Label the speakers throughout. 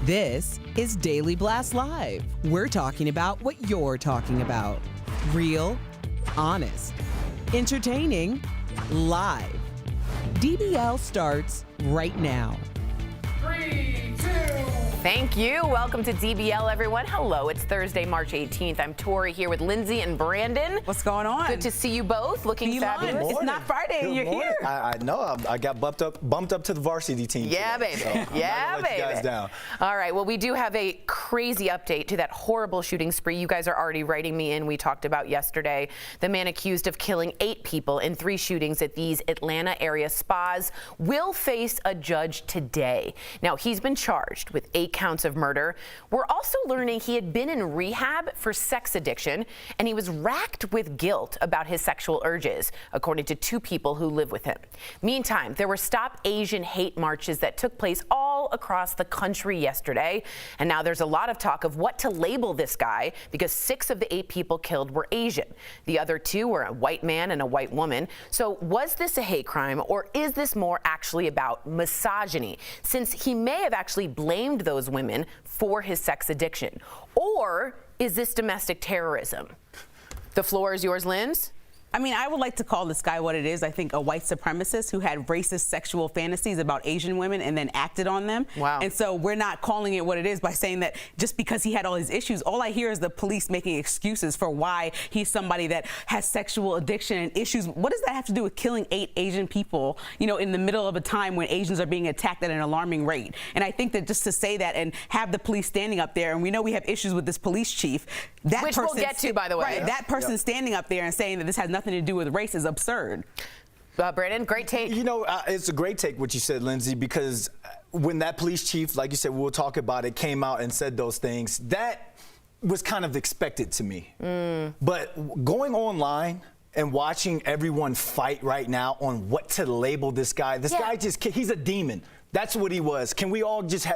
Speaker 1: This is Daily Blast Live. We're talking about what you're talking about. Real, honest, entertaining, live. DBL starts right now.
Speaker 2: 3, 2.
Speaker 3: Thank you. Welcome to DBL, everyone. Hello, it's Thursday, March 18th. I'm Tori here with Lindsay and Brandon.
Speaker 2: What's going on?
Speaker 3: Good to see you both, looking fabulous.
Speaker 2: It's not Friday and you're here.
Speaker 4: I know. I got bumped up to the varsity team.
Speaker 3: Yeah,
Speaker 4: today,
Speaker 3: baby.
Speaker 4: So I'm
Speaker 3: yeah,
Speaker 4: not gonna let
Speaker 3: baby.
Speaker 4: you guys down.
Speaker 3: All right. Well, we do have a crazy update to that horrible shooting spree you guys are already writing me in. We talked about yesterday. The man accused of killing 8 people in 3 shootings at these Atlanta area spas will face a judge today. Now, he's been charged with 8 counts of murder. We're also learning he had been in rehab for sex addiction, and he was racked with guilt about his sexual urges, according to 2 people who live with him. Meantime, there were Stop Asian Hate marches that took place all across the country yesterday, and now there's a lot of talk of what to label this guy because 6 of the 8 people killed were Asian. The other 2 were a white man and a white woman. So was this a hate crime, or is this more actually about misogyny, since he may have actually blamed those women for his sex addiction? Or is this domestic terrorism? The floor is yours, Linz.
Speaker 5: I mean, I would like to call this guy what it is. I think a white supremacist who had racist sexual fantasies about Asian women and then acted on them.
Speaker 3: Wow.
Speaker 5: And so we're not calling it what it is by saying that just because he had all these issues. All I hear is the police making excuses for why he's somebody that has sexual addiction and issues. What does that have to do with killing 8 Asian people, you know, in the middle of a time when Asians are being attacked at an alarming rate? And I think that just to say that and have the police standing up there, and we know we have issues with this police chief, that
Speaker 3: which we'll get to, by the way.
Speaker 5: Right, that person standing up there and saying that this has nothing to do with race is absurd.
Speaker 3: Brandon, great take.
Speaker 4: You know, it's a great take what you said, Lindsay, because when that police chief, like you said, we'll talk about it, came out and said those things, that was kind of expected to me. But going online and watching everyone fight right now on what to label this guy, guy he's a demon. That's what he was. Can we all just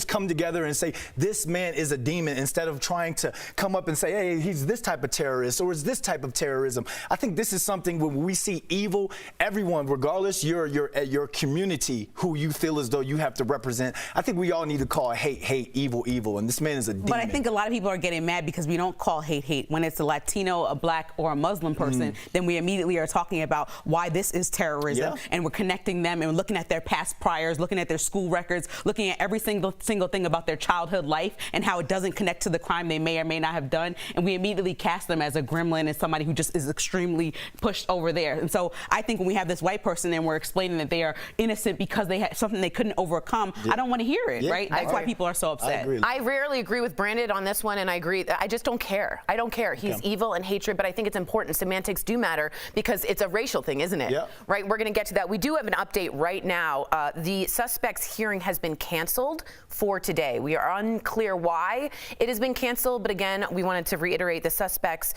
Speaker 4: come together and say this man is a demon instead of trying to come up and say, hey, he's this type of terrorist or is this type of terrorism? I think this is something when we see evil, everyone, regardless your community who you feel as though you have to represent, I think we all need to call hate, evil, and this man is a demon.
Speaker 5: But I think a lot of people are getting mad because we don't call hate. When it's a Latino, a black, or a Muslim person, then we immediately are talking about why this is terrorism, and we're connecting them and we're looking at their past priors, looking at their school records, looking at every single thing about their childhood life and how it doesn't connect to the crime they may or may not have done, and we immediately cast them as a gremlin and somebody who just is extremely pushed over there. And so I think when we have this white person and we're explaining that they are innocent because they had something they couldn't overcome, I don't want to hear it, right? That's why people are so upset.
Speaker 3: I rarely agree with Brandon on this one, and I agree. I just don't care. I don't care. He's evil and hatred, but I think it's important. Semantics do matter because it's a racial thing, isn't it? Right? We're going to get to that. We do have an update right now. The suspect's hearing has been canceled for today. We are unclear why it has been canceled, but again, we wanted to reiterate the suspect's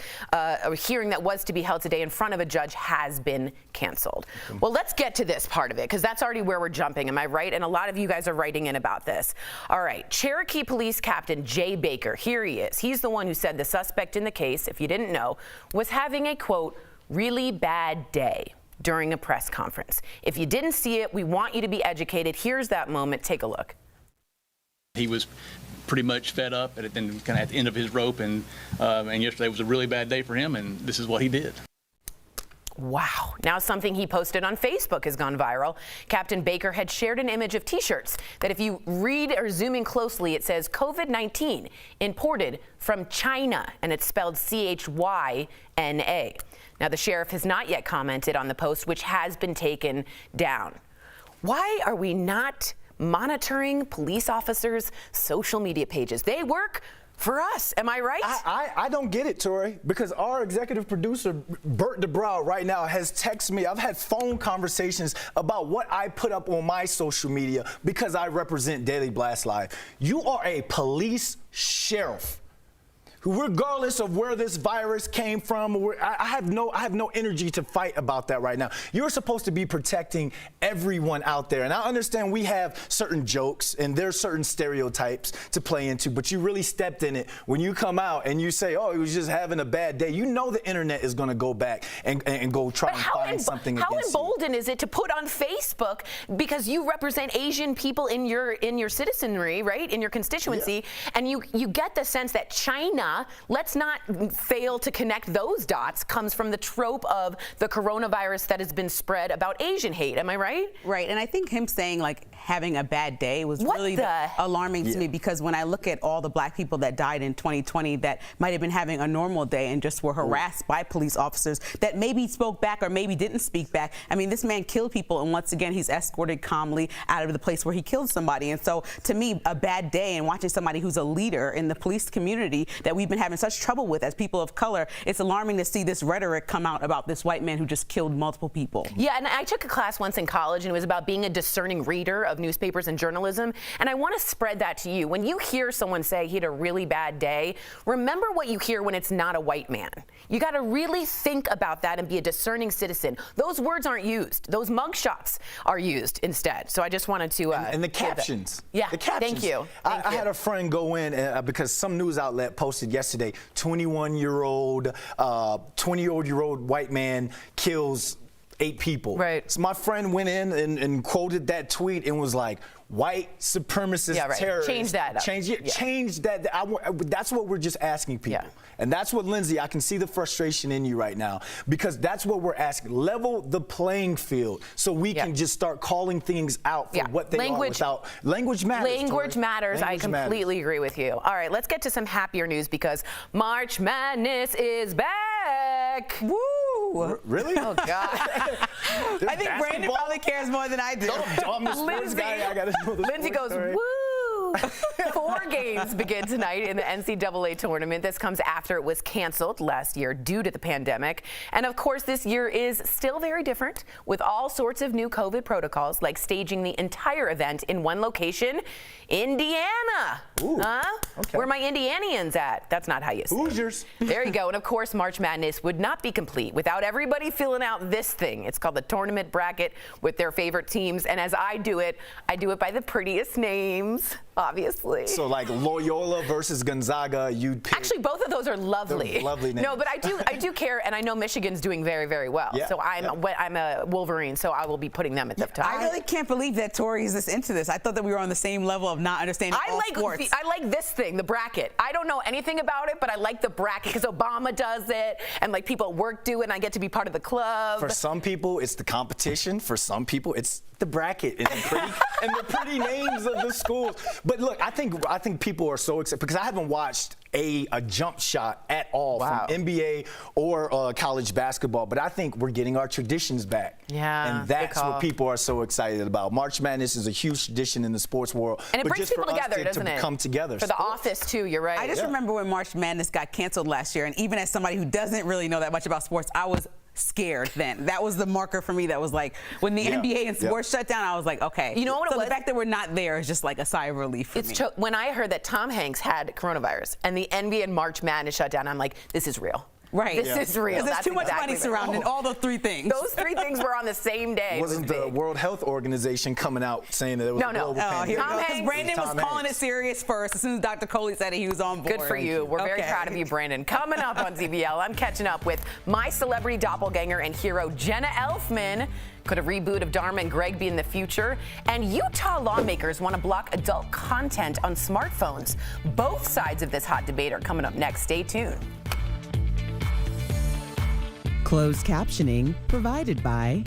Speaker 3: hearing that was to be held today in front of a judge has been canceled. Well, let's get to this part of it because that's already where we're jumping. Am I right? And a lot of you guys are writing in about this. All right. Cherokee Police Captain Jay Baker, here he is. He's the one who said the suspect in the case, if you didn't know, was having a, quote, really bad day during a press conference. If you didn't see it, we want you to be educated. Here's that moment. Take a look.
Speaker 6: He was pretty much fed up and kind of at the end of his rope, and yesterday was a really bad day for him, and this is what he did.
Speaker 3: Wow. Now something he posted on Facebook has gone viral. Captain Baker had shared an image of T-shirts that if you read or zoom in closely, it says COVID-19 imported from China, and it's spelled CHYNA. Now the sheriff has not yet commented on the post, which has been taken down. Why are we not monitoring police officers' social media pages? They work for us. Am I right?
Speaker 4: I don't get it, Tori, because our executive producer, Bert DeBrow, right now has texted me. I've had phone conversations about what I put up on my social media because I represent Daily Blast Live. You are a police sheriff. Regardless of where this virus came from, I have no energy to fight about that right now. You're supposed to be protecting everyone out there. And I understand we have certain jokes and there's certain stereotypes to play into, but you really stepped in it when you come out and you say, oh, he was just having a bad day. You know the internet is going to go back and go try and find something against you.
Speaker 3: How emboldened is it to put on Facebook because you represent Asian people in your citizenry, right, in your constituency, and you get the sense that China, let's not fail to connect those dots, comes from the trope of the coronavirus that has been spread about Asian hate. Am I right?
Speaker 5: Right. And I think him saying like having a bad day was really alarming to me, because when I look at all the black people that died in 2020 that might have been having a normal day and just were harassed by police officers that maybe spoke back or maybe didn't speak back. I mean, this man killed people, and once again, he's escorted calmly out of the place where he killed somebody. And so to me, a bad day and watching somebody who's a leader in the police community that we've been having such trouble with as people of color, it's alarming to see this rhetoric come out about this white man who just killed multiple people.
Speaker 3: Yeah, and I took a class once in college, and it was about being a discerning reader of newspapers and journalism, and I want to spread that to you. When you hear someone say he had a really bad day, remember what you hear when it's not a white man. You got to really think about that and be a discerning citizen. Those words aren't used. Those mugshots are used instead. So I just wanted to...
Speaker 4: and the captions.
Speaker 3: Yeah,
Speaker 4: the captions.
Speaker 3: Thank you.
Speaker 4: I had a friend go in because some news outlet posted yesterday, 21-year-old white man kills 8 people.
Speaker 3: Right.
Speaker 4: So my friend went in and quoted that tweet and was like, white supremacist terrorists.
Speaker 3: Change that up.
Speaker 4: Change that. That's what we're just asking people.
Speaker 3: Yeah.
Speaker 4: And that's what, Lindsay, I can see the frustration in you right now, because that's what we're asking. Level the playing field so we can just start calling things out for what they are without. Language matters.
Speaker 3: Language matters. I completely agree with you. All right, let's get to some happier news, because March Madness is back.
Speaker 5: Woo!
Speaker 4: Really?
Speaker 3: Oh, God.
Speaker 5: I think Brandon probably cares more than I do.
Speaker 4: I'm the sports guy. I gotta know the
Speaker 3: Lindsay
Speaker 4: sports
Speaker 3: goes,
Speaker 4: story.
Speaker 3: woo! 4 games begin tonight in the NCAA tournament. This comes after it was canceled last year due to the pandemic. And of course, this year is still very different, with all sorts of new COVID protocols, like staging the entire event in one location, Indiana.
Speaker 4: Ooh,
Speaker 3: Okay. Where my Indianians at? That's not how you say it.
Speaker 4: Hoosiers.
Speaker 3: There you go. And of course, March Madness would not be complete without everybody filling out this thing. It's called the tournament bracket with their favorite teams. And as I do it by the prettiest names, obviously.
Speaker 4: So like Loyola versus Gonzaga, you'd pick.
Speaker 3: Actually, both of those are lovely.
Speaker 4: They're lovely names.
Speaker 3: No, but I do care, and I know Michigan's doing very, very well.
Speaker 4: Yeah,
Speaker 3: So I'm a Wolverine, so I will be putting them at the top.
Speaker 5: I really can't believe that Tori is this into this. I thought that we were on the same level of not understanding all sports.
Speaker 3: I like this thing, the bracket. I don't know anything about it, but I like the bracket because Obama does it, and like people at work do it, and I get to be part of the club.
Speaker 4: For some people, it's the competition. For some people, it's the bracket and the pretty names of the schools. But look, I think people are so excited because I haven't watched a jump shot at all from NBA or college basketball. But I think we're getting our traditions back.
Speaker 3: Yeah,
Speaker 4: and that's what people are so excited about. March Madness is a huge tradition in the sports world.
Speaker 3: And it brings people together, doesn't it?
Speaker 4: Come together.
Speaker 3: For the office too, you're right.
Speaker 5: I just remember when March Madness got canceled last year, and even as somebody who doesn't really know that much about sports, I was scared then. That was the marker for me. That was like when the NBA and sports shut down, I was like, okay.
Speaker 3: You know what it was?
Speaker 5: The fact that we're not there is just like a sigh of relief for me.
Speaker 3: When I heard that Tom Hanks had coronavirus and the NBA and March Madness shut down, I'm like, this is real.
Speaker 5: Right.
Speaker 3: This is real.
Speaker 5: There's too much money surrounding all those 3 things.
Speaker 3: Those 3 things were on the same day.
Speaker 4: Wasn't the World Health Organization coming out saying that it was a global pandemic?
Speaker 3: Tom Hanks.
Speaker 5: Brandon was calling it serious first. As soon as Dr. Coley said it, he was on board.
Speaker 3: Good for you. We're very proud of you, Brandon. Coming up on DBL, I'm catching up with my celebrity doppelganger and hero, Jenna Elfman. Could a reboot of Dharma and Greg be in the future? And Utah lawmakers want to block adult content on smartphones. Both sides of this hot debate are coming up next. Stay tuned.
Speaker 1: Closed captioning provided by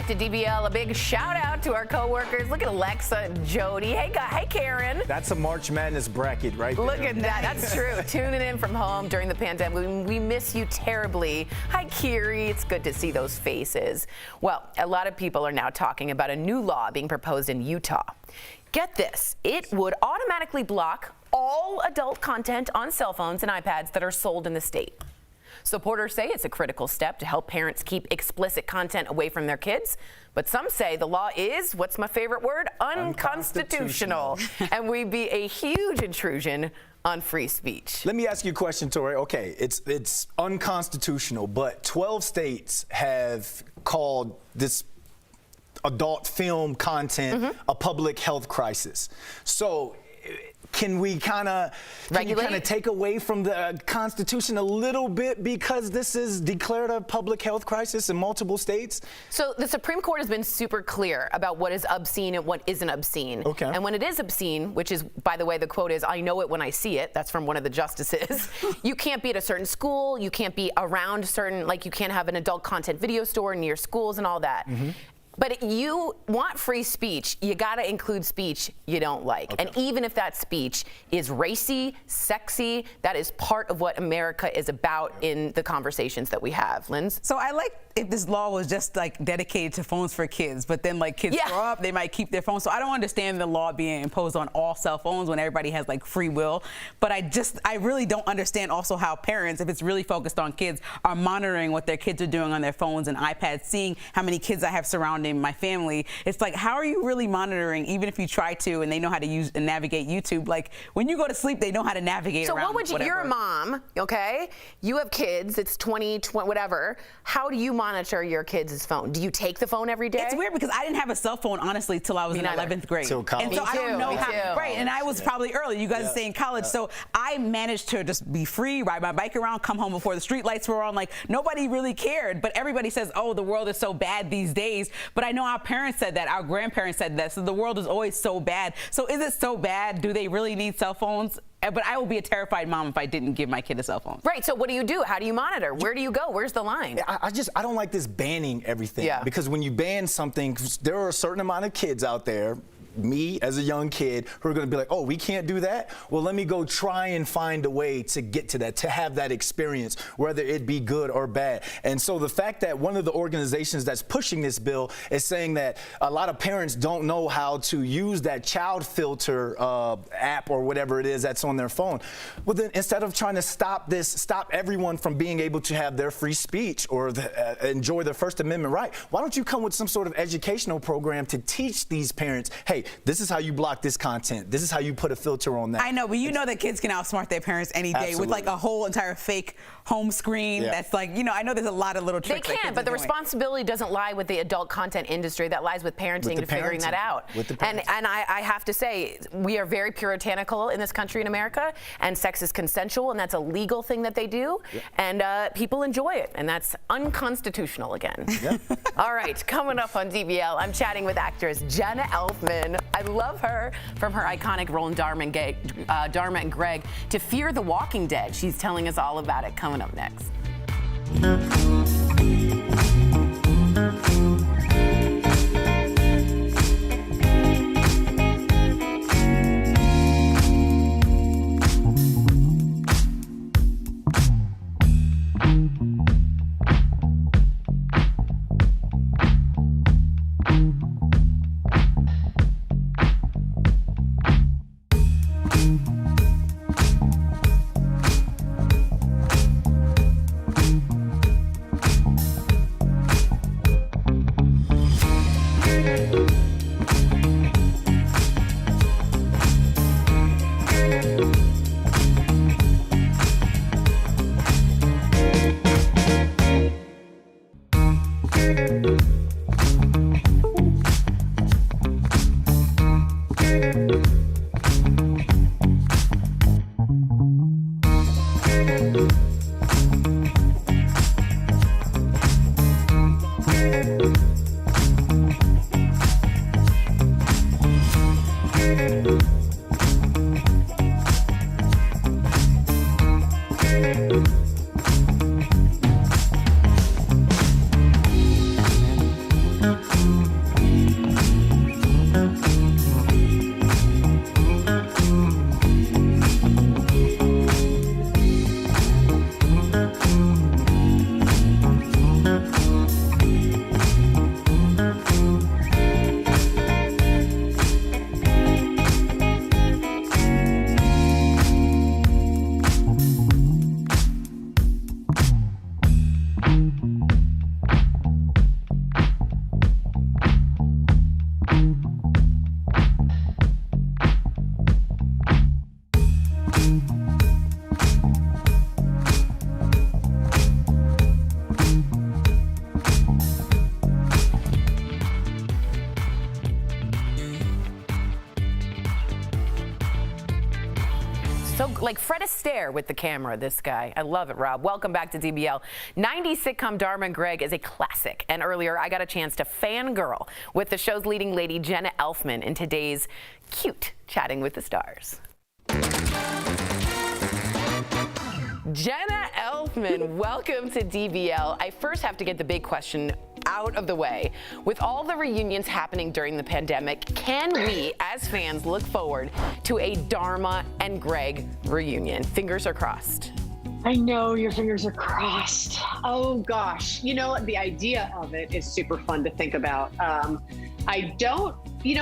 Speaker 3: to DBL. A big shout out to our coworkers. Look at Alexa and Jody. Hey, hey, Karen.
Speaker 4: That's a March Madness bracket right there.
Speaker 3: Look at that. That's true. Tuning in from home during the pandemic. We miss you terribly. Hi, Kiri. It's good to see those faces. Well, a lot of people are now talking about a new law being proposed in Utah. Get this. It would automatically block all adult content on cell phones and iPads that are sold in the state. Supporters say it's a critical step to help parents keep explicit content away from their kids. But some say the law is, what's my favorite word? Unconstitutional. And would be a huge intrusion on free speech.
Speaker 4: Let me ask you a question, Tori. Okay, it's unconstitutional, but 12 states have called this adult film content a public health crisis. So can we kind of take away from the Constitution a little bit because this is declared a public health crisis in multiple states?
Speaker 3: So the Supreme Court has been super clear about what is obscene and what isn't obscene.
Speaker 4: Okay.
Speaker 3: And when it is obscene, which is, by the way, the quote is, "I know it when I see it." That's from one of the justices. You can't be at a certain school. You can't be around certain, like you can't have an adult content video store near schools and all that. But if you want free speech, you got to include speech you don't like. And even if that speech is racy, sexy, that is part of what America is about in the conversations that we have. Linz?
Speaker 5: So I like if this law was just like dedicated to phones for kids, but then like kids grow up, they might keep their phones. So I don't understand the law being imposed on all cell phones when everybody has like free will. But I really don't understand also how parents, if it's really focused on kids, are monitoring what their kids are doing on their phones and iPads, seeing how many kids I have surrounding my family. It's like, how are you really monitoring, even if you try to and they know how to use and navigate YouTube? Like when you go to sleep, they know how to navigate
Speaker 3: so
Speaker 5: around.
Speaker 3: So what would you, you're a mom, okay? You have kids, it's 20, whatever. How do you monitor your kids' phone? Do you take the phone every day?
Speaker 5: It's weird because I didn't have a cell phone, honestly, till I was in 11th grade.
Speaker 4: Till college.
Speaker 5: And so I don't know how, right, and I was probably early. You guys are saying college. So I managed to just be free, ride my bike around, come home before the street lights were on. Like nobody really cared, but everybody says, oh, the world is so bad these days. But I know our parents said that, our grandparents said that, so the world is always so bad. So is it so bad? Do they really need cell phones? But I will be a terrified mom if I didn't give my kid a cell phone.
Speaker 3: Right, so what do you do? How do you monitor? Where do you go? Where's the line?
Speaker 4: I don't like this banning everything. Because when you ban something, there are a certain amount of kids out there, me as a young kid, who are going to be like, oh, we can't do that? Well, let me go try and find a way to get to that, to have that experience, whether it be good or bad. And so the fact that one of the organizations that's pushing this bill is saying that a lot of parents don't know how to use that child filter app or whatever it is that's on their phone. Well, then instead of trying to stop everyone from being able to have their free speech or enjoy their First Amendment right, why don't you come with some sort of educational program to teach these parents, hey, this is how you block this content. This is how you put a filter on that.
Speaker 5: I know, but you know that kids can outsmart their parents any day with like a whole entire fake home screen that's like, you know, I know there's a lot of little tricks.
Speaker 3: They can, but the responsibility doesn't lie with the adult content industry. That lies with parenting and figuring that out. And I have to say, we are very puritanical in this country in America, and sex is consensual, and that's a legal thing that they do, and people enjoy it, and that's unconstitutional again. All right, coming up on DBL, I'm chatting with actress Jenna Elfman. I love her from her iconic role in Dharma and Greg to Fear the Walking Dead. She's telling us all about it coming up next. So, like Fred Astaire with the camera, this guy. I love it, Rob. Welcome back to DBL. 90s sitcom Dharma and Greg is a classic. And earlier, I got a chance to fangirl with the show's leading lady, Jenna Elfman, in today's cute Chatting with the Stars. Jenna Elfman, welcome to DBL. I first have to get the big question out of the way. With all the reunions happening during the pandemic, can we, as fans, look forward to a Dharma and Greg reunion? Fingers are crossed.
Speaker 7: I know your fingers are crossed. Oh gosh, you know, the idea of it is super fun to think about.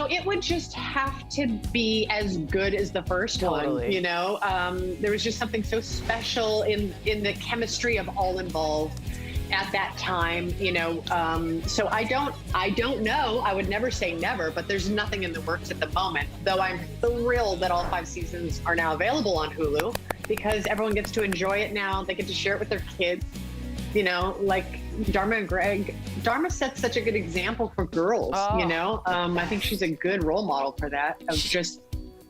Speaker 7: It would just have to be as good as the first one, you know? There was just something so special in the chemistry of all involved at that time, you know? So I don't know. I would never say never, but there's nothing in the works at the moment, though I'm thrilled that all 5 seasons are now available on Hulu because everyone gets to enjoy it now. They get to share it with their kids. You know, like Dharma and Greg. Dharma sets such a good example for girls, you know? I think she's a good role model for that, of just,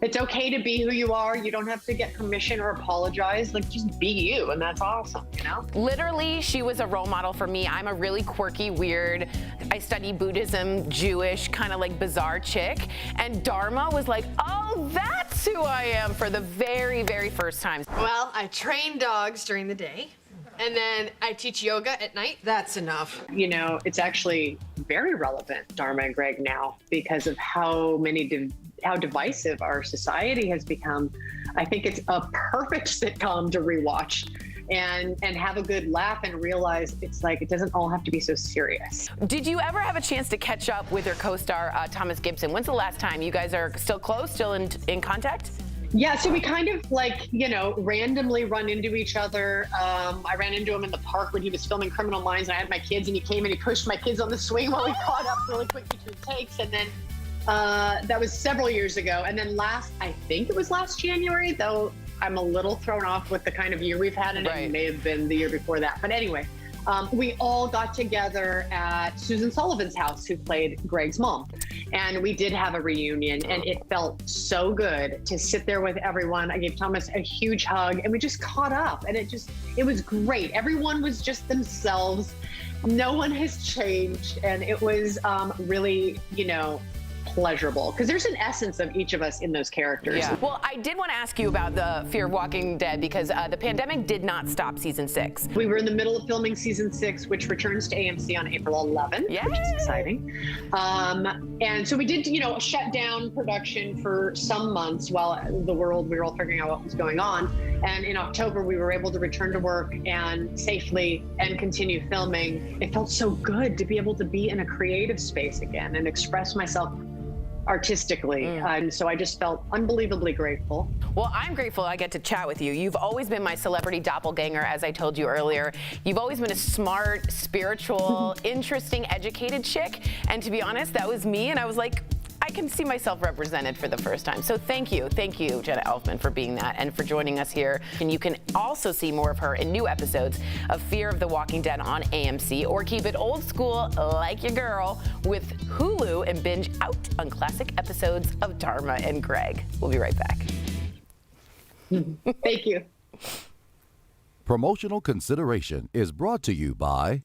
Speaker 7: it's okay to be who you are. You don't have to get permission or apologize. Like, just be you, and that's awesome, you know?
Speaker 3: Literally, she was a role model for me. I'm a really quirky, weird, I study Buddhism, Jewish, kind of like bizarre chick. And Dharma was like, oh, that's who I am, for the very, very first time.
Speaker 8: Well, I train dogs during the day. And then I teach yoga at night. That's enough.
Speaker 7: You know, it's actually very relevant, Dharma and Greg, now because of how divisive our society has become. I think it's a perfect sitcom to rewatch and have a good laugh and realize it's like, it doesn't all have to be so serious.
Speaker 3: Did you ever have a chance to catch up with your co-star, Thomas Gibson? When's the last time? You guys are still close, still in contact?
Speaker 7: Yeah, so we kind of like, you know, randomly run into each other. I ran into him in the park when he was filming Criminal Minds, and I had my kids, and he came and he pushed my kids on the swing while we caught up really quick between takes. And then that was several years ago. And then I think it was last January, though I'm a little thrown off with the kind of year we've had, and it may have been the year before that. But anyway, we all got together at Susan Sullivan's house, who played Greg's mom. And we did have a reunion, and it felt so good to sit there with everyone. I gave Thomas a huge hug, and we just caught up, and it was great. Everyone was just themselves. No one has changed, and it was really, you know, pleasurable, because there's an essence of each of us in those characters.
Speaker 3: Yeah. Well, I did want to ask you about the Fear of Walking Dead, because the pandemic did not stop season 6.
Speaker 7: We were in the middle of filming season 6, which returns to AMC on April 11th, which is exciting. And so we did, you know, shut down production for some months while we were all figuring out what was going on. And in October, we were able to return to work and safely and continue filming. It felt so good to be able to be in a creative space again and express myself artistically. And so I just felt unbelievably grateful.
Speaker 3: Well, I'm grateful I get to chat with you. You've always been my celebrity doppelganger, as I told you earlier. You've always been a smart, spiritual, interesting, educated chick. And to be honest, that was me. And I was like, I can see myself represented for the first time. So thank you, Jenna Elfman, for being that and for joining us here. And you can also see more of her in new episodes of Fear of the Walking Dead on AMC, or keep it old school like your girl with Hulu and binge out on classic episodes of Dharma and Greg. We'll be right back.
Speaker 7: Thank you.
Speaker 9: Promotional consideration is brought to you by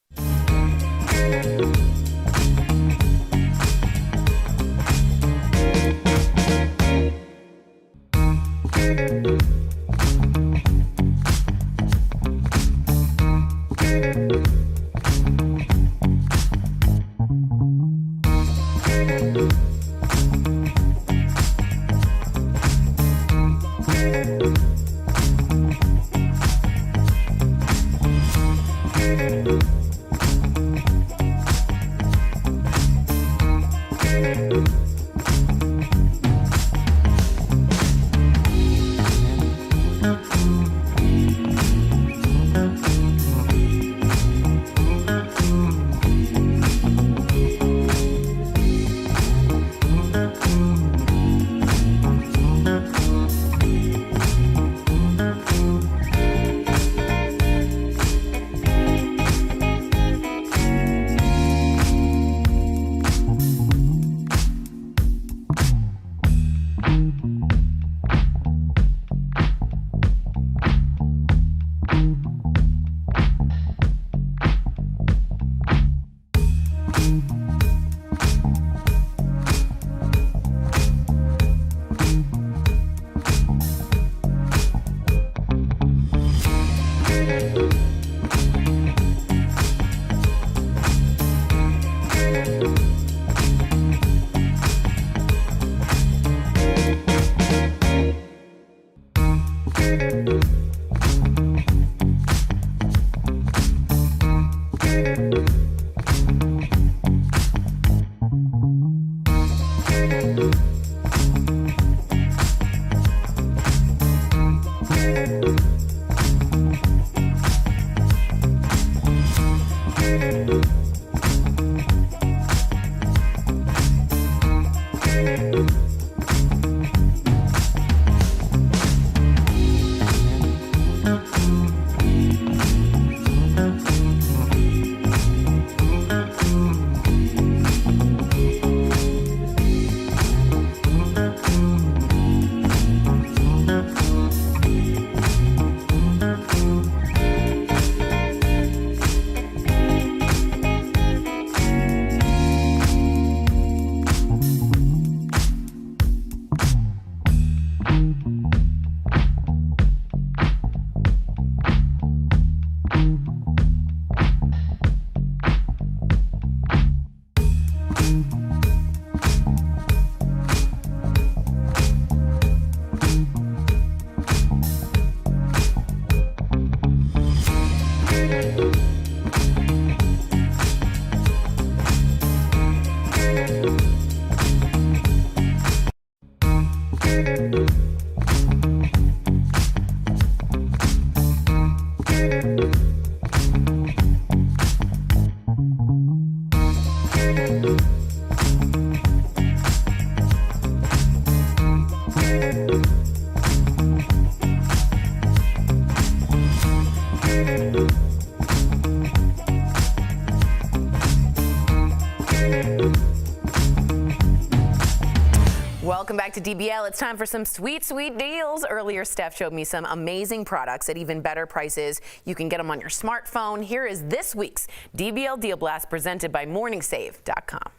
Speaker 3: Welcome back to DBL. It's time for some sweet, sweet deals. Earlier, Steph showed me some amazing products at even better prices. You can get them on your smartphone. Here is this week's DBL Deal Blast presented by MorningSave.com.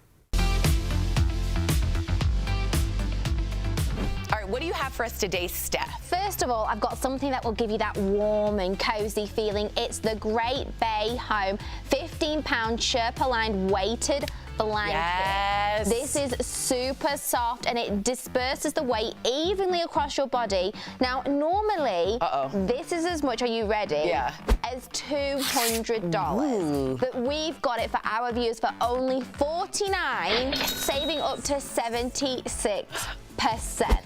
Speaker 3: All right, what do you have for us today, Steph?
Speaker 10: First of all, I've got something that will give you that warm and cozy feeling. It's the Great Bay Home 15-pound Sherpa-lined weighted blanket.
Speaker 3: Yes.
Speaker 10: This is super soft and it disperses the weight evenly across your body. Now, normally, this is as much, are you ready?
Speaker 3: Yeah.
Speaker 10: As $200. But we've got it for our viewers for only $49, saving up to 76%.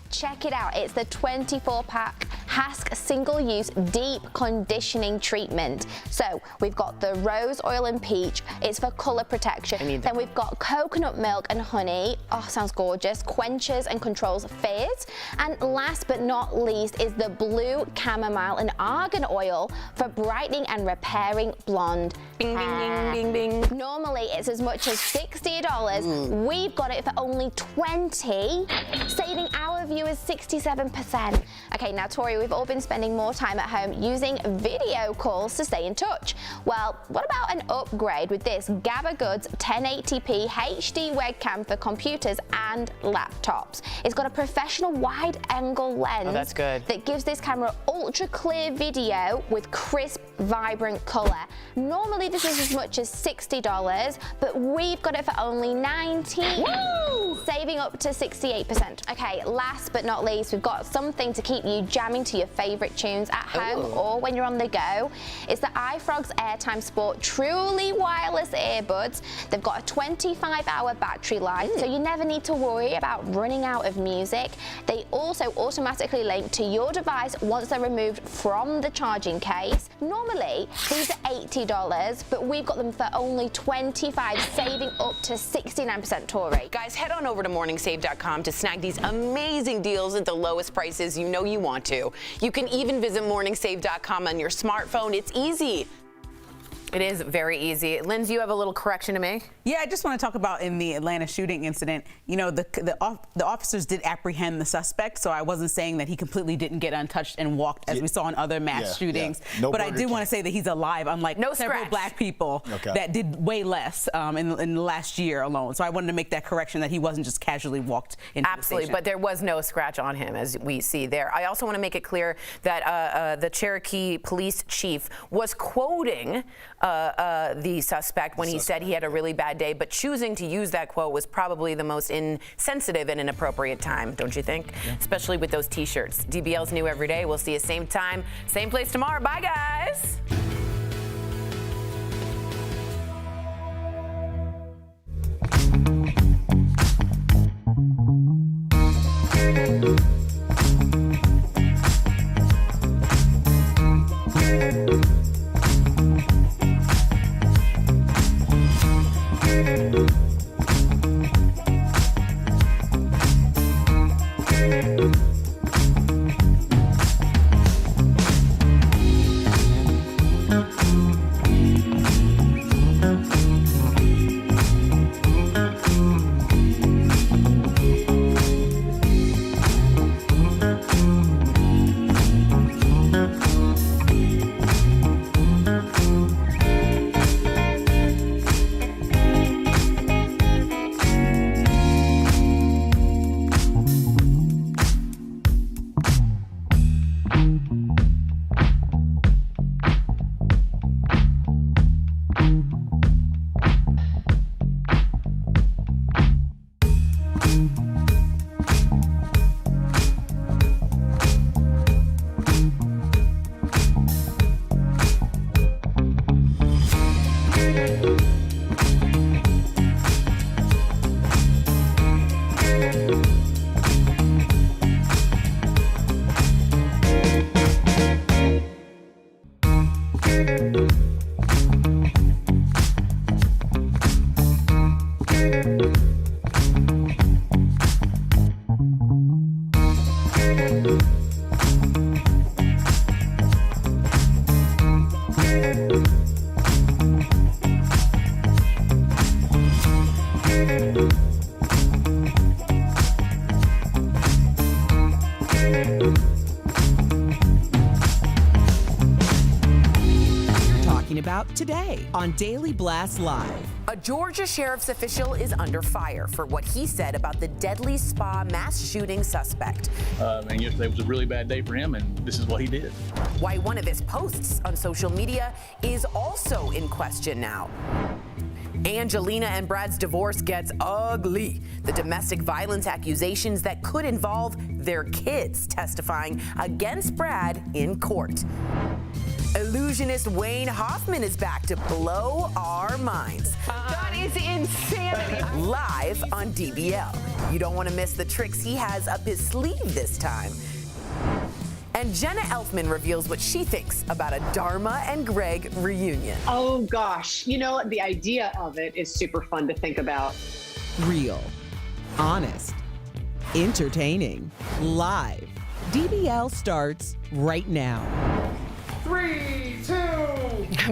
Speaker 10: Check it out. It's the 24-pack Hask single-use deep conditioning treatment. So we've got the rose oil and peach. It's for color protection. Then we've got coconut milk and honey. Oh, sounds gorgeous. Quenches and controls fizz. And last but not least is the blue chamomile and argan oil for brightening and repairing blonde
Speaker 3: Bing, bing,
Speaker 10: hair.
Speaker 3: bing, bing, bing.
Speaker 10: Normally it's as much as $60. We've got it for only $20, saving our viewers 67%. Okay, now Tori, we've all been spending more time at home using video calls to stay in touch. Well, what about an upgrade with this Gabba Goods 1080p HD webcam for computers and laptops? It's got a professional wide-angle lens.
Speaker 3: Oh, that's good.
Speaker 10: That gives this camera ultra-clear video with crisp, vibrant color. Normally this is as much as $60, but we've got it for only $19, saving up to 68%. Okay, last but not least, we've got something to keep you jamming to your favorite tunes at home or when you're on the go. It's the iFrog's Airtime Sport truly wireless earbuds. They've got a 25-hour battery life, so you never need to worry about running out of music. They also automatically link to your device once they're removed from the charging case. Normally, these are $80, but we've got them for only $25, saving up to 69%, Tori.
Speaker 3: Guys, head on over to morningsave.com to snag these amazing deals at the lowest prices you know you want to. You can even visit morningsave.com on your smartphone. It's easy. It is very easy. Lindsay, you have a little correction to make?
Speaker 5: Yeah, I just want to talk about in the Atlanta shooting incident, you know, the officers did apprehend the suspect, so I wasn't saying that he completely didn't get untouched and walked as we saw in other mass shootings.
Speaker 4: No,
Speaker 5: but I do want to say that he's alive, unlike several black people that did way less in the last year alone. So I wanted to make that correction that he wasn't just casually walked into the station.
Speaker 3: But there was no scratch on him, as we see there. I also want to make it clear that the Cherokee police chief was quoting the suspect when he said he had a really bad day, but choosing to use that quote was probably the most insensitive and inappropriate time, don't you think? Yeah. Especially with those T-shirts. DBL's new every day. We'll see you same time, same place tomorrow. Bye, guys.
Speaker 1: About today on Daily Blast Live.
Speaker 3: A Georgia sheriff's official is under fire for what he said about the deadly spa mass shooting suspect.
Speaker 6: And yesterday was a really bad day for him, and this is what he did.
Speaker 3: Why one of his posts on social media is also in question now. Brangelina and Brad's divorce gets ugly. The domestic violence accusations that could involve their kids testifying against Brad in court. Illusionist Wayne Hoffman is back to blow our minds.
Speaker 2: That is insanity.
Speaker 3: Live on DBL. You don't want to miss the tricks he has up his sleeve this time. And Jenna Elfman reveals what she thinks about a Dharma and Greg reunion.
Speaker 7: Oh gosh, you know, the idea of it is super fun to think about.
Speaker 1: Real, honest, entertaining, live. DBL starts right now.
Speaker 2: 3, 2.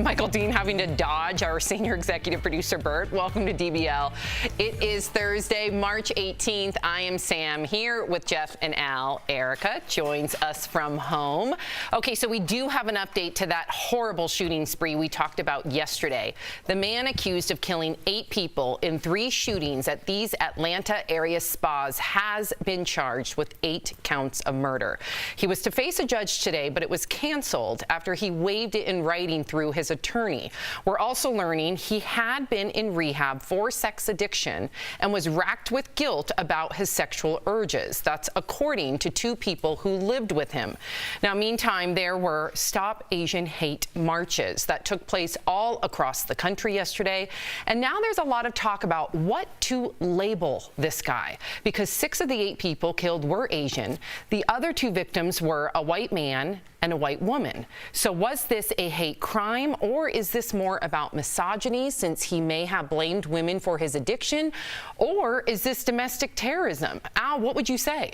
Speaker 11: Michael Dean having to dodge our senior executive producer, Bert. Welcome to DBL. It is Thursday, March 18th. I am Sam here with Jeff and Al. Erica joins us from home. Okay, so we do have an update to that horrible shooting spree we talked about yesterday. The man accused of killing 8 people in 3 shootings at these Atlanta area spas has been charged with 8 counts of murder. He was to face a judge today, but it was canceled after he waived it in writing through his attorney. We're also learning he had been in rehab for sex addiction and was racked with guilt about his sexual urges. That's according to 2 people who lived with him. Now, meantime, there were Stop Asian Hate marches that took place all across the country yesterday. And now there's a lot of talk about what to label this guy, because 6 of the 8 people killed were Asian. The other 2 victims were a white man and a white woman. So was this a hate crime, or is this more about misogyny since he may have blamed women for his addiction, or is this domestic terrorism? Al, what would you say?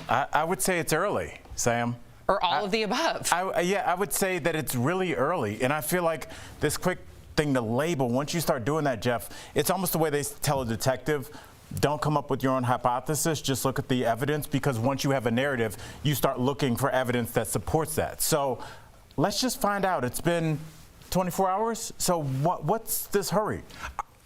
Speaker 12: I would say it's early, Sam.
Speaker 11: Or all of the above?
Speaker 12: Yeah, I would say that it's really early, and I feel like this quick thing to label, once you start doing that, Jeff, it's almost the way they tell a detective, don't come up with your own hypothesis, just look at the evidence, because once you have a narrative, you start looking for evidence that supports that. So let's just find out. It's been 24 hours, so what's this hurry?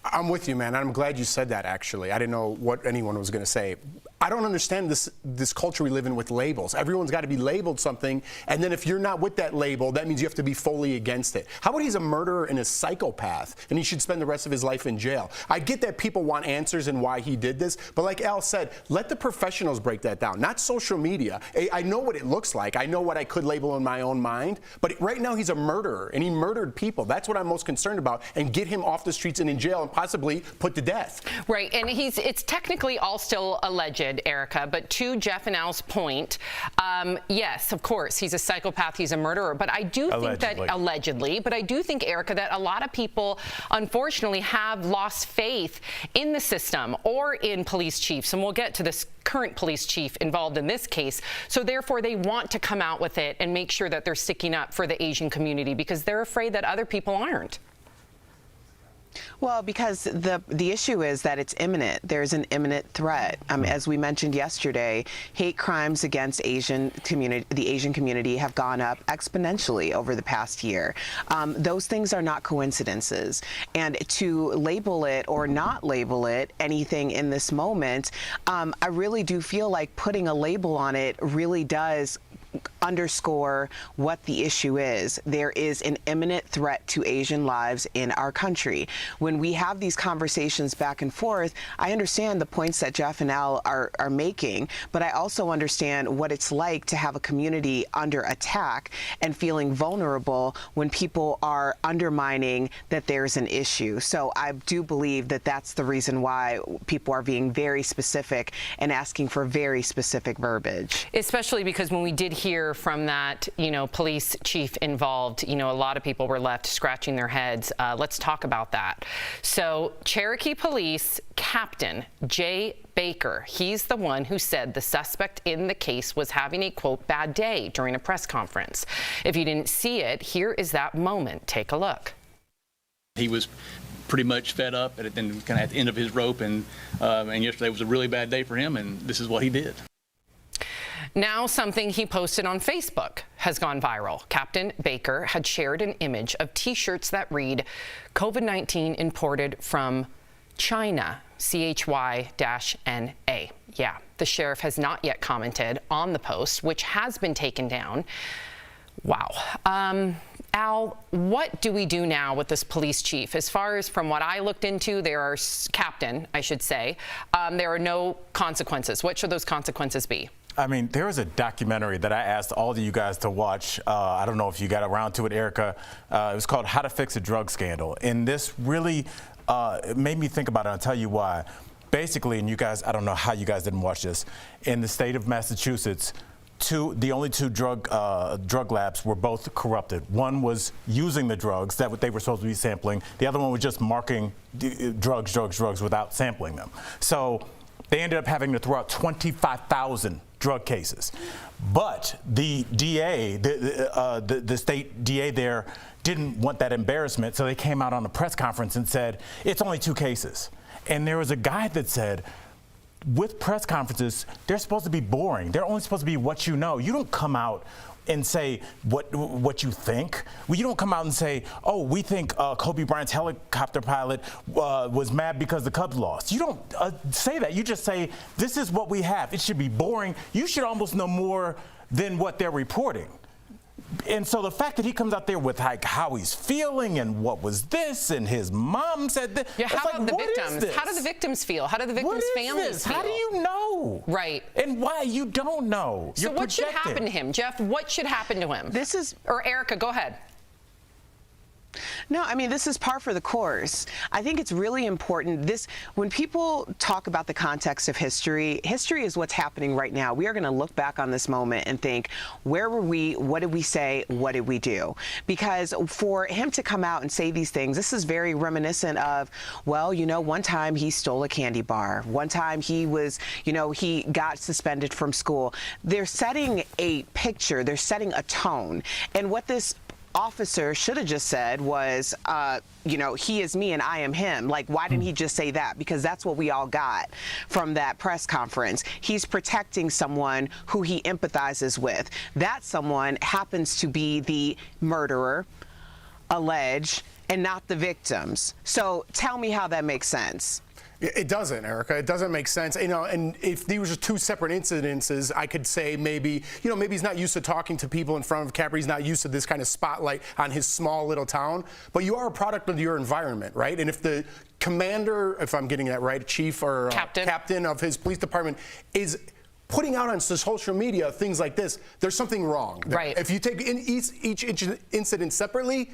Speaker 13: I'm with you, man. I'm glad you said that, actually. I didn't know what anyone was going to say. I don't understand this culture we live in with labels. Everyone's got to be labeled something, and then if you're not with that label, that means you have to be fully against it. How about he's a murderer and a psychopath, and he should spend the rest of his life in jail? I get that people want answers and why he did this, but like Al said, let the professionals break that down, not social media. I know what it looks like. I know what I could label in my own mind, but right now he's a murderer, and he murdered people. That's what I'm most concerned about, and get him off the streets and in jail and possibly put to death.
Speaker 11: Right, and it's technically all still alleged, Erica, but to Jeff and Al's point, yes, of course, he's a psychopath, he's a murderer, but I do think that, allegedly, but I do think, Erica, that a lot of people, unfortunately, have lost faith in the system or in police chiefs, and we'll get to this current police chief involved in this case, so therefore they want to come out with it and make sure that they're sticking up for the Asian community because they're afraid that other people aren't.
Speaker 1: Well, because the issue is that it's imminent. There's an imminent threat. As we mentioned yesterday, hate crimes against the Asian community have gone up exponentially over the past year. Those things are not coincidences. And to label it or not label it anything in this moment, I really do feel like putting a label on it really does underscore what the issue is. There is an imminent threat to Asian lives in our country. When we have these conversations back and forth, I understand the points that Jeff and Al are making, but I also understand what it's like to have a community under attack and feeling vulnerable when people are undermining that there's an issue. So I do believe that that's the reason why people are being very specific and asking for very specific verbiage.
Speaker 11: Especially because when we did hear from that, police chief involved, a lot of people were left scratching their heads. Let's talk about that. So Cherokee Police Captain Jay Baker, he's the one who said the suspect in the case was having a, quote, bad day during a press conference. If you didn't see it, here is that moment. Take a look.
Speaker 6: He was pretty much fed up and kind of at the end of his rope, and yesterday was a really bad day for him, and this is what he did.
Speaker 11: Now something he posted on Facebook has gone viral. Captain Baker had shared an image of T-shirts that read, COVID-19 imported from China, CHY-NA. Yeah, the sheriff has not yet commented on the post, which has been taken down. Wow. Al, what do we do now with this police chief? As far as from what I looked into, there are, captain, I should say, there are no consequences. What should those consequences be?
Speaker 12: I mean, there was a documentary that I asked all of you guys to watch. I don't know if you got around to it, Erica. It was called How to Fix a Drug Scandal. And this really made me think about it. I'll tell you why. Basically, and you guys, I don't know how you guys didn't watch this, in the state of Massachusetts, the only two drug labs were both corrupted. One was using the drugs that they were supposed to be sampling. The other one was just marking drugs without sampling them. So they ended up having to throw out 25,000 drug cases. But the DA, the state DA there, didn't want that embarrassment, so they came out on a press conference and said, it's only 2 cases. And there was a guy that said, with press conferences, they're supposed to be boring. They're only supposed to be what you know. You don't come out and say what you think. Well, you don't come out and say, oh, we think Kobe Bryant's helicopter pilot was mad because the Cubs lost. You don't say that. You just say, this is what we have. It should be boring. You should almost know more than what they're reporting. And so the fact that he comes out there with like how he's feeling and what was this and his mom said this.
Speaker 11: Yeah, how about the victims? How do the victims feel? How do the victims' families feel?
Speaker 12: How do you know?
Speaker 11: Right.
Speaker 12: And why? You don't know.
Speaker 11: So what should happen to him? Jeff, what should happen to him? Or Erica, go ahead.
Speaker 1: No, I mean, this is par for the course. I think it's really important. When people talk about the context of history, history is what's happening right now. We are going to look back on this moment and think, where were we? What did we say? What did we do? Because for him to come out and say these things, this is very reminiscent of, well, one time he stole a candy bar. One time he was, he got suspended from school. They're setting a picture. They're setting a tone. And what this officer should have just said was, he is me and I am him. Like, why didn't he just say that? Because that's what we all got from that press conference. He's protecting someone who he empathizes with. That someone happens to be the murderer, alleged, and not the victims. So tell me how that makes sense.
Speaker 13: It doesn't, Erica. It doesn't make sense. You know, and if these were just two separate incidences, I could say maybe, you know, maybe he's not used to talking to people in front of Capri. He's not used to this kind of spotlight on his small little town. But you are a product of your environment, right? And if the commander, if I'm getting that right, chief or captain of his police department is putting out on social media things like this, there's something wrong.
Speaker 3: Right.
Speaker 13: If you take each incident separately,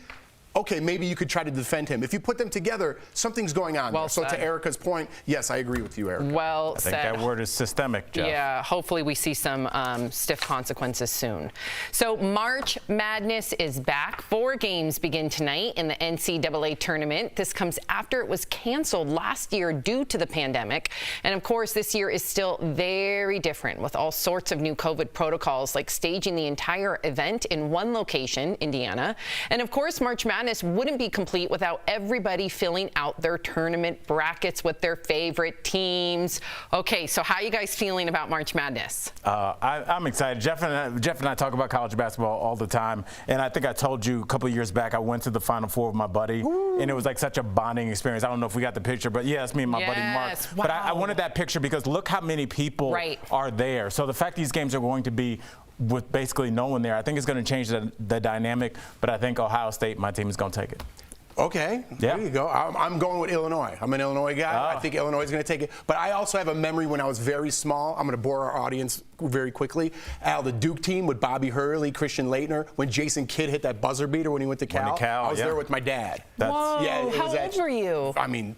Speaker 13: okay, maybe you could try to defend him. If you put them together, something's going on there. So to Erica's point, yes, I agree with you, Erica.
Speaker 12: I think that word is systemic, Jeff.
Speaker 11: Yeah, hopefully we see some stiff consequences soon. So March Madness is back. 4 games begin tonight in the NCAA tournament. This comes after it was canceled last year due to the pandemic. And of course, this year is still very different with all sorts of new COVID protocols, like staging the entire event in one location, Indiana. And of course, March Madness wouldn't be complete without everybody filling out their tournament brackets with their favorite teams. Okay, so how are you guys feeling about March Madness?
Speaker 12: I'm excited. Jeff and I talk about college basketball all the time, and I think I told you a couple of years back I went to the Final Four with my buddy, and it was like such a bonding experience. I don't know if we got the picture, but yeah, it's me and my buddy Mark.
Speaker 11: Wow.
Speaker 12: But I wanted that picture because look how many people are there. So the fact these games are going to be with basically no one there, I think it's going to change the dynamic, but I think Ohio State, my team, is going to take it.
Speaker 13: Okay, there you go. I'm going with Illinois. I'm an Illinois guy. I think Illinois is going to take it. But I also have a memory when I was very small. I'm going to bore our audience very quickly. The Duke team with Bobby Hurley, Christian Laettner, when Jason Kidd hit that buzzer beater when he went to Cal. I was there with my dad.
Speaker 11: Whoa, how old were you?
Speaker 13: I mean,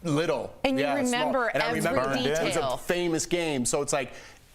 Speaker 13: little.
Speaker 11: And you remember
Speaker 13: and
Speaker 11: every detail.
Speaker 13: It was a famous game. So it's like,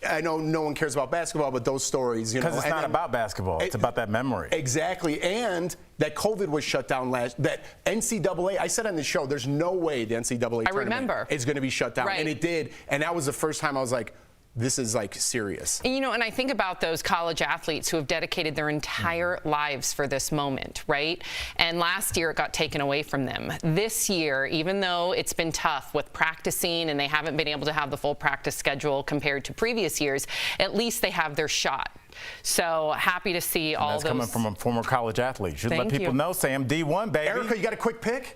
Speaker 13: I know no one cares about basketball, but those stories, you know.
Speaker 12: Because it's not about basketball. It's about that memory.
Speaker 13: Exactly. And that COVID was shut down that NCAA, I said on the show, there's no way the NCAA tournament is going to be shut down. And it did. And that was the first time I was like, this is like serious.
Speaker 11: And, you know, and I think about those college athletes who have dedicated their entire lives for this moment, right? And last year it got taken away from them. This year, even though it's been tough with practicing and they haven't been able to have the full practice schedule compared to previous years, at least they have their shot. So happy to see all those.
Speaker 12: That's coming from a former college athlete. Should let people know, Sam. D1, baby.
Speaker 13: Erica, you got a quick pick?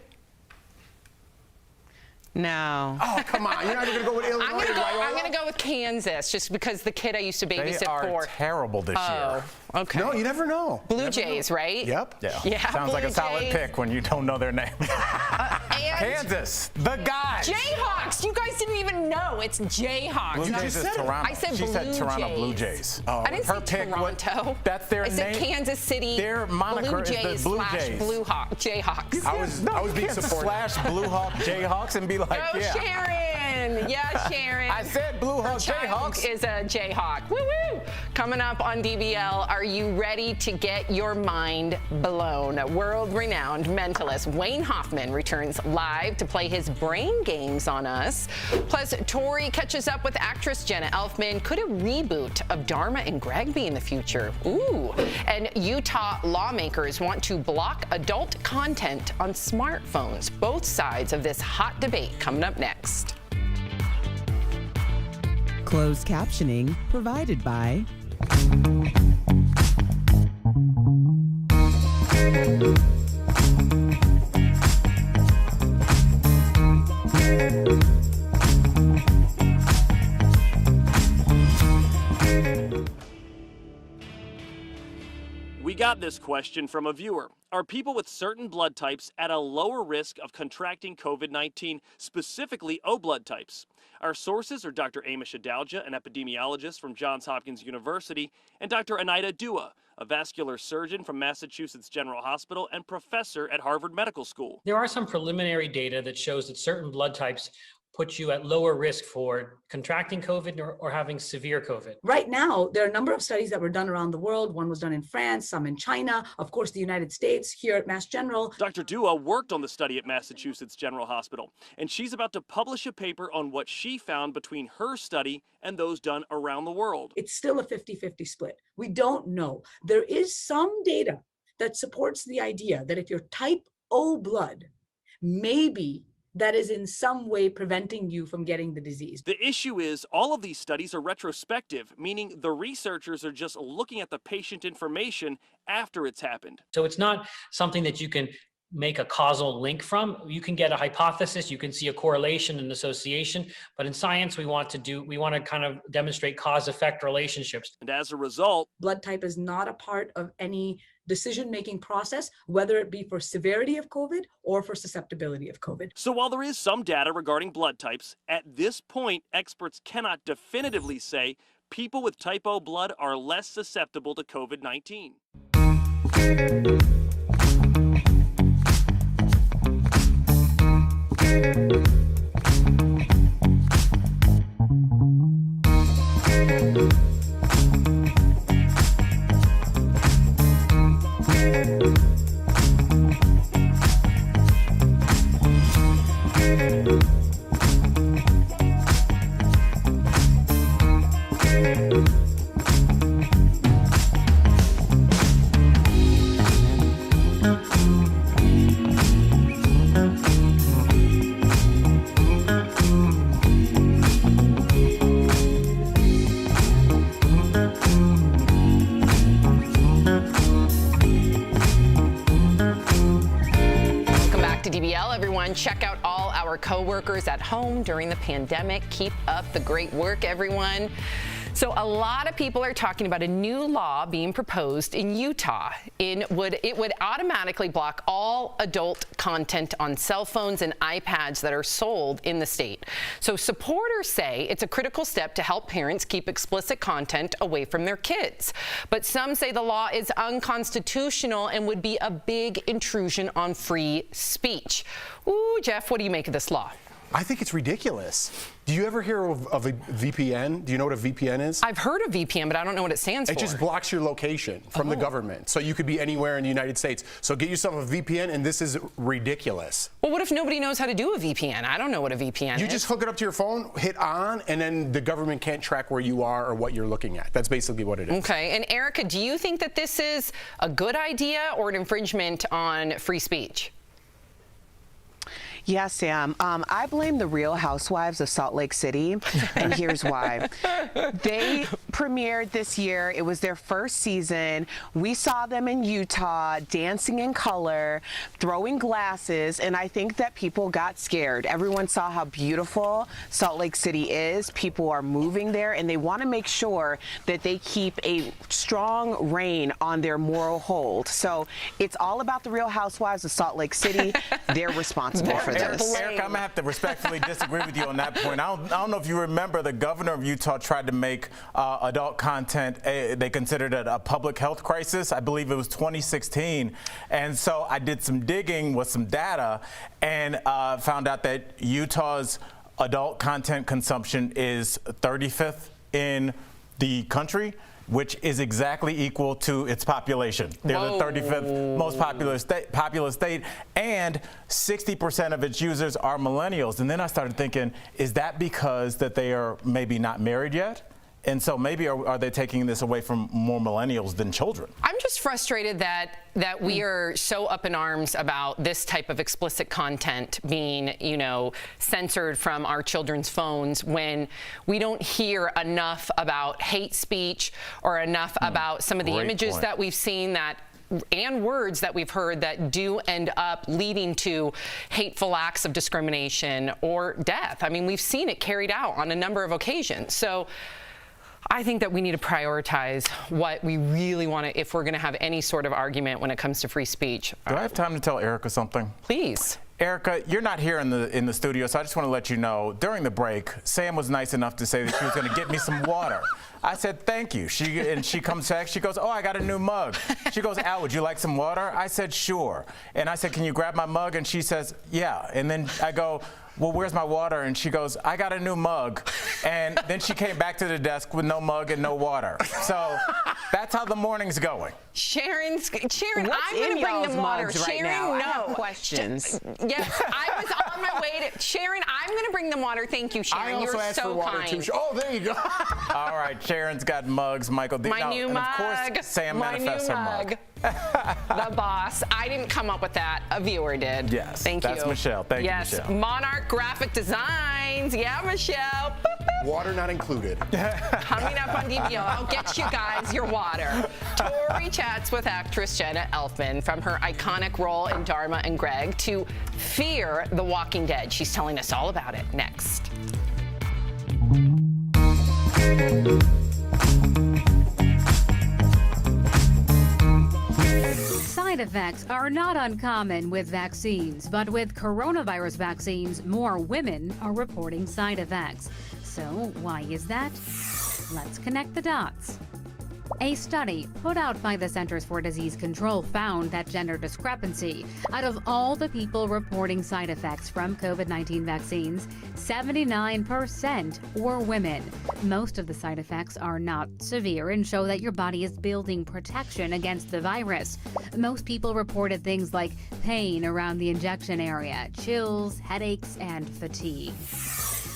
Speaker 5: No.
Speaker 13: Oh, come on. You're not even going to go with Illinois?
Speaker 11: I'm going to go with Kansas, just because the kid I used to babysit for.
Speaker 12: They are terrible this year.
Speaker 11: Okay.
Speaker 13: No, you never know.
Speaker 11: Blue Jays, right?
Speaker 13: Yep.
Speaker 11: Yeah.
Speaker 12: Sounds like a solid pick when you don't know their name. Kansas, the guys.
Speaker 11: Jayhawks. You guys didn't even know. It's Jayhawks.
Speaker 12: Blue Jays is Toronto.
Speaker 11: I said
Speaker 12: she said Toronto Blue Jays.
Speaker 11: I didn't say Toronto.
Speaker 12: That's their name.
Speaker 11: I said Kansas City.
Speaker 12: Their moniker
Speaker 11: Blue Jays
Speaker 12: is the Blue Jays.
Speaker 11: Jayhawks.
Speaker 13: I was being supportive.
Speaker 12: Slash Blue Hawk Jayhawks and be like,
Speaker 11: Go Sharon. Yeah, Sharon.
Speaker 12: I said Blue Hawk Jayhawks.
Speaker 11: Is a Jayhawk. Woo woo. Coming up on DBL, are you ready to get your mind blown? World-renowned mentalist Wayne Hoffman returns live to play his brain games on us. Plus, Tori catches up with actress Jenna Elfman. Could a reboot of Dharma and Greg be in the future? Ooh. And Utah lawmakers want to block adult content on smartphones. Both sides of this hot debate coming up next.
Speaker 1: Closed captioning provided by
Speaker 14: We got this question from a viewer. Are people with certain blood types at a lower risk of contracting COVID-19, specifically O blood types? Our sources are Dr. Amish Adalja, an epidemiologist from Johns Hopkins University, and Dr. Anita Dua, a vascular surgeon from Massachusetts General Hospital and professor at Harvard Medical School.
Speaker 15: There are some preliminary data that shows that certain blood types put you at lower risk for contracting COVID or having severe COVID.
Speaker 16: Right now, there are a number of studies that were done around the world. One was done in France, some in China, of course, the United States, here at Mass General.
Speaker 14: Dr. Dua worked on the study at Massachusetts General Hospital, and she's about to publish a paper on what she found between her study and those done around the world.
Speaker 16: It's still a 50-50 split. We don't know. There is some data that supports the idea that if you're type O blood, maybe that is in some way preventing you from getting the disease.
Speaker 14: The issue is all of these studies are retrospective, meaning the researchers are just looking at the patient information after it's happened.
Speaker 15: So it's not something that you can make a causal link from. You can get a hypothesis, you can see a correlation and association, but in science we want to kind of demonstrate cause-effect relationships.
Speaker 14: And as a result,
Speaker 16: blood type is not a part of any decision-making process, whether it be for severity of COVID or for susceptibility of COVID.
Speaker 14: So while there is some data regarding blood types, at this point, experts cannot definitively say people with type O blood are less susceptible to COVID-19.
Speaker 11: DBL, everyone. Check out all our co-workers at home during the pandemic. Keep up the great work, everyone. So a lot of people are talking about a new law being proposed in Utah. It would automatically block all adult content on cell phones and iPads that are sold in the state. So supporters say it's a critical step to help parents keep explicit content away from their kids. But some say the law is unconstitutional and would be a big intrusion on free speech. Ooh, Jeff, what do you make of this law?
Speaker 13: I think it's ridiculous. Do you ever hear of a VPN? Do you know what a VPN is?
Speaker 11: I've heard of VPN, but I don't know what it stands for.
Speaker 13: It just blocks your location from the government. So you could be anywhere in the United States. So get yourself a VPN, and this is ridiculous.
Speaker 11: Well, what if nobody knows how to do a VPN? I don't know what a VPN is.
Speaker 13: You just hook it up to your phone, hit on, and then the government can't track where you are or what you're looking at. That's basically what it is.
Speaker 11: Okay. And Erica, do you think that this is a good idea or an infringement on free speech?
Speaker 1: Yes, Sam. I blame the Real Housewives of Salt Lake City, and here's why. They premiered this year. It was their first season. We saw them in Utah dancing in color, throwing glasses, and I think that people got scared. Everyone saw how beautiful Salt Lake City is. People are moving there, and they want to make sure that they keep a strong rein on their moral hold. So it's all about the Real Housewives of Salt Lake City. They're responsible for this.
Speaker 12: Erica, I'm going to have to respectfully disagree with you on that point. I don't know if you remember, the governor of Utah tried to make adult content, they considered it a public health crisis. I believe it was 2016. And so I did some digging with some data and found out that Utah's adult content consumption is 35th in the country, which is exactly equal to its population. They're the 35th most populous state, and 60% of its users are millennials. And then I started thinking, is that because that they are maybe not married yet? And so maybe are they taking this away from more millennials than children?
Speaker 11: I'm just frustrated that we are so up in arms about this type of explicit content being, censored from our children's phones when we don't hear enough about hate speech or enough about some of the images that we've seen and words that we've heard that do end up leading to hateful acts of discrimination or death. I mean, we've seen it carried out on a number of occasions. So I think that we need to prioritize what we really want to, if we're going to have any sort of argument when it comes to free speech.
Speaker 12: Do I have time to tell Erica something?
Speaker 11: Please.
Speaker 12: Erica, you're not here in the studio, so I just want to let you know, during the break, Sam was nice enough to say that she was going to get me some water. I said, thank you. She comes back, she goes, oh, I got a new mug. She goes, Al, would you like some water? I said, sure. And I said, can you grab my mug? And she says, yeah. And then I go, well, where's my water? And she goes, I got a new mug. And then she came back to the desk with no mug and no water. So that's how the morning's going.
Speaker 11: Sharon, I'm going to bring them water. Sharon,
Speaker 1: now?
Speaker 11: no.
Speaker 1: I have questions.
Speaker 11: Yes, I was on my way to. Sharon, I'm going to bring them water. Thank you, Sharon.
Speaker 13: I also asked for water too. Oh, there you go.
Speaker 12: All right, Sharon's got mugs. Michael,
Speaker 11: my new mug.
Speaker 12: And of course, Sam manifests her mug.
Speaker 11: The boss. I didn't come up with that. A viewer did.
Speaker 12: Yes.
Speaker 11: Thank you.
Speaker 12: That's Michelle. Thank you, Michelle.
Speaker 11: Yes. Monarch Graphic Designs. Yeah, Michelle. Boop.
Speaker 13: Water not included.
Speaker 11: Coming up on DBL, I'll get you guys your water. Tori chats with actress Jenna Elfman from her iconic role in Dharma and Greg to Fear the Walking Dead. She's telling us all about it next.
Speaker 17: Side effects are not uncommon with vaccines, but with coronavirus vaccines, more women are reporting side effects. So why is that? Let's connect the dots. A study put out by the Centers for Disease Control found that gender discrepancy. Out of all the people reporting side effects from COVID-19 vaccines, 79% were women. Most of the side effects are not severe and show that your body is building protection against the virus. Most people reported things like pain around the injection area, chills, headaches, and fatigue.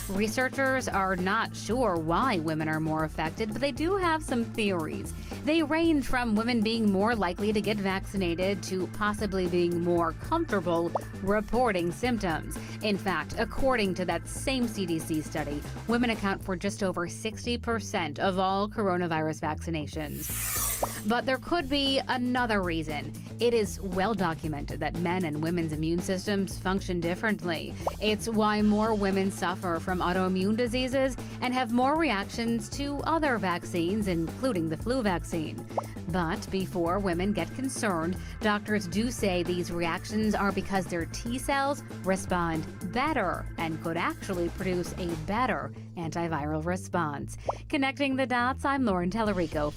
Speaker 17: Researchers are not sure why women are more affected, but they do have some theories. They range from women being more likely to get vaccinated to possibly being more comfortable reporting symptoms. In fact, according to that same CDC study, women account for just over 60% of all coronavirus vaccinations. But there could be another reason. It is well documented that men and women's immune systems function differently. It's why more women suffer from autoimmune diseases and have more reactions to other vaccines, including the flu vaccine. But before women get concerned, doctors do say these reactions are because their T cells respond better and could actually produce a better antiviral response. Connecting the dots, I'm Lauren Tellerico.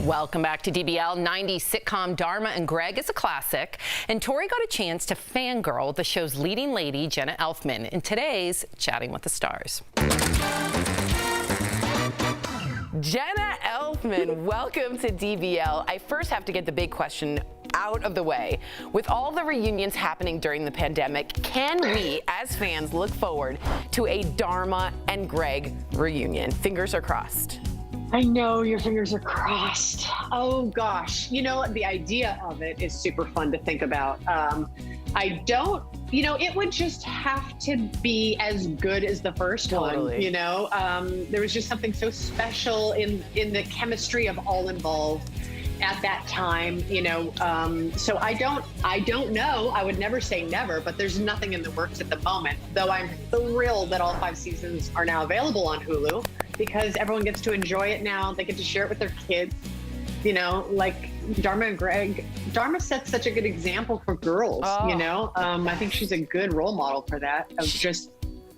Speaker 11: Welcome back to DBL. 90s sitcom Dharma and Greg is a classic, and Tori got a chance to fangirl the show's leading lady, Jenna Elfman, in today's Chatting with the Stars. Jenna Elfman, welcome to DBL. I first have to get the big question out of the way. With all the reunions happening during the pandemic, can we, as fans, look forward to a Dharma and Greg reunion? Fingers are crossed.
Speaker 7: I know your fingers are crossed. Oh gosh, you know, the idea of it is super fun to think about. It would just have to be as good as the first one, you know? There was just something so special in the chemistry of all involved at that time, you know? So I don't know. I would never say never, but there's nothing in the works at the moment, though I'm thrilled that all 5 seasons are now available on Hulu, because everyone gets to enjoy it now. They get to share it with their kids. You know, like Dharma and Greg. Dharma sets such a good example for girls, you know? I think she's a good role model for that, of just,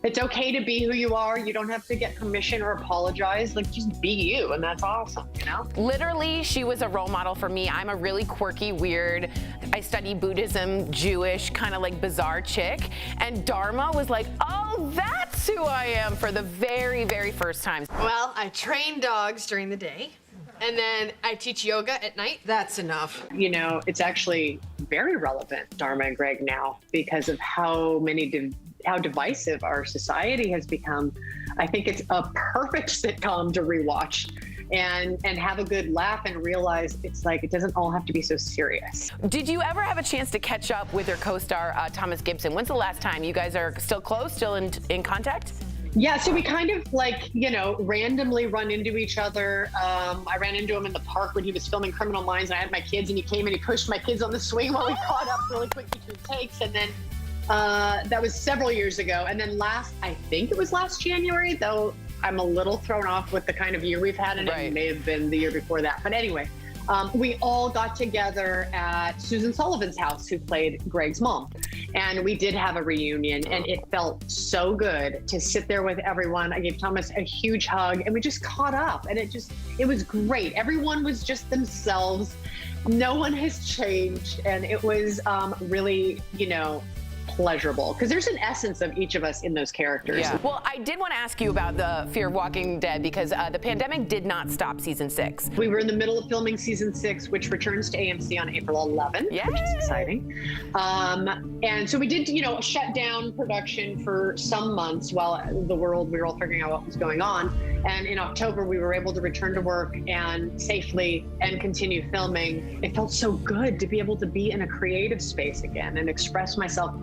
Speaker 7: it's okay to be who you are. You don't have to get permission or apologize. Like, just be you, and that's awesome, you know?
Speaker 3: Literally, she was a role model for me. I'm a really quirky, weird, I study Buddhism, Jewish, kind of like bizarre chick. And Dharma was like, oh, that's who I am, for the very, very first time.
Speaker 8: Well, I train dogs during the day, and then I teach yoga at night. That's enough.
Speaker 7: You know, it's actually very relevant, Dharma and Greg, now, because of how divisive our society has become. I think it's a perfect sitcom to rewatch and have a good laugh and realize it's like, it doesn't all have to be so serious.
Speaker 3: Did you ever have a chance to catch up with your co-star, Thomas Gibson? When's the last time? You guys are still close, still in contact?
Speaker 7: Yeah, so we kind of randomly run into each other. I ran into him in the park when he was filming Criminal Minds, and I had my kids, and he came and he pushed my kids on the swing while we caught up really quick between takes. And then that was several years ago. And then I think it was last January, though I'm a little thrown off with the kind of year we've had, and it may have been the year before that. But anyway, we all got together at Susan Sullivan's house, who played Greg's mom. And we did have a reunion, and it felt so good to sit there with everyone. I gave Thomas a huge hug, and we just caught up, and it was great. Everyone was just themselves. No one has changed, and it was really, pleasurable because there's an essence of each of us in those characters.
Speaker 3: Yeah. Well, I did want to ask you about the Fear of Walking Dead because the pandemic did not stop season 6.
Speaker 7: We were in the middle of filming season 6, which returns to AMC on April 11th, which is exciting. And so we did, shut down production for some months while we were all figuring out what was going on. And in October, we were able to return to work and safely and continue filming. It felt so good to be able to be in a creative space again and express myself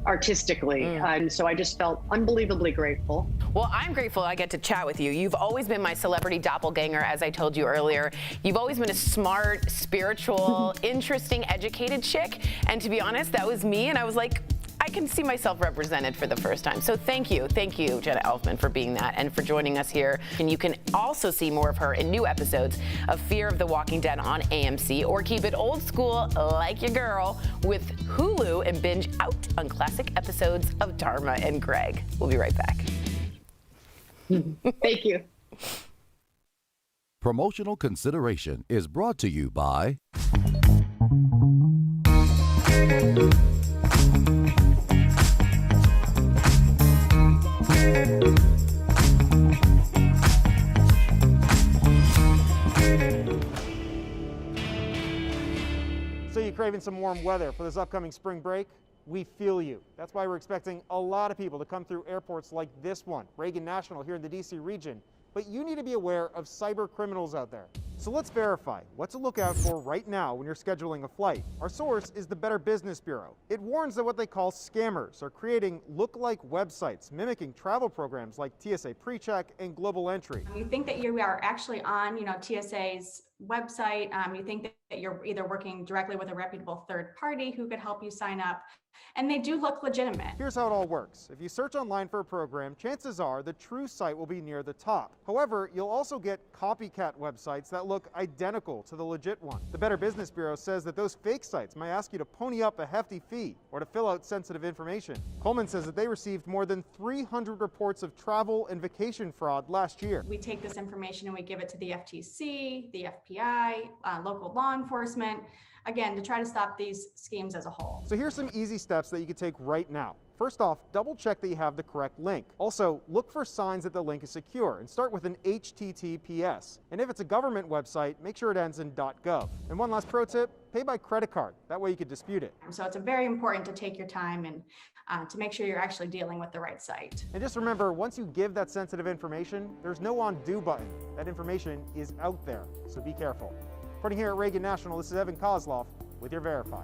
Speaker 7: artistically. And so I just felt unbelievably grateful.
Speaker 3: Well, I'm grateful I get to chat with you. You've always been my celebrity doppelganger, as I told you earlier. You've always been a smart, spiritual, interesting, educated chick. And to be honest, that was me. And I was like, I can see myself represented for the first time. So thank you, Jenna Elfman, for being that and for joining us here. And you can also see more of her in new episodes of Fear of the Walking Dead on AMC, or keep it old school like your girl with Hulu and binge out on classic episodes of Dharma and Greg. We'll be right back.
Speaker 7: Thank you.
Speaker 9: Promotional consideration is brought to you by
Speaker 18: So you're craving some warm weather for this upcoming spring break? We feel you. That's why we're expecting a lot of people to come through airports like this one, Reagan National here in the DC region. But you need to be aware of cyber criminals out there. So let's verify what to look out for right now when you're scheduling a flight. Our source is the Better Business Bureau. It warns that what they call scammers are creating look-alike websites mimicking travel programs like TSA PreCheck and Global Entry.
Speaker 19: You think that you are actually on, TSA's website. You think that you're either working directly with a reputable third party who could help you sign up, and they do look legitimate.
Speaker 18: Here's how it all works. If you search online for a program, chances are the true site will be near the top. However, you'll also get copycat websites that look identical to the legit one. The Better Business Bureau says that those fake sites might ask you to pony up a hefty fee or to fill out sensitive information. Coleman says that they received more than 300 reports of travel and vacation fraud last year.
Speaker 19: We take this information and we give it to the FTC, the FBI, local law enforcement, again, to try to stop these schemes as a whole.
Speaker 18: So here's some easy steps that you can take right now. First off, double check that you have the correct link. Also, look for signs that the link is secure and start with an HTTPS. And if it's a government website, make sure it ends in .gov. And one last pro tip, pay by credit card. That way you can dispute it.
Speaker 19: So it's very important to take your time and to make sure you're actually dealing with the right site.
Speaker 18: And just remember, once you give that sensitive information, there's no undo button. That information is out there, so be careful. Reporting here at Reagan National, this is Evan Kozloff with your Verify.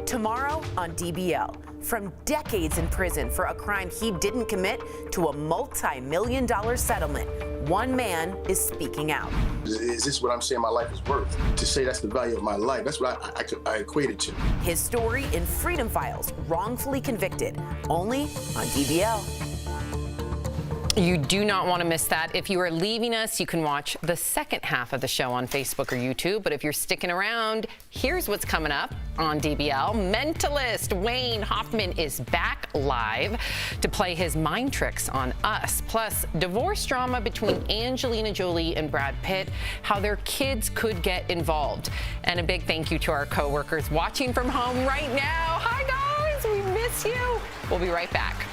Speaker 3: Tomorrow on DBL, from decades in prison for a crime he didn't commit to a multi-million-dollar settlement, one man is speaking out.
Speaker 20: Is this what I'm saying my life is worth? To say that's the value of my life, that's what I equate it to.
Speaker 3: His story in Freedom Files, Wrongfully Convicted, only on DBL.
Speaker 11: You do not want to miss that. If you are leaving us, you can watch the second half of the show on Facebook or YouTube. But if you're sticking around, here's what's coming up on DBL. Mentalist Wayne Hoffman is back live to play his mind tricks on us. Plus, divorce drama between Angelina Jolie and Brad Pitt, how their kids could get involved. And a big thank you to our coworkers watching from home right now. Hi, guys. We miss you. We'll be right back.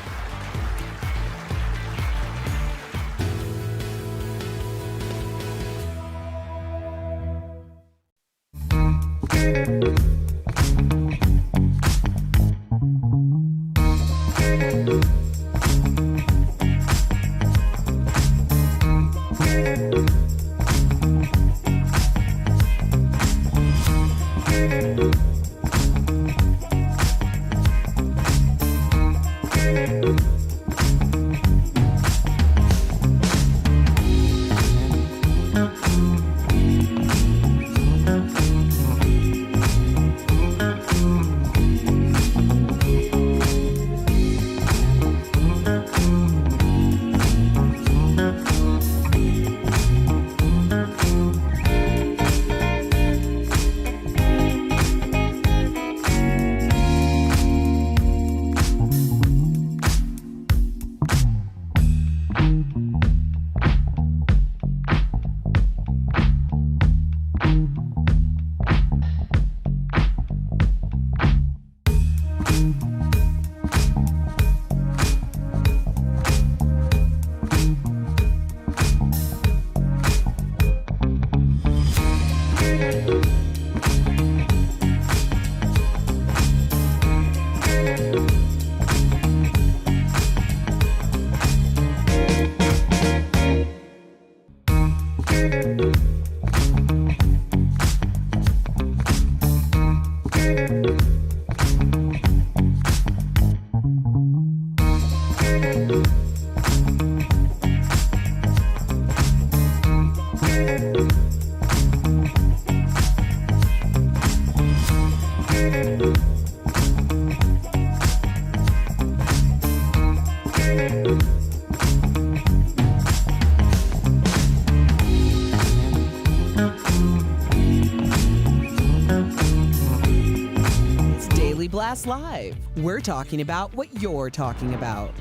Speaker 1: Blast Live. We're talking about what you're talking about.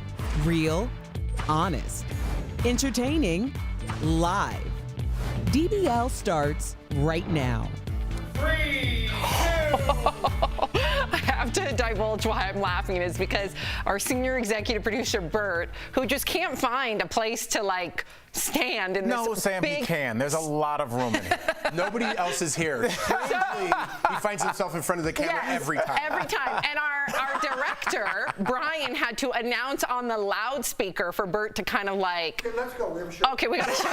Speaker 1: Real, honest, entertaining, live. DBL starts right now.
Speaker 2: 3, 2.
Speaker 11: I have to divulge why I'm laughing is because our senior executive producer, Bert, who just can't find a place to like stand in this
Speaker 12: No, Sam,
Speaker 11: big...
Speaker 12: he can. There's a lot of room in here.
Speaker 13: Nobody else is here. Strangely, he finds himself in front of the camera every time.
Speaker 11: Every time. And our director, Brian, had to announce on the loudspeaker for Bert to kind of like...
Speaker 13: Okay, let's go. We have a show.
Speaker 11: Okay, we got a show.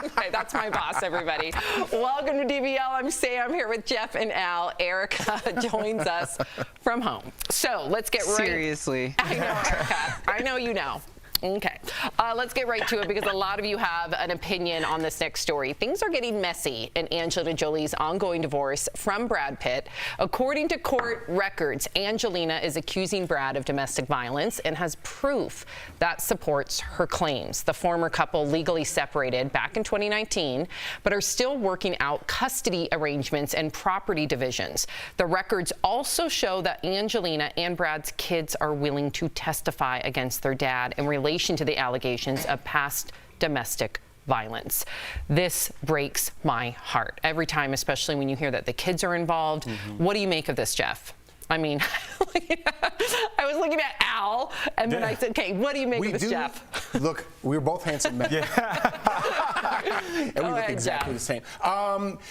Speaker 11: Okay, that's my boss, everybody. Welcome to DBL. I'm Sam here with Jeff and Al. Erica joins us from home. So let's get right...
Speaker 21: Seriously.
Speaker 11: I know, Erica. I know you know. Okay, let's get right to it because a lot of you have an opinion on this next story. Things are getting messy in Angelina Jolie's ongoing divorce from Brad Pitt. According to court records, Angelina is accusing Brad of domestic violence and has proof that supports her claims. The former couple legally separated back in 2019, but are still working out custody arrangements and property divisions. The records also show that Angelina and Brad's kids are willing to testify against their dad in relation to the allegations of past domestic violence. This breaks my heart every time, especially when you hear that the kids are involved. What do you make of this, Jeff? I mean, I was looking at Al, and then I said, okay, what do you make of this, Jeff?
Speaker 13: Look, we're both handsome men. And we look exactly the same.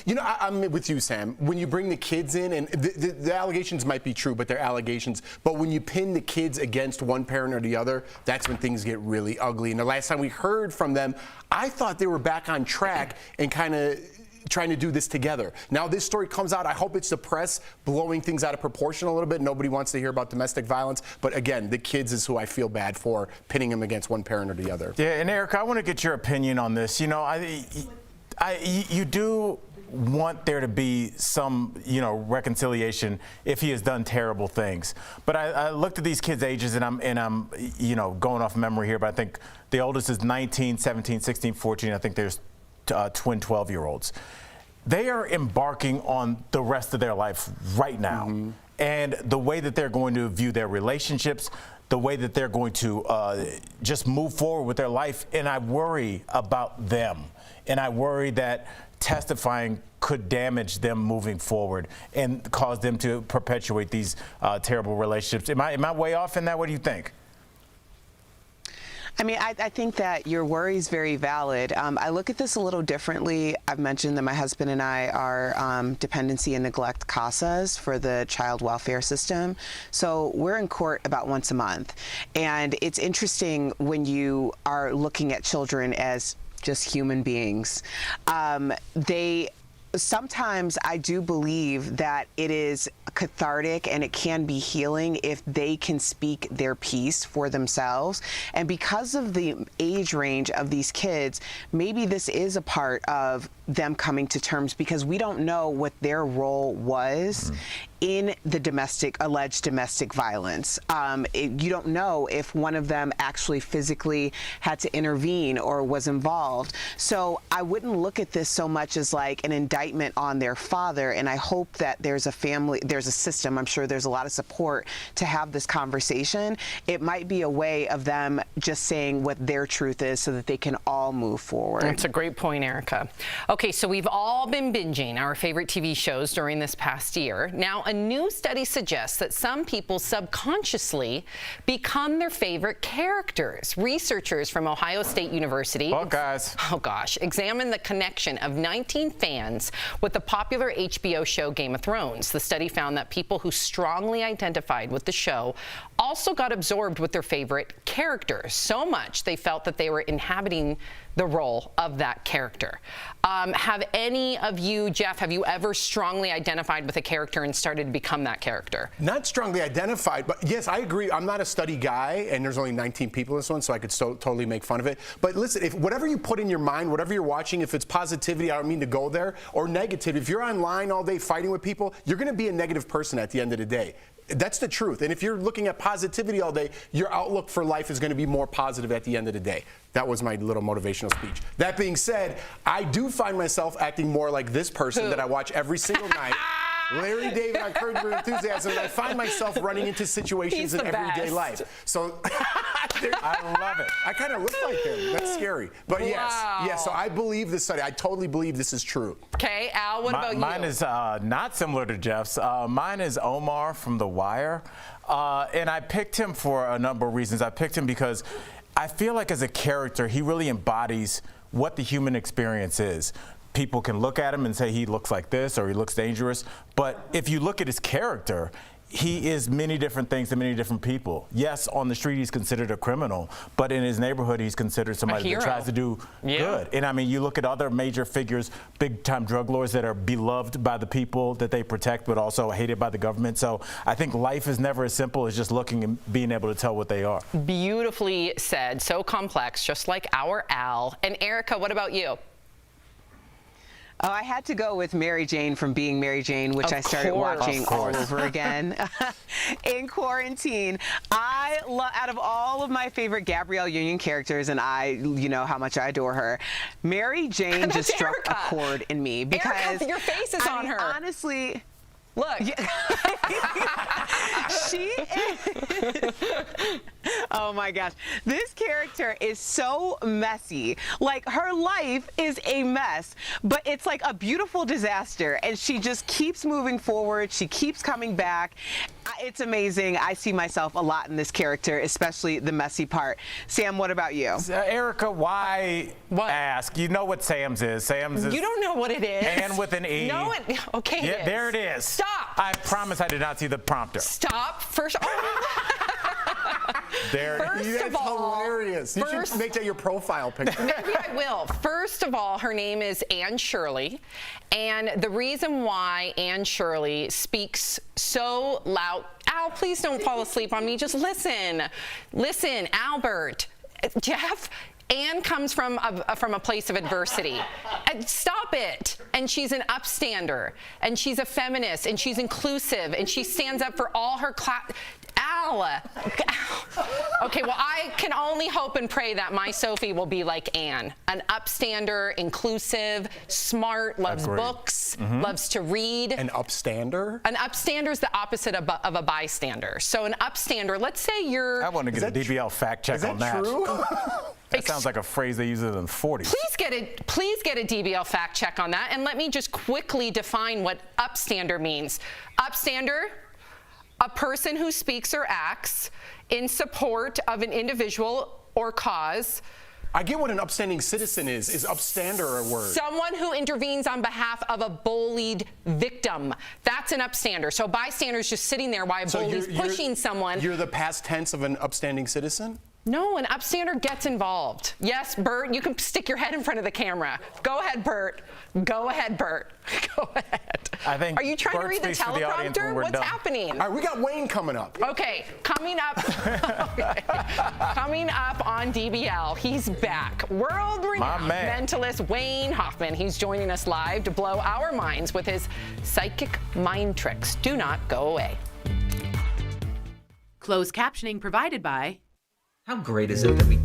Speaker 13: You know, I'm with you, Sam. When you bring the kids in, and the allegations might be true, but they're allegations. But when you pin the kids against one parent or the other, that's when things get really ugly. And the last time we heard from them, I thought they were back on track and kind of trying to do this together. Now this story comes out, I hope it's the press blowing things out of proportion a little bit. Nobody wants to hear about domestic violence, but again, the kids is who I feel bad for, pitting them against one parent or the other.
Speaker 12: Yeah, and Erica, I want to get your opinion on this. You know, you do want there to be some, you know, reconciliation if he has done terrible things. But I looked at these kids' ages, and I'm, you know, going off memory here, but I think the oldest is 19, 17, 16, 14. I think there's twin 12-year-olds. They are embarking on the rest of their life right now. And the way that they're going to view their relationships, the way that they're going to just move forward with their life. And I worry about them. And I worry that testifying could damage them moving forward and cause them to perpetuate these terrible relationships. Am I way off in that? What do you think?
Speaker 21: I mean, I think that your worry is very valid. I look at this a little differently. I've mentioned that my husband and I are dependency and neglect CASAs for the child welfare system. So we're in court about once a month. And it's interesting when you are looking at children as just human beings. Sometimes I do believe that it is cathartic and it can be healing if they can speak their piece for themselves. And because of the age range of these kids, maybe this is a part of them coming to terms, because we don't know what their role was in the alleged domestic violence. You don't know if one of them actually physically had to intervene or was involved. So I wouldn't look at this so much as like an indictment on their father. And I hope that there's a family, there's a system, I'm sure there's a lot of support to have this conversation. It might be a way of them just saying what their truth is so that they can all move forward.
Speaker 11: That's a great point, Erica. Okay, so we've all been binging our favorite TV shows during this past year. Now, a new study suggests that some people subconsciously become their favorite characters. Researchers from Ohio State University, examined the connection of 19 fans with the popular HBO show Game of Thrones. The study found that people who strongly identified with the show also got absorbed with their favorite characters, so much they felt that they were inhabiting the role of that character. Have any of you, Jeff, have you ever strongly identified with a character and started to become that character?
Speaker 13: Not strongly identified, but yes, I agree. I'm not a study guy, and there's only 19 people in this one, so I could totally make fun of it. But listen, if whatever you put in your mind, whatever you're watching, if it's positivity, I don't mean to go there, or negative, if you're online all day fighting with people, you're going to be a negative person at the end of the day. That's the truth. And if you're looking at positivity all day, your outlook for life is going to be more positive at the end of the day. That was my little motivational speech. That being said, I do find myself acting more like this person that I watch every single night. Larry David on Curb Your Enthusiasm, and I find myself running into situations in everyday life. So I love it. I kind of look like him. That's scary. But yes, so I believe this study. I totally believe this is true.
Speaker 11: Okay, Al, what about you?
Speaker 12: Mine is not similar to Jeff's. Mine is Omar from The Wire. And I picked him for a number of reasons. I picked him because I feel like as a character, he really embodies what the human experience is. People can look at him and say he looks like this or he looks dangerous. But if you look at his character, he is many different things to many different people. Yes, on the street he's considered a criminal, but in his neighborhood he's considered somebody that tries to do good. And I mean, you look at other major figures, big-time drug lords that are beloved by the people that they protect, but also hated by the government. So I think life is never as simple as just looking and being able to tell what they are.
Speaker 11: Beautifully said, so complex, just like our Al. And Erica, what about you?
Speaker 21: Oh, I had to go with Mary Jane from Being Mary Jane, which I started watching all over again in quarantine. Out of all of my favorite Gabrielle Union characters, and you know how much I adore her, Mary Jane just struck a chord in me because
Speaker 11: Erica, your face is on her.
Speaker 21: Honestly.
Speaker 11: Look.
Speaker 21: She is. Oh my gosh. This character is so messy. Like, her life is a mess, but it's like a beautiful disaster. And she just keeps moving forward. She keeps coming back. It's amazing. I see myself a lot in this character, especially the messy part. Sam, what about you?
Speaker 12: Erica, why ask? You know what Sam's is. Sam's is.
Speaker 11: You don't know what it is.
Speaker 12: And with an E.
Speaker 11: No, okay.
Speaker 12: Yeah, there it is.
Speaker 11: Stop.
Speaker 12: I promise I did not see the prompter.
Speaker 11: Stop. First. Oh.
Speaker 13: That's hilarious. You should make that your profile picture.
Speaker 11: Maybe I will. First of all, her name is Anne Shirley. And the reason why Anne Shirley speaks so loud, Al, please don't fall asleep on me. Just listen. Listen, Albert, Jeff, Anne comes from a place of adversity. Stop it. And she's an upstander, and she's a feminist, and she's inclusive, and she stands up for all her class. Al. Okay, well, I can only hope and pray that my Sophie will be like Anne, an upstander, inclusive, smart, loves books, loves to read.
Speaker 13: An upstander?
Speaker 11: An upstander is the opposite of a bystander. So an upstander, let's say you're...
Speaker 12: I want to get a DBL fact check on that.
Speaker 13: Is that true?
Speaker 12: That sounds like a phrase they use in the 40s.
Speaker 11: Please get a DBL fact check on that, and let me just quickly define what upstander means. Upstander, a person who speaks or acts in support of an individual or cause.
Speaker 13: I get what an upstanding citizen is. Is upstander a word?
Speaker 11: Someone who intervenes on behalf of a bullied victim. That's an upstander. So bystander is just sitting there while a bully's pushing someone.
Speaker 13: You're the past tense of an upstanding citizen?
Speaker 11: No, an upstander gets involved. Yes, Bert, you can stick your head in front of the camera. Go ahead, Bert. Go ahead, Bert. Go ahead.
Speaker 12: I think
Speaker 11: Are you trying
Speaker 12: Bert
Speaker 11: to read the teleprompter? What's happening?
Speaker 13: All right, we got Wayne coming up.
Speaker 11: Okay, coming up. Coming up on DBL, he's back. World-renowned mentalist Wayne Hoffman. He's joining us live to blow our minds with his psychic mind tricks. Do not go away.
Speaker 10: Closed captioning provided by...
Speaker 22: How great is it that we...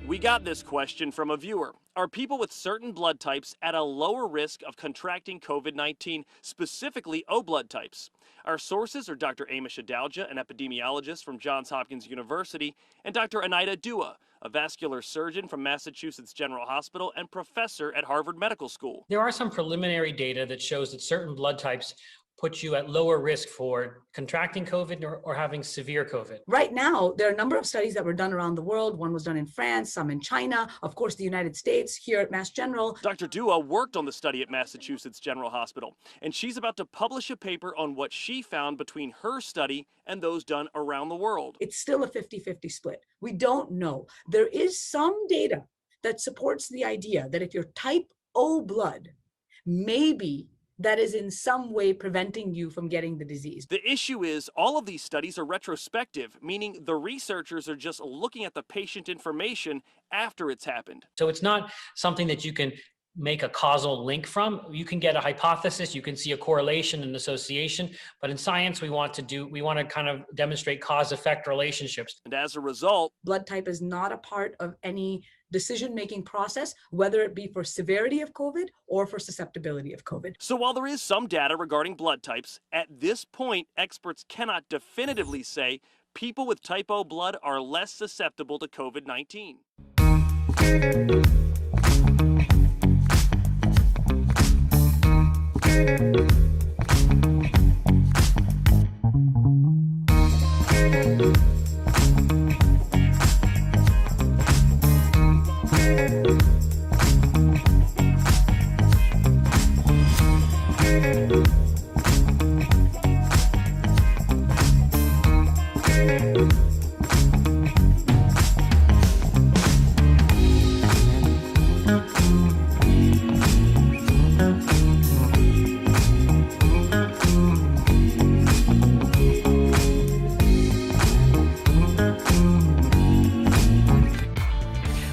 Speaker 14: We got this question from a viewer. Are people with certain blood types at a lower risk of contracting COVID-19, specifically O blood types? Our sources are Dr. Amish Adalja, an epidemiologist from Johns Hopkins University, and Dr. Anita Dua, a vascular surgeon from Massachusetts General Hospital and professor at Harvard Medical School.
Speaker 15: There are some preliminary data that shows that certain blood types put you at lower risk for contracting COVID or having severe COVID.
Speaker 16: Right now, there are a number of studies that were done around the world. One was done in France, some in China, of course, the United States, here at Mass General.
Speaker 14: Dr. Dua worked on the study at Massachusetts General Hospital, and she's about to publish a paper on what she found between her study and those done around the world.
Speaker 16: It's still a 50-50 split. We don't know. There is some data that supports the idea that if you're type O blood, maybe that is in some way preventing you from getting the disease.
Speaker 14: The issue is all of these studies are retrospective, meaning the researchers are just looking at the patient information after it's happened.
Speaker 15: So it's not something that you can make a causal link from. You can get a hypothesis, you can see a correlation and association, but in science we want to kind of demonstrate cause-effect relationships.
Speaker 14: And as a result,
Speaker 16: blood type is not a part of any decision-making process, whether it be for severity of COVID or for susceptibility of COVID.
Speaker 14: So while there is some data regarding blood types, at this point, experts cannot definitively say people with type O blood are less susceptible to COVID-19.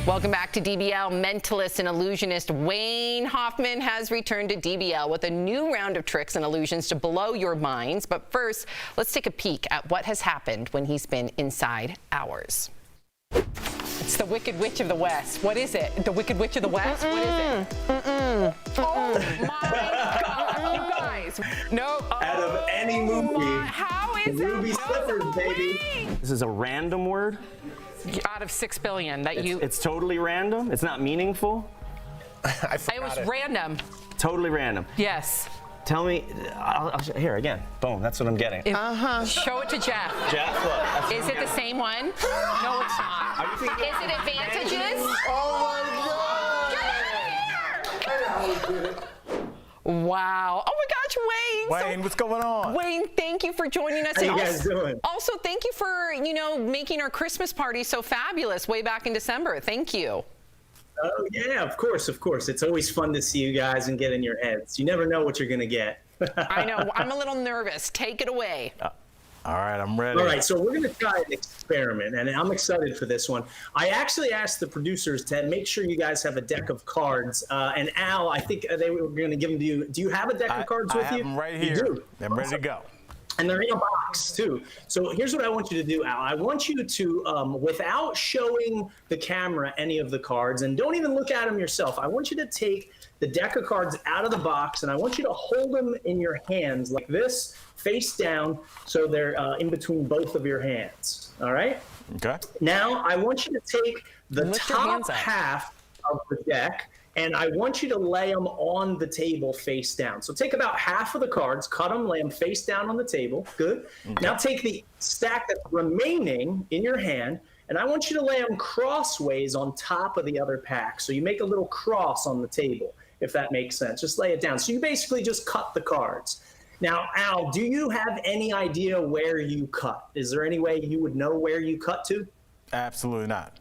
Speaker 11: Welcome back to DBL. Mentalist and illusionist Wayne Hoffman has returned to DBL with a new round of tricks and illusions to blow your minds. But first, let's take a peek at what has happened when he's been inside ours. It's the Wicked Witch of the West. What is it? The Wicked Witch of the West? What is it? Oh my God, you guys. No.
Speaker 23: Out of any movie.
Speaker 11: How is
Speaker 23: Ruby slippers, baby. This is a random word?
Speaker 11: Out of 6 billion that
Speaker 23: It's totally random? It's not meaningful?
Speaker 11: It was random.
Speaker 23: Totally random.
Speaker 11: Yes.
Speaker 23: Tell me, here again. Boom, that's what I'm getting.
Speaker 3: Show it to Jeff.
Speaker 23: Jeff, look.
Speaker 3: Is it the same one? No, it's not. Is it advantages?
Speaker 13: Oh my God!
Speaker 11: Wow. Oh my gosh, Wayne.
Speaker 12: Wayne, what's going on?
Speaker 11: Wayne, thank you for joining us.
Speaker 23: How you
Speaker 11: And
Speaker 23: guys doing?
Speaker 11: Also, thank you for, making our Christmas party so fabulous way back in December. Thank you.
Speaker 23: Oh, yeah, of course. It's always fun to see you guys and get in your heads. You never know what you're going to get.
Speaker 11: I know. I'm a little nervous. Take it away.
Speaker 12: All right, I'm ready.
Speaker 23: All right, so we're going to try an experiment, and I'm excited for this one. I actually asked the producers to make sure you guys have a deck of cards. And Al, I think they were going to give them to you. Do you have a deck of cards with you?
Speaker 12: I have them right here.
Speaker 23: You do?
Speaker 12: I'm ready to go.
Speaker 23: And they're in a box, too. So here's what I want you to do, Al. I want you to, without showing the camera any of the cards, and don't even look at them yourself, I want you to take the deck of cards out of the box, and I want you to hold them in your hands like this, face down, so they're in between both of your hands. All right?
Speaker 12: Okay.
Speaker 23: Now, I want you to take the
Speaker 11: Lift your
Speaker 23: top
Speaker 11: hands up.
Speaker 23: half of the deck, and I want you to lay them on the table face down. So take about half of the cards, cut them, lay them face down on the table. Good.
Speaker 12: Okay.
Speaker 23: Now take the stack that's remaining in your hand, and I want you to lay them crossways on top of the other pack. So you make a little cross on the table, if that makes sense. Just lay it down. So you basically just cut the cards. Now, Al, do you have any idea where you cut? Is there any way you would know where you cut to?
Speaker 12: Absolutely not.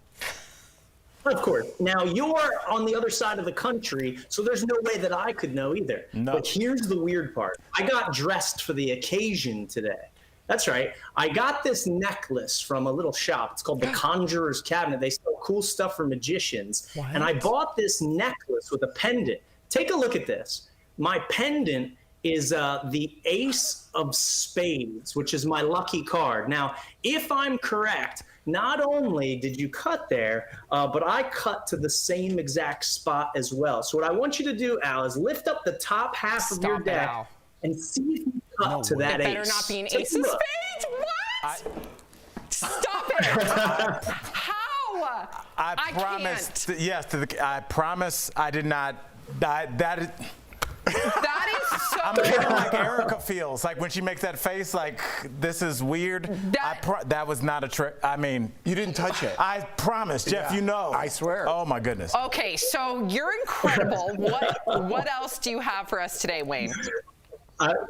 Speaker 23: Of course. Now, you're on the other side of the country, so there's no way that I could know either.
Speaker 12: No.
Speaker 23: But here's the weird part. I got dressed for the occasion today. That's right. I got this necklace from a little shop. It's called the Conjurer's Cabinet. They sell cool stuff for magicians.
Speaker 12: What?
Speaker 23: And I bought this necklace with a pendant. Take a look at this. My pendant is the Ace of Spades, which is my lucky card. Now, if I'm correct, not only did you cut there, but I cut to the same exact spot as well. So what I want you to do, Al, is lift up the top half of your
Speaker 11: Stop it,
Speaker 23: deck
Speaker 11: Al.
Speaker 23: and see if you cut to that
Speaker 11: It
Speaker 23: ace.
Speaker 11: better not be an
Speaker 23: Take
Speaker 11: ace
Speaker 23: a
Speaker 11: of
Speaker 23: look.
Speaker 11: spades. What? Stop it. How?
Speaker 12: I promised. Yes, I promise I did not. That is.
Speaker 11: That is so.
Speaker 12: I'm kind of like Erica feels like when she makes that face, like this is weird. That was not a trick. I mean,
Speaker 13: you didn't touch it.
Speaker 12: I promise, Jeff.
Speaker 13: Yeah,
Speaker 12: You know.
Speaker 13: I swear.
Speaker 12: Oh my goodness.
Speaker 11: Okay, so you're incredible. What else do you have for us today, Wayne?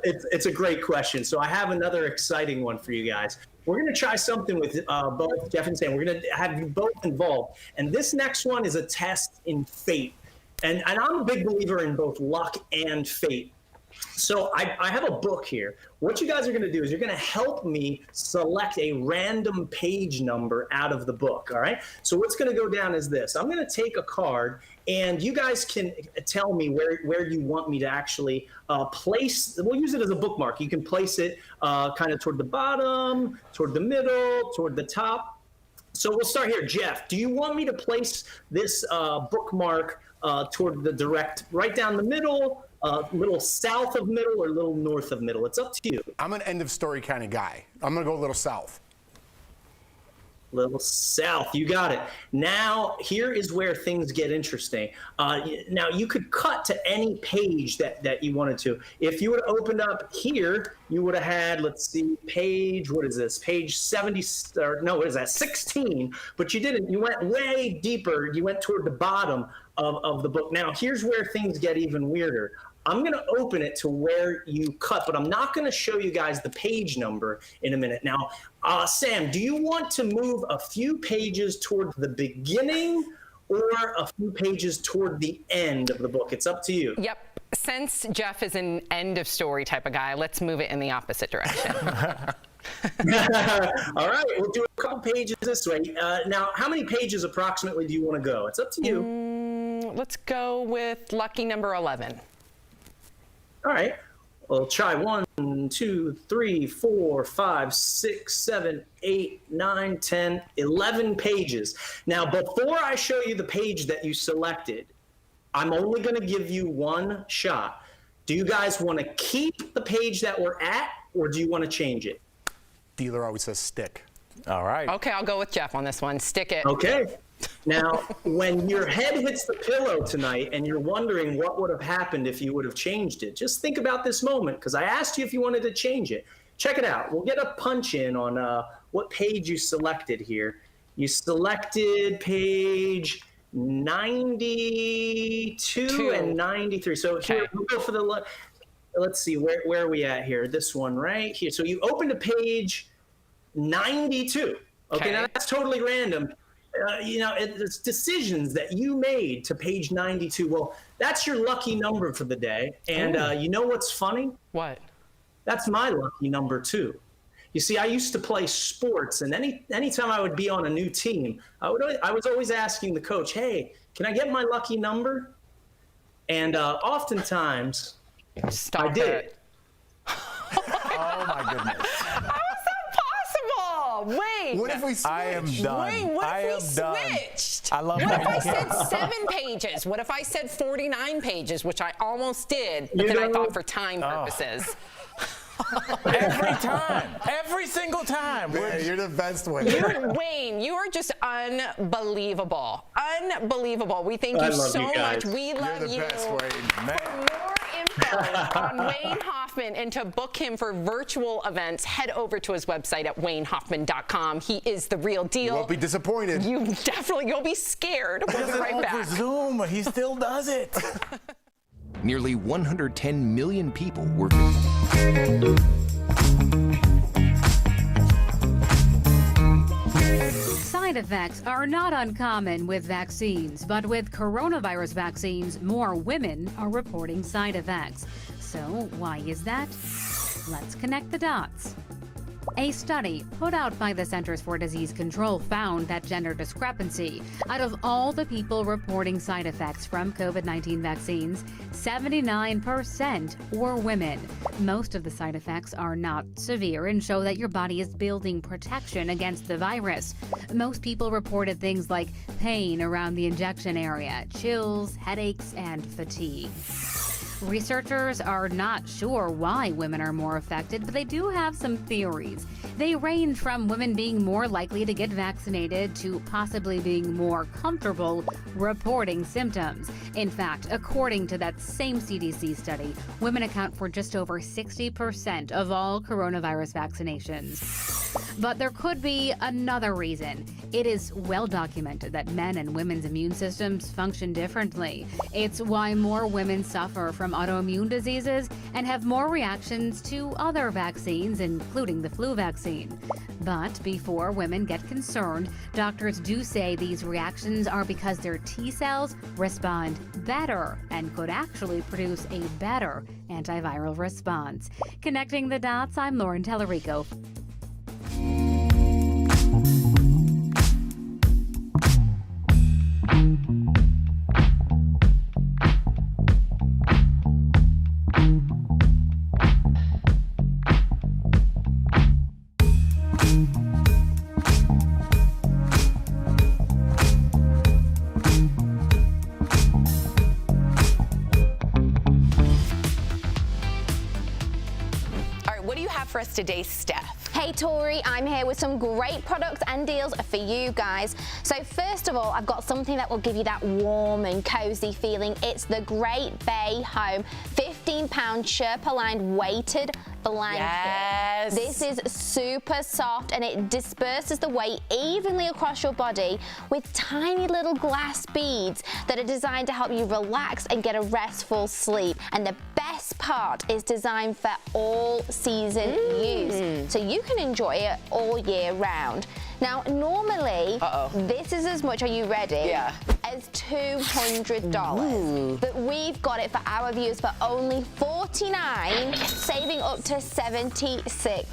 Speaker 23: It's a great question. So I have another exciting one for you guys. We're going to try something with both Jeff and Sam. We're going to have you both involved. And this next one is a test in fate. And I'm a big believer in both luck and fate. So I have a book here. What you guys are going to do is you're going to help me select a random page number out of the book, all right? So what's going to go down is this. I'm going to take a card, and you guys can tell me where you want me to actually place. We'll use it as a bookmark. You can place it kind of toward the bottom, toward the middle, toward the top. So we'll start here. Jeff, do you want me to place this bookmark toward the direct, right down the middle, little south of middle, or little north of middle? It's up to you.
Speaker 13: I'm an end of story kind of guy. I'm going to go a little south.
Speaker 23: Little south, you got it. Now, here is where things get interesting. Now, you could cut to any page that you wanted to. If you would have opened up here, you would have had, let's see, page, what is this? Page 70, or no, what is that? 16, but you didn't. You went way deeper. You went toward the bottom of the book. Now, here's where things get even weirder. I'm going to open it to where you cut, but I'm not going to show you guys the page number in a minute. Now, Sam, do you want to move a few pages toward the beginning or a few pages toward the end of the book? It's up to you.
Speaker 11: Yep. Since Jeff is an end of story type of guy, let's move it in the opposite direction.
Speaker 23: All right, we'll do a couple pages this way. Now, how many pages approximately do you want to go? It's up to you.
Speaker 11: Let's go with lucky number 11.
Speaker 23: All right. We'll try 1, 2, 3, 4, 5, 6, 7, 8, 9, 10, 11 pages. Now, before I show you the page that you selected, I'm only going to give you one shot. Do you guys want to keep the page that we're at, or do you want to change it?
Speaker 13: Dealer always says stick.
Speaker 12: All right.
Speaker 11: Okay, I'll go with Jeff on this one. Stick it.
Speaker 23: Okay. Now, when your head hits the pillow tonight and you're wondering what would have happened if you would have changed it, just think about this moment, because I asked you if you wanted to change it. Check it out. We'll get a punch in on what page you selected here. You selected page 92 and 93. So here, we'll go for the, let's see, where are we at here? This one right here. So you open to page 92. Okay, now that's totally random. It's decisions that you made to page 92. Well, that's your lucky number for the day. And you know what's funny?
Speaker 11: What?
Speaker 23: That's my lucky number too. You see, I used to play sports, and anytime I would be on a new team, I was always asking the coach, "Hey, can I get my lucky number?" And oftentimes, I did it.
Speaker 12: Oh my goodness.
Speaker 11: Wait.
Speaker 12: What if we switched? I am done.
Speaker 11: Wait, what
Speaker 12: I
Speaker 11: if
Speaker 12: am
Speaker 11: we
Speaker 12: done.
Speaker 11: switched?
Speaker 12: I love
Speaker 11: What if
Speaker 12: that.
Speaker 11: I said 7 pages? What if I said 49 pages, which I almost did, but then I thought for time purposes.
Speaker 12: Every time. Every single time.
Speaker 13: Man, you're the best way.
Speaker 11: Wayne, you are just unbelievable. Unbelievable. We thank you so much. We love you.
Speaker 13: You're the best, Wayne.
Speaker 11: For more info on Wayne Hoffman and to book him for virtual events, head over to his website at waynehoffman.com. He is the real deal.
Speaker 13: You won't be disappointed.
Speaker 11: You'll be scared. We'll be right back.
Speaker 12: Over Zoom. He still does it.
Speaker 4: Nearly 110 million people were.
Speaker 17: Side effects are not uncommon with vaccines, but with coronavirus vaccines, more women are reporting side effects. So why is that? Let's connect the dots. A study put out by the Centers for Disease Control found that gender discrepancy. Out of all the people reporting side effects from COVID-19 vaccines, 79% were women. Most of the side effects are not severe and show that your body is building protection against the virus. Most people reported things like pain around the injection area, chills, headaches, and fatigue. Researchers are not sure why women are more affected, but they do have some theories. They range from women being more likely to get vaccinated to possibly being more comfortable reporting symptoms. In fact, according to that same CDC study, women account for just over 60% of all coronavirus vaccinations. But there could be another reason. It is well documented that men and women's immune systems function differently. It's why more women suffer from autoimmune diseases and have more reactions to other vaccines, including the flu vaccine. But before women get concerned, doctors do say these reactions are because their T cells respond better and could actually produce a better antiviral response. Connecting the dots, I'm Lauren Tellerico.
Speaker 3: For us today, Steph.
Speaker 5: Hey Tori, I'm here with some great products and deals for you guys. So first of all, I've got something that will give you that warm and cozy feeling. It's the Great Bay Home 15-pound Sherpa-lined weighted blanket.
Speaker 3: Yes.
Speaker 5: This is super soft and it disperses the weight evenly across your body with tiny little glass beads that are designed to help you relax and get a restful sleep. And the best part is designed for all season use, so you can enjoy it all year round. Now, normally, this is as much, are you ready?
Speaker 3: Yeah.
Speaker 5: As $200. But we've got it for our viewers for only $49, saving up to 76%.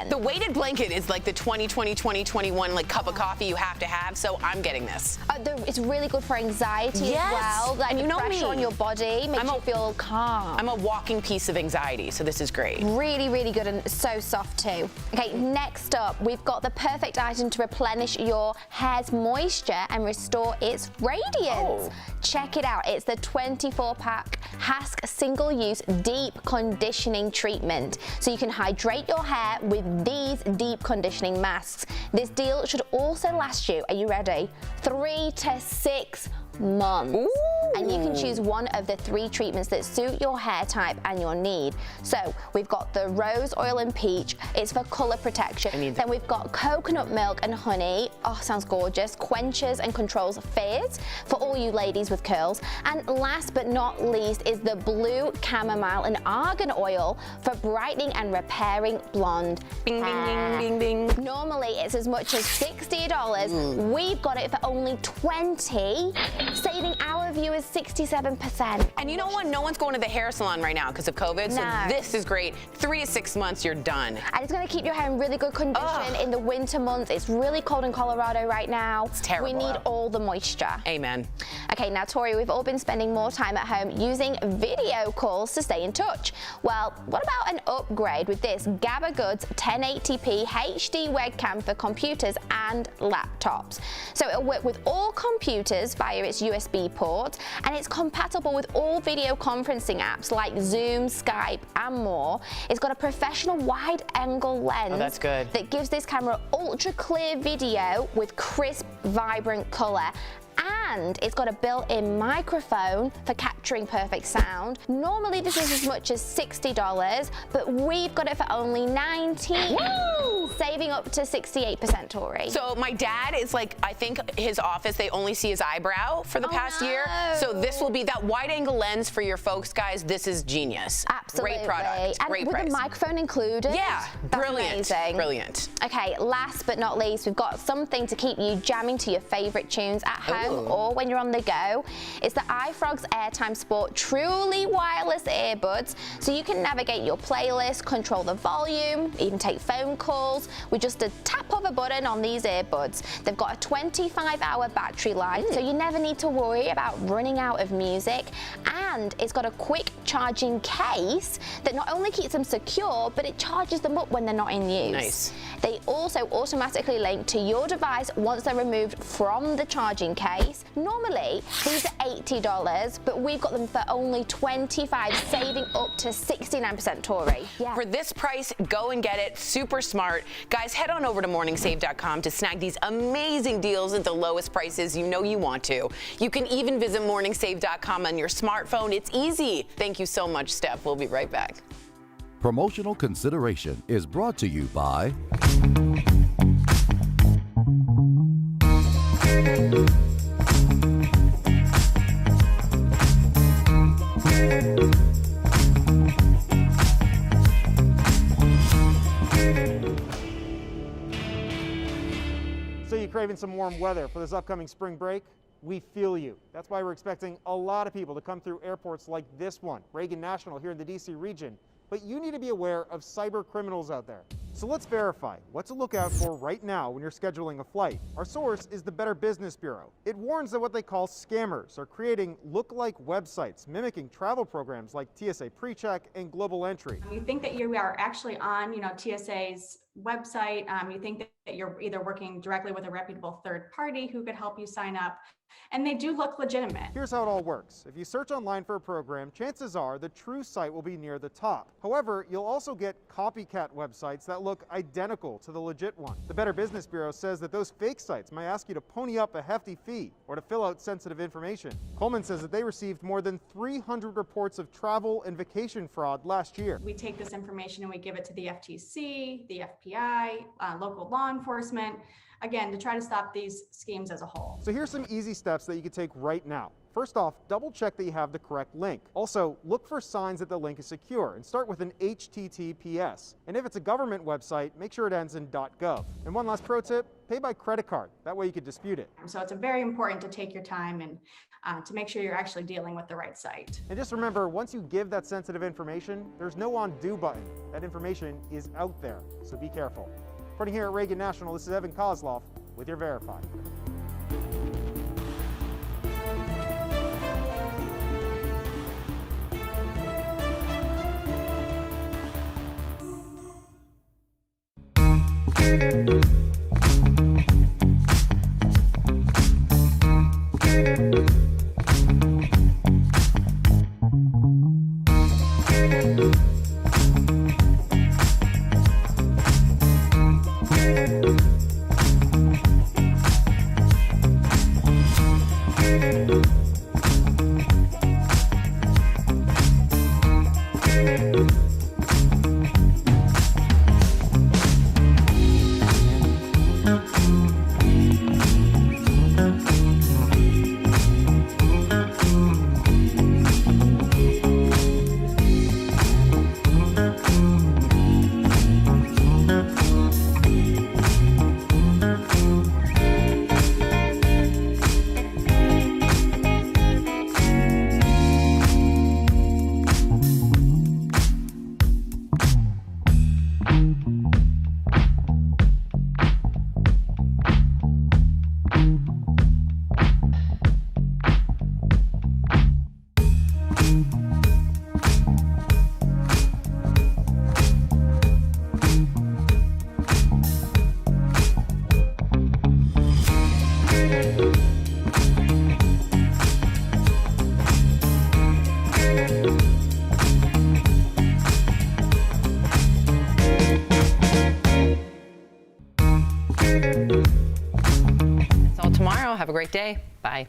Speaker 3: The weighted blanket is like the 2020-2021 like cup of coffee you have to have, so I'm getting this.
Speaker 5: It's really good for anxiety as well. Like,
Speaker 3: and you know
Speaker 5: pressure
Speaker 3: me.
Speaker 5: on your body makes you feel calm.
Speaker 3: I'm a walking piece of anxiety, so this is great.
Speaker 5: Really, really good and so soft too. Okay, next up, we've got the perfect item to replenish your hair's moisture and restore its radiance. Check it out. It's the 24-pack Hask single-use deep conditioning treatment. So you can hydrate your hair with these deep conditioning masks. This deal should also last you, are you ready? 3 to 6 months. Ooh. And you can choose one of the 3 treatments that suit your hair type and your need. So we've got the rose oil and peach, it's for color protection. Then we've got coconut milk and honey, oh sounds gorgeous, quenches and controls frizz for all you ladies with curls. And last but not least is the blue chamomile and argan oil for brightening and repairing blonde
Speaker 3: Bing,
Speaker 5: hair.
Speaker 3: bing, bing, bing, bing.
Speaker 5: Normally it's as much as $60. We've got it for only $20. Saving our viewers 67%.
Speaker 3: And you know what? No one's going to the hair salon right now because of COVID, so this is great. 3 to 6 months, you're done.
Speaker 5: And it's going to keep your hair in really good condition in the winter months. It's really cold in Colorado right now. It's
Speaker 3: terrible
Speaker 5: We need
Speaker 3: out.
Speaker 5: all the moisture.
Speaker 3: Amen.
Speaker 5: Okay, now Tori, we've all been spending more time at home using video calls to stay in touch. Well, what about an upgrade with this Gabba Goods 1080p HD webcam for computers and laptops? So it'll work with all computers via its USB port, and it's compatible with all video conferencing apps like Zoom, Skype, and more. It's got a professional wide-angle lens
Speaker 3: that's good.
Speaker 5: that gives this camera ultra-clear video with crisp, vibrant color. And it's got a built-in microphone for capturing perfect sound. Normally this is as much as $60, but we've got it for only $19. Woo! Saving up to 68%, Tori.
Speaker 3: So my dad is like, I think his office, they only see his eyebrow for the past year. So this will be that wide angle lens for your folks, guys. This is genius.
Speaker 5: Absolutely.
Speaker 3: Great product.
Speaker 5: And
Speaker 3: Great
Speaker 5: with
Speaker 3: price.
Speaker 5: the microphone included.
Speaker 3: Yeah,
Speaker 5: That's
Speaker 3: brilliant.
Speaker 5: amazing.
Speaker 3: Brilliant.
Speaker 5: Okay, last but not least, we've got something to keep you jamming to your favorite tunes at home or when you're on the go. It's the iFrog's Airtime Sport truly wireless earbuds, so you can navigate your playlist, control the volume, even take phone calls with just a tap of a button on these earbuds. They've got a 25-hour battery life, so you never need to worry about running out of music. And it's got a quick charging case that not only keeps them secure, but it charges them up when they're not in use.
Speaker 3: Nice.
Speaker 5: They also automatically link to your device once they're removed from the charging case. Normally, these are $80, but we've got them for only $25, saving up to 69%, Tori. Yeah.
Speaker 3: For this price, go and get it. Super smart. Guys, head on over to morningsave.com to snag these amazing deals at the lowest prices you know you want to. You can even visit morningsave.com on your smartphone. It's easy. Thank you so much, Steph. We'll be right back.
Speaker 9: Promotional consideration is brought to you by
Speaker 18: So you craving some warm weather for this upcoming spring break? We feel you. That's why we're expecting a lot of people to come through airports like this one, Reagan National here in the DC region. But you need to be aware of cyber criminals out there. So let's verify what to look out for right now when you're scheduling a flight. Our source is the Better Business Bureau. It warns that what they call scammers are creating look-like websites mimicking travel programs like TSA PreCheck and Global Entry.
Speaker 19: You think that you are actually on, TSA's website. You think that you're either working directly with a reputable third party who could help you sign up, and they do look legitimate.
Speaker 18: Here's how it all works. If you search online for a program, chances are the true site will be near the top. However, you'll also get copycat websites that look identical to the legit one. The Better Business Bureau says that those fake sites might ask you to pony up a hefty fee or to fill out sensitive information. Coleman says that they received more than 300 reports of travel and vacation fraud last year.
Speaker 19: We take this information and we give it to the FTC, the FBI, local law enforcement, again, to try to stop these schemes as a whole.
Speaker 18: So here's some easy steps that you can take right now. First off, double check that you have the correct link. Also, look for signs that the link is secure and start with an HTTPS. And if it's a government website, make sure it ends in .gov. And one last pro tip, pay by credit card. That way you can dispute it.
Speaker 19: So it's very important to take your time and to make sure you're actually dealing with the right site.
Speaker 18: And just remember, once you give that sensitive information, there's no undo button. That information is out there, so be careful. Reporting here at Reagan National, this is Evan Kozloff with your Verify.
Speaker 11: That's all tomorrow. Have a great day. Bye.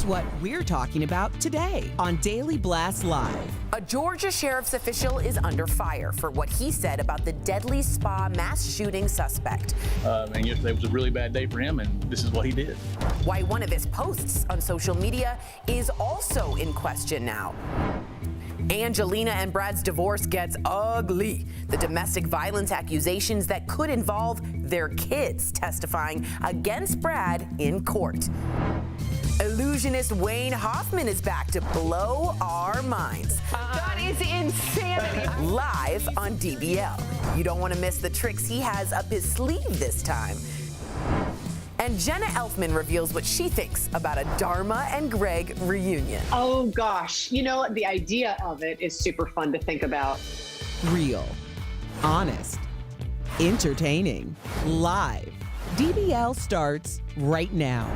Speaker 1: What we're talking about today on Daily Blast Live.
Speaker 3: A Georgia sheriff's official is under fire for what he said about the deadly spa mass shooting suspect.
Speaker 6: And yesterday was a really bad day for him, and this is what he did.
Speaker 3: Why one of his posts on social media is also in question now. Angelina and Brad's divorce gets ugly. The domestic violence accusations that could involve their kids testifying against Brad in court. Illusionist Wayne Hoffman is back to blow our minds.
Speaker 2: That is insanity.
Speaker 3: Live on DBL. You don't want to miss the tricks he has up his sleeve this time. And Jenna Elfman reveals what she thinks about a Dharma and Greg reunion.
Speaker 7: Oh gosh, you know, the idea of it is super fun to think about.
Speaker 1: Real, honest, entertaining, live. DBL starts right now.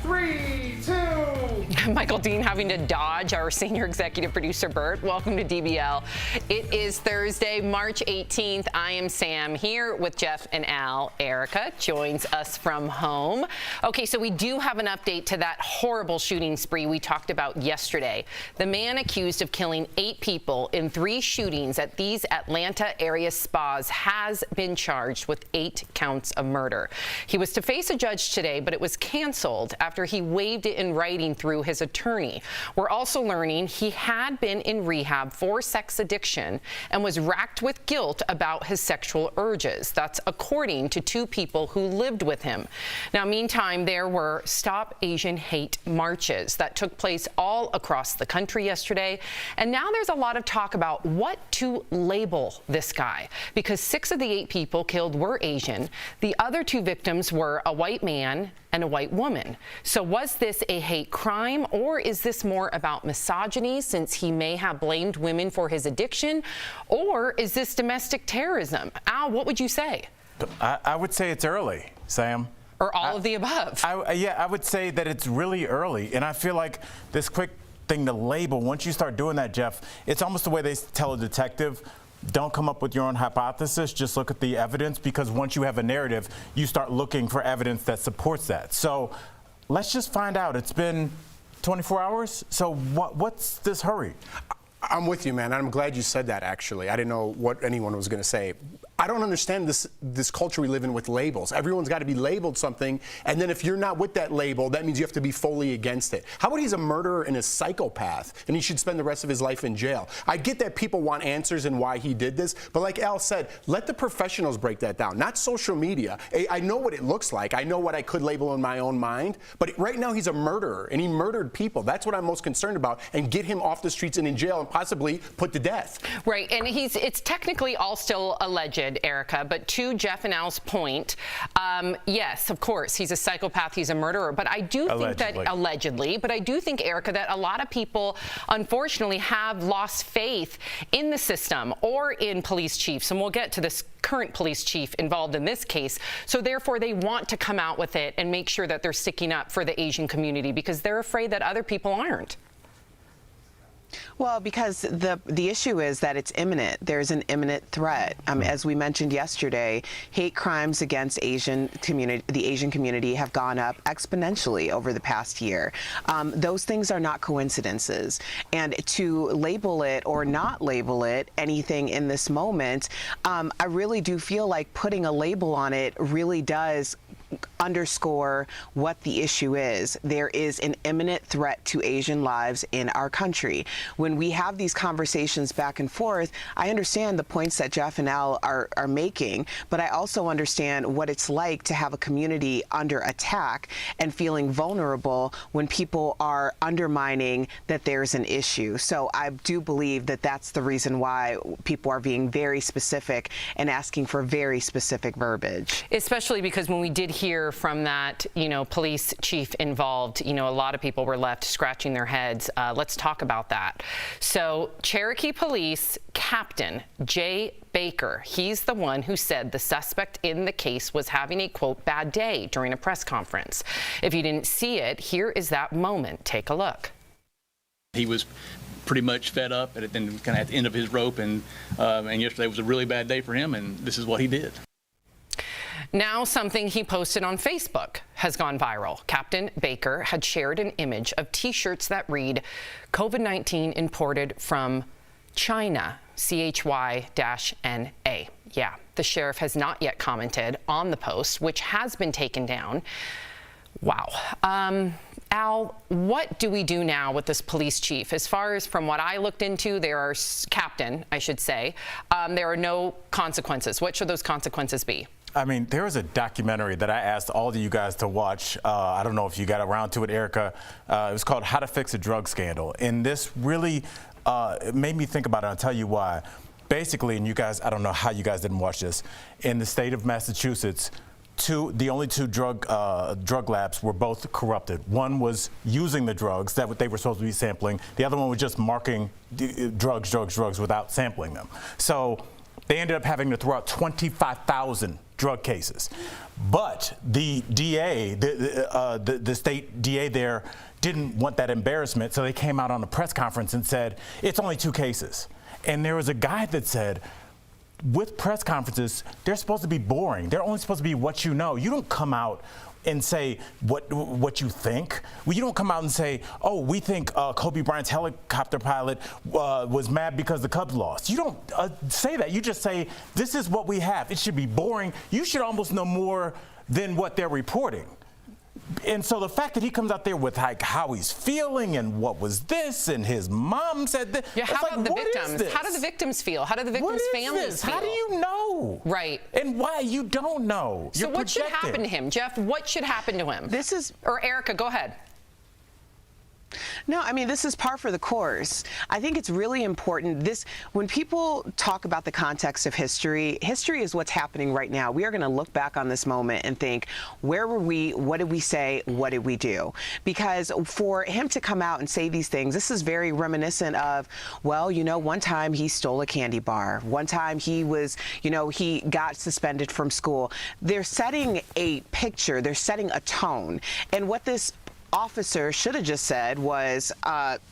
Speaker 2: 3, 2.
Speaker 11: Michael Dean having to dodge our senior executive producer, Bert. Welcome to DBL. It is Thursday, March 18th. I am Sam here with Jeff and Al. Erica joins us from home. Okay, so we do have an update to that horrible shooting spree we talked about yesterday. The man accused of killing 8 people in 3 shootings at these Atlanta area spas has been charged with 8 counts of murder. He was to face a judge today, but it was canceled after he waived it in writing through his attorney. We're also learning he had been in rehab for sex addiction and was racked with guilt about his sexual urges. That's according to 2 people who lived with him. Now, meantime, there were Stop Asian Hate marches that took place all across the country yesterday. And now there's a lot of talk about what to label this guy, because 6 of the 8 people killed were Asian. The other 2 victims were a white man and a white woman. So was this a hate crime, or is this more about misogyny since he may have blamed women for his addiction? Or is this domestic terrorism? Al, what would you say?
Speaker 12: I would say it's early, Sam.
Speaker 11: Or all of the above?
Speaker 12: Yeah, I would say that it's really early. And I feel like this quick thing to label, once you start doing that, Jeff, it's almost the way they tell a detective, don't come up with your own hypothesis, just look at the evidence, because once you have a narrative, you start looking for evidence that supports that. So let's just find out. It's been 24 hours, so what's this hurry?
Speaker 13: I'm with you, man. I'm glad you said that, actually. I didn't know what anyone was going to say. I don't understand this culture we live in with labels. Everyone's got to be labeled something, and then if you're not with that label, that means you have to be fully against it. How about he's a murderer and a psychopath, and he should spend the rest of his life in jail? I get that people want answers and why he did this, but like Al said, let the professionals break that down, not social media. I know what it looks like. I know what I could label in my own mind, but right now he's a murderer, and he murdered people. That's what I'm most concerned about, and get him off the streets and in jail and possibly put to death.
Speaker 11: Right, and it's technically all still alleged, Erica, but to Jeff and Al's point, yes, of course, he's a psychopath, he's a murderer, but I do think that, allegedly, but I do think, Erica, that a lot of people, unfortunately, have lost faith in the system or in police chiefs, and we'll get to this current police chief involved in this case, so therefore they want to come out with it and make sure that they're sticking up for the Asian community because they're afraid that other people aren't.
Speaker 1: Well, because the issue is that it's imminent. There's an imminent threat. As we mentioned yesterday, hate crimes against the Asian community have gone up exponentially over the past year. Those things are not coincidences. And to label it or not label it anything in this moment, I really do feel like putting a label on it really does underscore what the issue is. There is an imminent threat to Asian lives in our country. When we have these conversations back and forth, I understand the points that Jeff and Al are making, but I also understand what it's like to have a community under attack and feeling vulnerable when people are undermining that there's an issue. So I do believe that that's the reason why people are being very specific and asking for very specific verbiage.
Speaker 11: Especially because when we did hear from that, police chief involved, a lot of people were left scratching their heads. Let's talk about that. So Cherokee Police Captain Jay Baker, he's the one who said the suspect in the case was having a, quote, bad day during a press conference. If you didn't see it, here is that moment. Take a look.
Speaker 6: He was pretty much fed up and kind of at the end of his rope, and yesterday was a really bad day for him, and this is what he did.
Speaker 11: Now something he posted on Facebook has gone viral. Captain Baker had shared an image of T-shirts that read, COVID-19 imported from China, CHY-NA. Yeah, the sheriff has not yet commented on the post, which has been taken down. Wow. Al, what do we do now with this police chief? As far as from what I looked into, there are, captain, I should say, there are no consequences. What should those consequences be?
Speaker 12: I mean, there was a documentary that I asked all of you guys to watch. I don't know if you got around to it, Erica. It was called How to Fix a Drug Scandal. And this really it made me think about it. I'll tell you why. Basically, and you guys, I don't know how you guys didn't watch this, in the state of Massachusetts, the only two drug labs were both corrupted. One was using the drugs that they were supposed to be sampling. The other one was just marking drugs without sampling them. So they ended up having to throw out 25,000 drug cases. But the DA, the state DA there, didn't want that embarrassment, so they came out on a press conference and said, it's only 2 cases. And there was a guy that said, with press conferences, they're supposed to be boring. They're only supposed to be what you know. You don't come out and say what you think. Well, you don't come out and say, oh, we think Kobe Bryant's helicopter pilot was mad because the Cubs lost. You don't say that. You just say, this is what we have. It should be boring. You should almost know more than what they're reporting. And so the fact that he comes out there with like how he's feeling and what was this and his mom said this.
Speaker 11: Yeah, how about the victims? How do the victims feel? How do the victims' families feel?
Speaker 12: How do you know?
Speaker 11: Right.
Speaker 12: And why you don't know?
Speaker 11: So what should happen to him, Jeff? What should happen to him? Or Erica, go ahead.
Speaker 1: No, I mean, this is par for the course. I think it's really important. When people talk about the context of history, history is what's happening right now. We are going to look back on this moment and think, where were we? What did we say? What did we do? Because for him to come out and say these things, this is very reminiscent of, well, you know, one time he stole a candy bar. One time he was, you know, he got suspended from school. They're setting a picture. They're setting a tone. And what this officer should have just said was,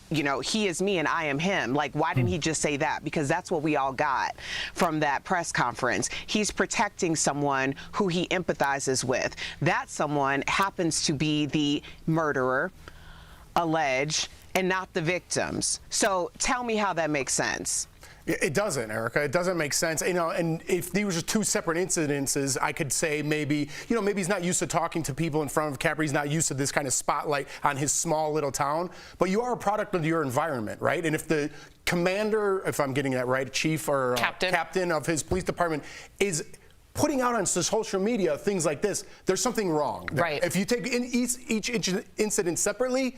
Speaker 1: you know, he is me and I am him. Like, why didn't he just say that? Because that's what we all got from that press conference. He's protecting someone who he empathizes with. That someone happens to be the murderer, alleged, and not the victims. So tell me how that makes sense.
Speaker 13: It doesn't, Erica. It doesn't make sense. You know, and if these were just 2 separate incidences, I could say maybe, you know, maybe he's not used to talking to people in front of camera. He's not used to this kind of spotlight on his small little town. But you are a product of your environment, right? And if the commander, if I'm getting that right, chief or captain of his police department is putting out on social media things like this, there's something wrong.
Speaker 11: Right.
Speaker 13: If you take each incident separately,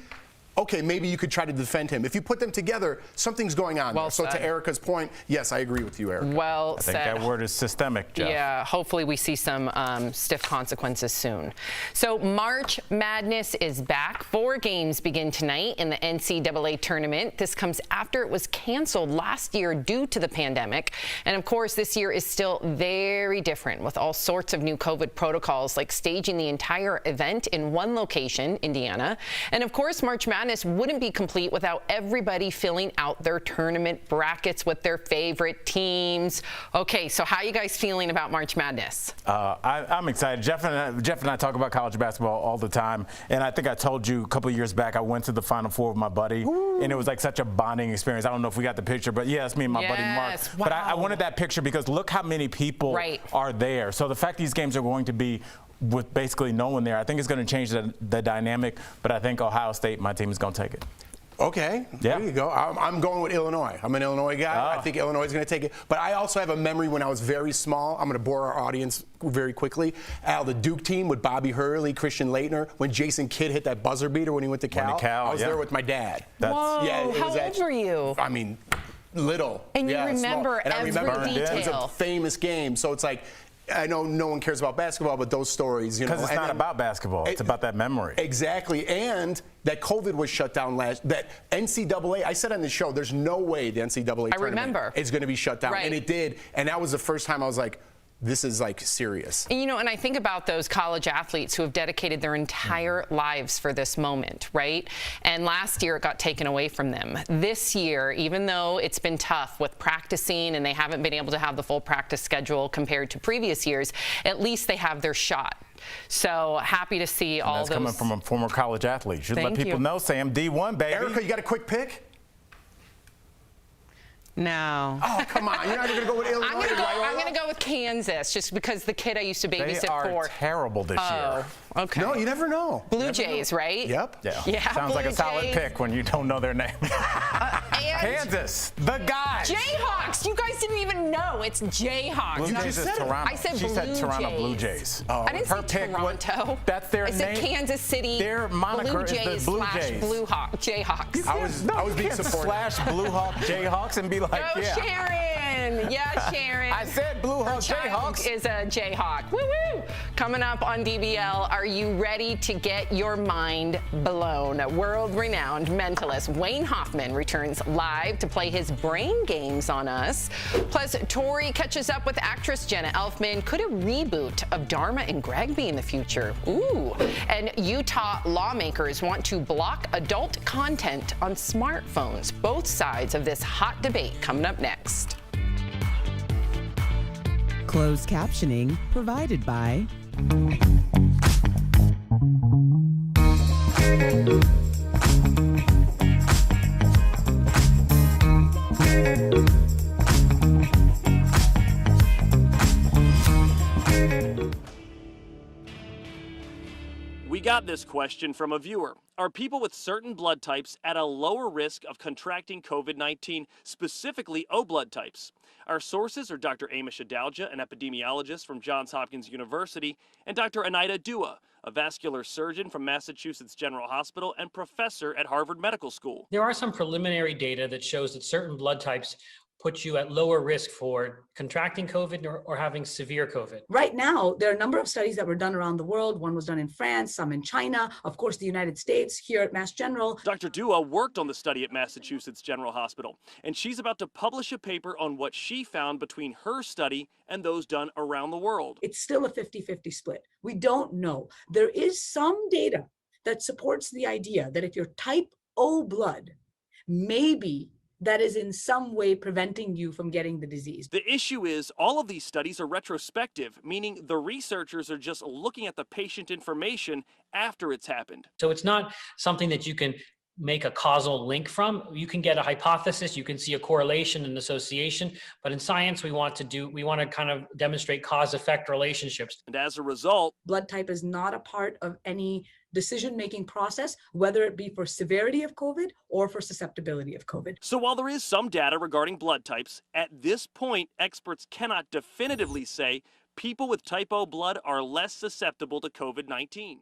Speaker 13: okay, maybe you could try to defend him. If you put them together, something's going on there. So to Erica's point, yes, I agree with you, Erica.
Speaker 11: Well said.
Speaker 12: I think that word is systemic, Jeff.
Speaker 11: Yeah, hopefully we see some stiff consequences soon. So March Madness is back. 4 games begin tonight in the NCAA tournament. This comes after it was canceled last year due to the pandemic. And of course, this year is still very different with all sorts of new COVID protocols, like staging the entire event in one location, Indiana. And of course, March Madness wouldn't be complete without everybody filling out their tournament brackets with their favorite teams. Okay, so how are you guys feeling about March Madness?
Speaker 12: I'm excited. Jeff and I talk about college basketball all the time, and I think I told you a couple of years back I went to the Final Four with my buddy, and it was like such a bonding experience. I don't know if we got the picture, but yeah, it's me and my buddy Mark.
Speaker 11: Wow.
Speaker 12: But I wanted that picture because look how many people are there. So the fact these games are going to be with basically no one there, I think it's going to change the dynamic, but I think Ohio State, my team, is going to take it.
Speaker 13: Okay, there you go. I'm going with Illinois. I'm an Illinois guy. I think Illinois is going to take it. But I also have a memory when I was very small. I'm going to bore our audience very quickly. Al, the Duke team with Bobby Hurley, Christian Laettner, when Jason Kidd hit that buzzer beater when he went to Cal. I was there with my dad.
Speaker 11: Whoa, how old were you?
Speaker 13: I mean, little.
Speaker 11: And you remember
Speaker 13: and
Speaker 11: every detail.
Speaker 13: It was a famous game. So it's like, I know no one cares about basketball, but those stories, you know.
Speaker 12: Because it's not about basketball. It's about that memory.
Speaker 13: Exactly. And that COVID was shut down that NCAA, I said on the show, there's no way the NCAA tournament is going to be shut down. And it did. And that was the first time I was like, this is like serious.
Speaker 11: You know, and I think about those college athletes who have dedicated their entire lives for this moment, right? And last year it got taken away from them. This year, even though it's been tough with practicing and they haven't been able to have the full practice schedule compared to previous years, at least they have their shot. So happy to see all those.
Speaker 12: That's coming from a former college athlete. You should let people know, Sam. D1, baby.
Speaker 13: Erica, you got a quick pick?
Speaker 1: No.
Speaker 13: Oh, come on. You're not going to go with Illinois?
Speaker 11: I'm going to go with Kansas, just because the kid I used to babysit for.
Speaker 12: They are terrible this year.
Speaker 11: Okay.
Speaker 13: No, you never know.
Speaker 11: Blue Jays, right?
Speaker 13: Yep.
Speaker 11: Yeah.
Speaker 12: Sounds like a solid pick when you don't know their name. Kansas, the guys.
Speaker 11: Jayhawks. You guys didn't even know. It's Jayhawks.
Speaker 12: Blue Jays is Toronto.
Speaker 11: I said
Speaker 12: she
Speaker 11: Blue
Speaker 12: said Toronto
Speaker 11: Jays.
Speaker 12: Blue Jays.
Speaker 11: I didn't say Toronto.
Speaker 12: That's their name.
Speaker 11: I said Kansas City.
Speaker 12: Their moniker
Speaker 11: Blue Jays
Speaker 12: is the Blue Jays.
Speaker 11: Jayhawks.
Speaker 13: I was being supportive.
Speaker 12: Slash Blue Hawk Jayhawks and be like,
Speaker 11: Go Sharon. Yeah, Sharon.
Speaker 12: I said Blue Hawk Jayhawks.
Speaker 11: Is a Jayhawk. Woo woo! Coming up on DBL, are you ready to get your mind blown? World-renowned mentalist Wayne Hoffman returns live to play his brain games on us. Plus, Tori catches up with actress Jenna Elfman. Could a reboot of Dharma and Greg be in the future? Ooh. And Utah lawmakers want to block adult content on smartphones. Both sides of this hot debate coming up next.
Speaker 1: Closed captioning provided by
Speaker 14: We got this question from a viewer. Are people with certain blood types at a lower risk of contracting COVID-19, specifically O blood types? Our sources are Dr. Amish Adalja, an epidemiologist from Johns Hopkins University, and Dr. Anita Dua, a vascular surgeon from Massachusetts General Hospital and professor at Harvard Medical School.
Speaker 15: There are some preliminary data that shows that certain blood types put you at lower risk for contracting COVID or having severe COVID.
Speaker 16: Right now, there are a number of studies that were done around the world. One was done in France, some in China, of course, the United States, here at Mass General.
Speaker 14: Dr. Dua worked on the study at Massachusetts General Hospital, and she's about to publish a paper on what she found between her study and those done around the world.
Speaker 16: It's still a 50-50 split. We don't know. There is some data that supports the idea that if you're type O blood, maybe that is in some way preventing you from getting the disease.
Speaker 14: The issue is all of these studies are retrospective, meaning the researchers are just looking at the patient information after it's happened.
Speaker 15: So it's not something that you can make a causal link from. You can get a hypothesis, you can see a correlation and association, but in science we want to kind of demonstrate cause-effect relationships.
Speaker 14: And as a result,
Speaker 16: blood type is not a part of any decision-making process, whether it be for severity of COVID or for susceptibility of COVID.
Speaker 14: So while there is some data regarding blood types, at this point, experts cannot definitively say people with type O blood are less susceptible to COVID-19.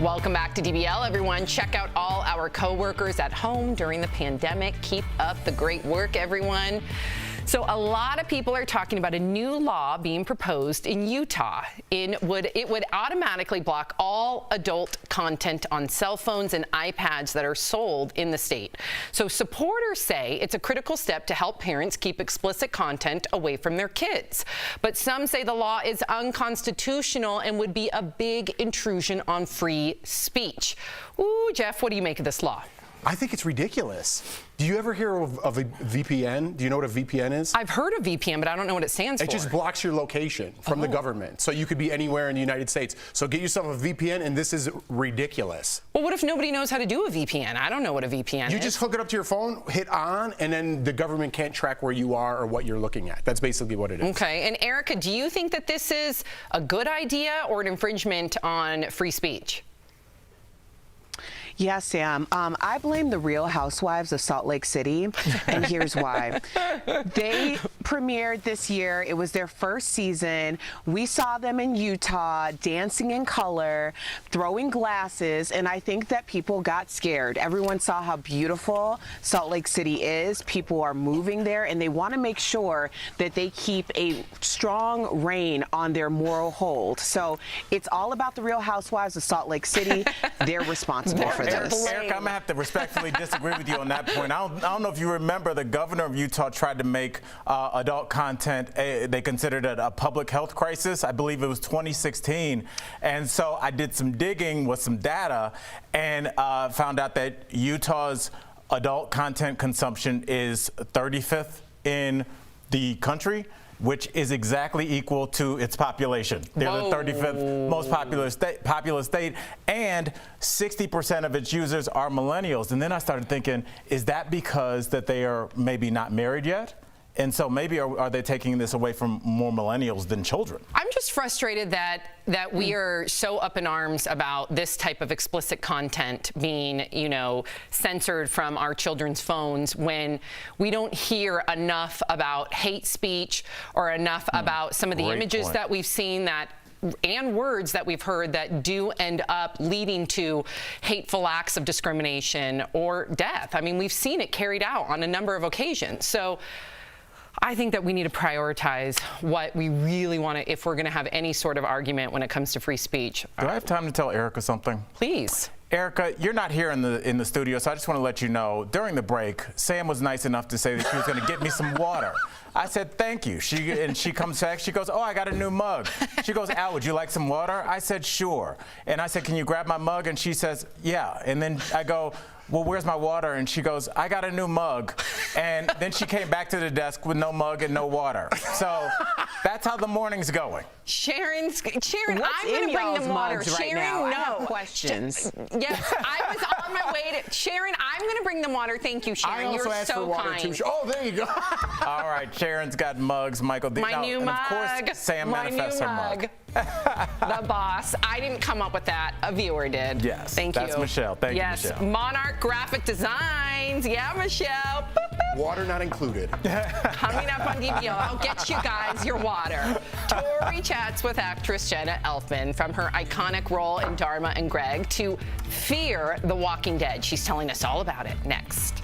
Speaker 11: Welcome back to DBL, everyone. Check out all our coworkers at home during the pandemic. Keep up the great work, everyone. So a lot of people are talking about a new law being proposed in Utah. It would automatically block all adult content on cell phones and iPads that are sold in the state. So supporters say it's a critical step to help parents keep explicit content away from their kids. But some say the law is unconstitutional and would be a big intrusion on free speech. Ooh, Jeff, what do you make of this law?
Speaker 13: I think it's ridiculous. Do you ever hear of a VPN? Do you know what a VPN is?
Speaker 11: I've heard of VPN, but I don't know what it stands for.
Speaker 13: It just blocks your location from the government. So you could be anywhere in the United States. So get yourself a VPN, and this is ridiculous.
Speaker 11: Well, what if nobody knows how to do a VPN? I don't know what a VPN is.
Speaker 13: You just hook it up to your phone, hit on, and then the government can't track where you are or what you're looking at. That's basically what it is.
Speaker 11: Okay. And Erica, do you think that this is a good idea or an infringement on free speech?
Speaker 2: Yes, Sam. I blame the Real Housewives of Salt Lake City, and here's why. They premiered this year. It was their first season. We saw them in Utah dancing in color, throwing glasses, and I think that people got scared. Everyone saw how beautiful Salt Lake City is. People are moving there, and they want to make sure that they keep a strong rein on their moral hold. So it's all about the Real Housewives of Salt Lake City. They're responsible for this.
Speaker 12: Eric, I'm going to have to respectfully disagree with you on that point. I don't know if you remember, the governor of Utah tried to make adult content, they considered it a public health crisis. I believe it was 2016. And so I did some digging with some data and found out that Utah's adult content consumption is 35th in the country, which is exactly equal to its population. They're the 35th most populous state, and 60% of its users are millennials. And then I started thinking, is that because that they are maybe not married yet? And so maybe are they taking this away from more millennials than children?
Speaker 11: I'm just frustrated that we are so up in arms about this type of explicit content being, censored from our children's phones when we don't hear enough about hate speech or enough about some of the images that we've seen and words that we've heard that do end up leading to hateful acts of discrimination or death. I mean, we've seen it carried out on a number of occasions. So I think that we need to prioritize what we really want to, if we're going to have any sort of argument when it comes to free speech.
Speaker 12: Do I have time to tell Erica something?
Speaker 11: Please.
Speaker 12: Erica, you're not here in the studio, so I just want to let you know, during the break, Sam was nice enough to say that she was going to get me some water. I said, thank you. She comes back, she goes, oh, I got a new mug. She goes, Al, would you like some water? I said, sure. And I said, can you grab my mug? And she says, yeah. And then I go, well, where's my water? And she goes, I got a new mug. And then she came back to the desk with no mug and no water. So that's how the morning's going.
Speaker 11: Sharon,
Speaker 2: What's
Speaker 11: I'm going to bring the water.
Speaker 2: Right
Speaker 11: Sharon,
Speaker 2: now?
Speaker 11: no.
Speaker 2: I have questions.
Speaker 11: Yes, I was on my way to Sharon. I'm going to bring the water. Thank you, Sharon.
Speaker 13: I also
Speaker 11: You're
Speaker 13: asked
Speaker 11: so
Speaker 13: for water
Speaker 11: kind.
Speaker 13: too. Oh, there you go.
Speaker 12: All right, Sharon's got mugs. Michael,
Speaker 11: My new
Speaker 12: and
Speaker 11: mug.
Speaker 12: of course, Sam manifests her mug.
Speaker 11: The boss. I didn't come up with that. A viewer did.
Speaker 12: Yes.
Speaker 11: Thank you.
Speaker 12: That's Michelle. Thank you, Michelle.
Speaker 11: Yes. Monarch Graphic Designs. Yeah, Michelle. Boop, boop.
Speaker 13: Water not included.
Speaker 11: Coming up on DBL, I'll get you guys your water. Tori chats with actress Jenna Elfman from her iconic role in Dharma and Greg to Fear the Walking Dead. She's telling us all about it next.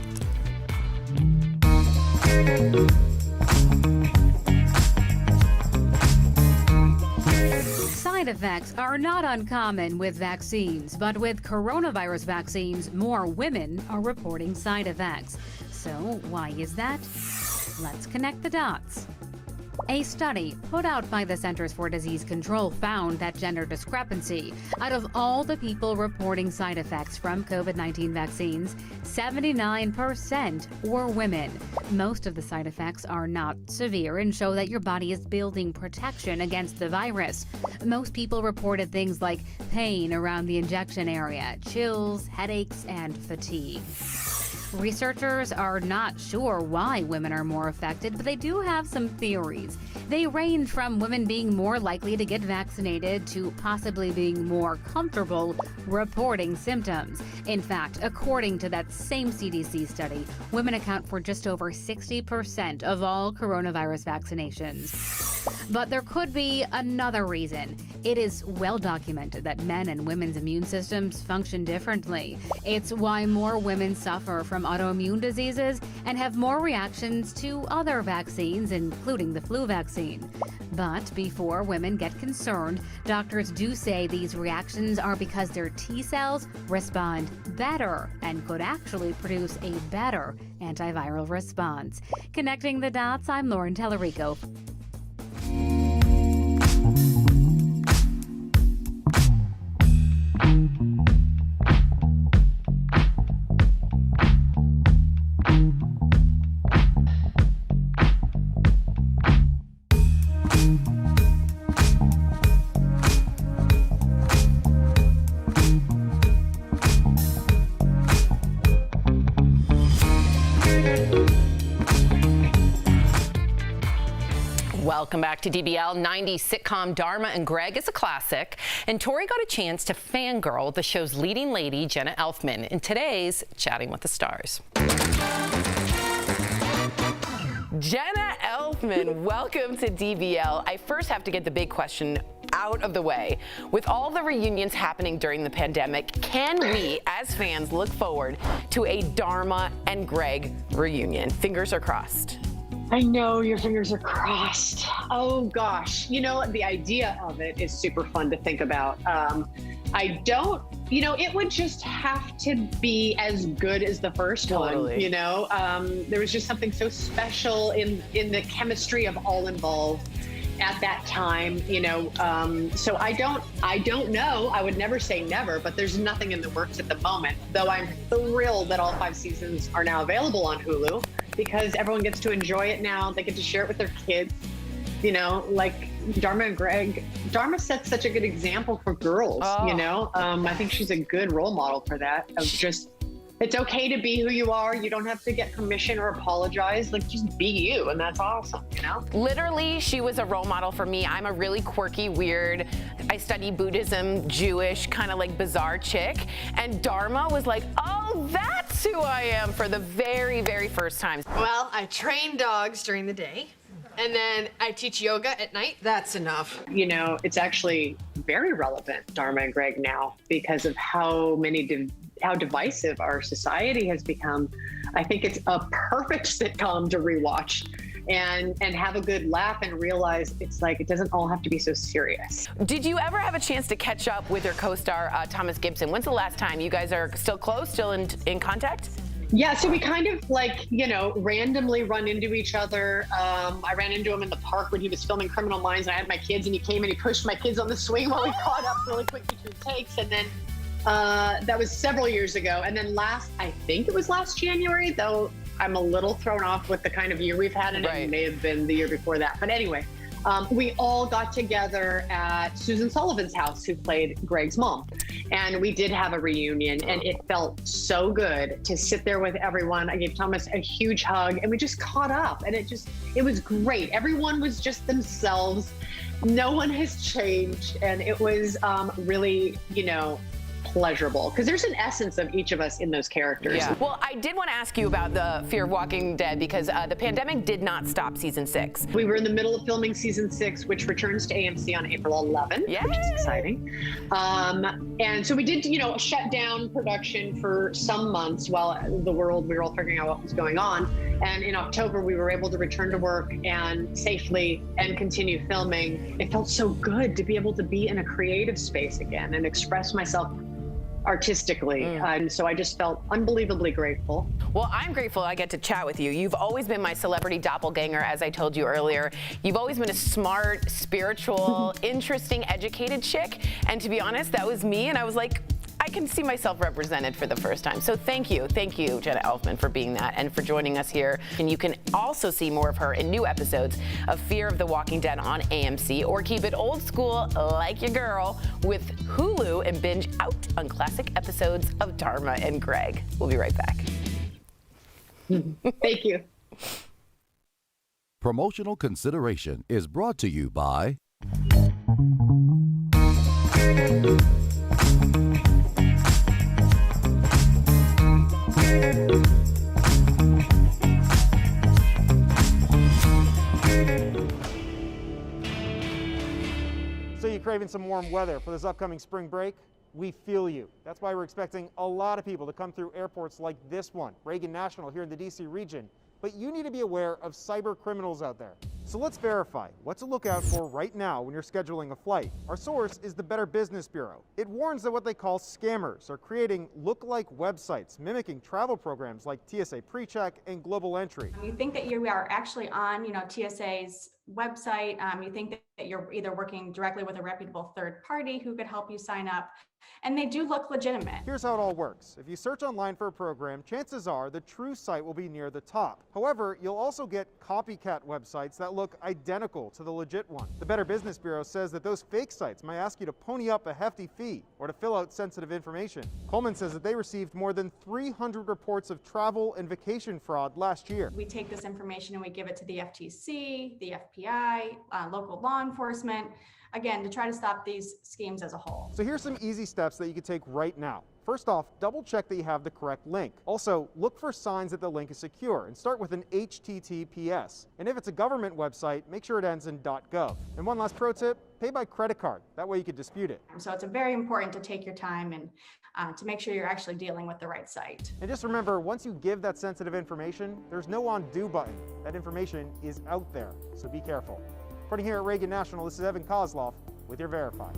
Speaker 17: Side effects are not uncommon with vaccines, but with coronavirus vaccines, more women are reporting side effects. So why is that? Let's connect the dots. A study put out by the Centers for Disease Control found that gender discrepancy. Out of all the people reporting side effects from COVID-19 vaccines, 79% were women. Most of the side effects are not severe and show that your body is building protection against the virus. Most people reported things like pain around the injection area, chills, headaches, and fatigue. Researchers are not sure why women are more affected, but they do have some theories. They range from women being more likely to get vaccinated to possibly being more comfortable reporting symptoms. In fact, according to that same CDC study, women account for just over 60% of all coronavirus vaccinations. But there could be another reason. It is well documented that men and women's immune systems function differently. It's why more women suffer from autoimmune diseases and have more reactions to other vaccines, including the flu vaccine. But before women get concerned, doctors do say these reactions are because their T cells respond better and could actually produce a better antiviral response. Connecting the dots, I'm Lauren Tellerico.
Speaker 11: Welcome back to DBL. 90s sitcom Dharma and Greg is a classic, and Tori got a chance to fangirl the show's leading lady, Jenna Elfman, in today's Chatting with the Stars. Jenna Elfman, welcome to DBL. I first have to get the big question out of the way. With all the reunions happening during the pandemic, can we, as fans, look forward to a Dharma and Greg reunion? Fingers are crossed.
Speaker 7: I know your fingers are crossed. Oh gosh. The idea of it is super fun to think about. It would just have to be as good as the first one, There was just something so special in the chemistry of all involved. at that time, so I don't know. I would never say never, but there's nothing in the works at the moment, though I'm thrilled that all 5 seasons are now available on Hulu because everyone gets to enjoy it now. They get to share it with their kids, like Dharma and Greg. Dharma sets such a good example for girls, I think she's a good role model for that, of just, it's okay to be who you are. You don't have to get permission or apologize. Like, just be you, and that's awesome,
Speaker 3: Literally, she was a role model for me. I'm a really quirky, weird, I study Buddhism, Jewish, kind of like bizarre chick. And Dharma was like, oh, that's who I am, for the very, very first time.
Speaker 8: Well, I train dogs during the day, and then I teach yoga at night. That's enough.
Speaker 7: It's actually very relevant, Dharma and Greg, now, because of how divisive our society has become. I think it's a perfect sitcom to rewatch and have a good laugh and realize it's like, it doesn't all have to be so serious.
Speaker 3: Did you ever have a chance to catch up with your co-star, Thomas Gibson? When's the last time? You guys are still close, still in contact?
Speaker 7: Yeah, so we kind of randomly run into each other. I ran into him in the park when he was filming Criminal Minds, and I had my kids, and he came and he pushed my kids on the swing while we caught up really quick between takes. And then that was several years ago. And then I think it was last January, though I'm a little thrown off with the kind of year we've had, and it may have been the year before that. But anyway, we all got together at Susan Sullivan's house, who played Greg's mom. And we did have a reunion, and it felt so good to sit there with everyone. I gave Thomas a huge hug, and we just caught up, and it was great. Everyone was just themselves. No one has changed, and it was really, pleasurable, because there's an essence of each of us in those characters.
Speaker 3: Yeah. Well, I did want to ask you about the Fear of Walking Dead, because the pandemic did not stop season 6.
Speaker 7: We were in the middle of filming season 6, which returns to AMC on April 11th, which is exciting. And so we did, shut down production for some months while we were all figuring out what was going on. And in October, we were able to return to work and safely and continue filming. It felt so good to be able to be in a creative space again and express myself artistically. And so I just felt unbelievably grateful.
Speaker 3: Well, I'm grateful I get to chat with you. You've always been my celebrity doppelganger, as I told you earlier. You've always been a smart, spiritual, interesting, educated chick. And to be honest, that was me. And I was like, I can see myself represented for the first time. So thank you, Jenna Elfman, for being that and for joining us here. And you can also see more of her in new episodes of Fear of the Walking Dead on AMC, or keep it old school like your girl with Hulu and binge out on classic episodes of Dharma and Greg. We'll be right back.
Speaker 7: Thank you.
Speaker 9: Promotional consideration is brought to you by
Speaker 18: So you craving some warm weather for this upcoming spring break? We feel you. That's why we're expecting a lot of people to come through airports like this one, Reagan National here in the DC region. But you need to be aware of cyber criminals out there. So let's verify what to look out for right now when you're scheduling a flight. Our source is the Better Business Bureau. It warns that what they call scammers are creating look-alike websites mimicking travel programs like TSA PreCheck and Global Entry.
Speaker 19: You think that you are actually on, TSA's website. You think that you're either working directly with a reputable third party who could help you sign up, and they do look legitimate.
Speaker 18: Here's how it all works. If you search online for a program, chances are the true site will be near the top. However, you'll also get copycat websites that look identical to the legit one. The Better Business Bureau says that those fake sites might ask you to pony up a hefty fee or to fill out sensitive information. Coleman says that they received more than 300 reports of travel and vacation fraud last year.
Speaker 19: We take this information and we give it to the FTC, the FBI, local law enforcement, again, to try to stop these schemes as a whole.
Speaker 18: So here's some easy steps that you can take right now. First off, double check that you have the correct link. Also, look for signs that the link is secure and start with an HTTPS. And if it's a government website, make sure it ends in .gov. And one last pro tip, pay by credit card. That way you can dispute it.
Speaker 19: So it's very important to take your time and to make sure you're actually dealing with the right site.
Speaker 18: And just remember, once you give that sensitive information, there's no undo button. That information is out there, so be careful. Reporting here at Reagan National, this is Evan Kozloff with your Verify.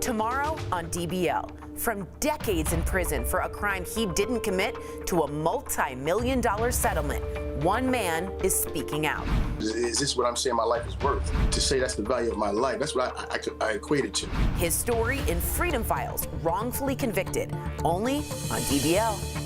Speaker 3: Tomorrow on DBL, from decades in prison for a crime he didn't commit to a multi-million-dollar settlement, one man is speaking out.
Speaker 10: Is this what I'm saying my life is worth? To say that's the value of my life, that's what I equate it to.
Speaker 3: His story in Freedom Files, wrongfully convicted, only on DBL.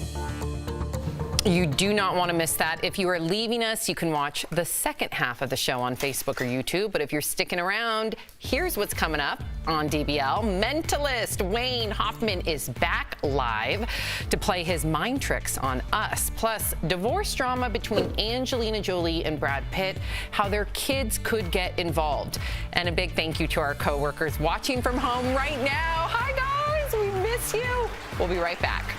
Speaker 11: You do not want to miss that. If you are leaving us, you can watch the second half of the show on Facebook or YouTube. But if you're sticking around, here's what's coming up on DBL. Mentalist Wayne Hoffman is back live to play his mind tricks on us. Plus, divorce drama between Angelina Jolie and Brad Pitt, how their kids could get involved. And a big thank you to our coworkers watching from home right now. Hi, guys. We miss you. We'll be right back.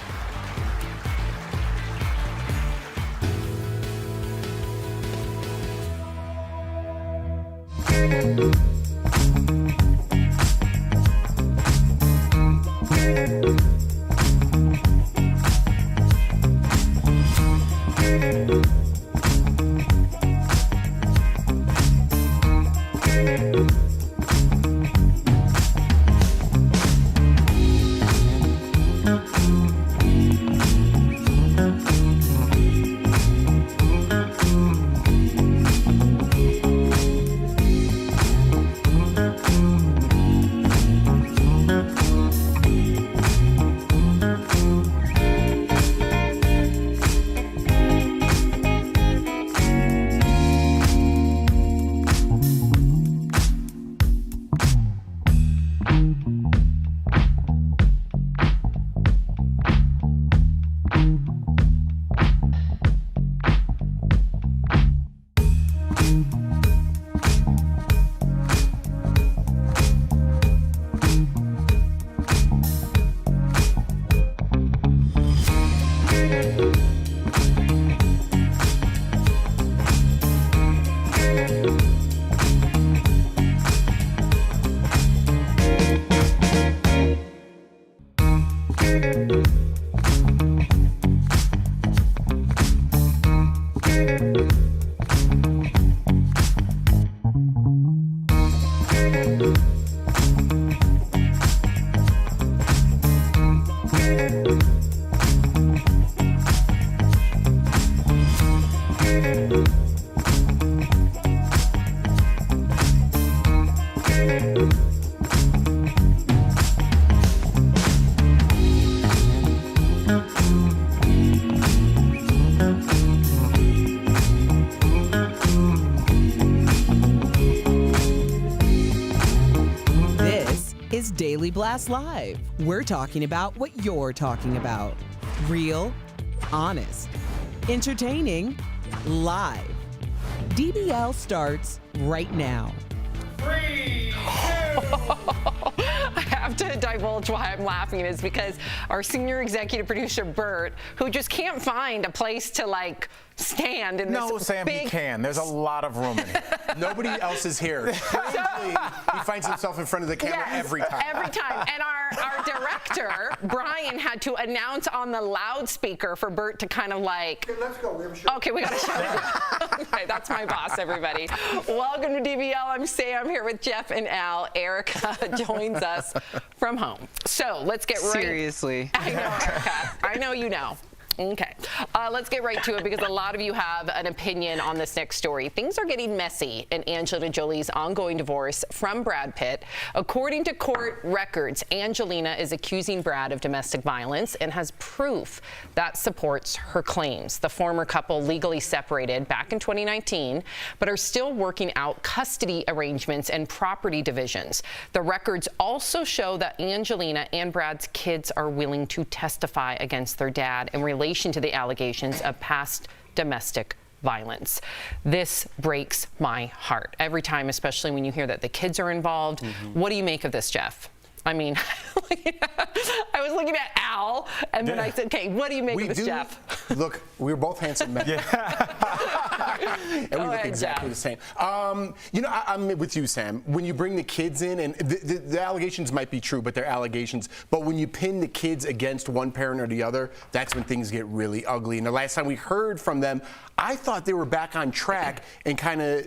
Speaker 1: Daily Blast Live. We're talking about what you're talking about. Real, honest, entertaining, live. DBL starts right now.
Speaker 11: 3, 2. I have to divulge why I'm laughing is because our senior executive producer, Bert, who just can't find a place to stand in this
Speaker 12: No, Sam,
Speaker 11: big...
Speaker 12: he can. There's a lot of room in here.
Speaker 13: Nobody else is here. Strangely, he finds himself in front of the camera every time.
Speaker 11: Every time. And our director, Brian, had to announce on the loudspeaker for Bert to kind of like...
Speaker 13: Okay, let's go. We have a show.
Speaker 11: Okay, we got a show. Okay, that's my boss, everybody. Welcome to DBL. I'm Sam here with Jeff and Al. Erica joins us from home. So let's get right...
Speaker 2: Seriously.
Speaker 11: I know, Erica. I know you know. Okay, let's get right to it because a lot of you have an opinion on this next story. Things are getting messy in Angelina Jolie's ongoing divorce from Brad Pitt. According to court records, Angelina is accusing Brad of domestic violence and has proof that supports her claims. The former couple legally separated back in 2019, but are still working out custody arrangements and property divisions. The records also show that Angelina and Brad's kids are willing to testify against their dad in relation to the allegations of past domestic violence. This breaks my heart every time, especially when you hear that the kids are involved. What do you make of this, Jeff? I mean, I was looking at Al, and then I said, okay, what do you make of this, Jeff?
Speaker 13: Look, we were both handsome men. And we look exactly the same. You know, I'm with you, Sam. When you bring the kids in, and the allegations might be true, but they're allegations. But when you pin the kids against one parent or the other, that's when things get really ugly. And the last time we heard from them, I thought they were back on track and kind of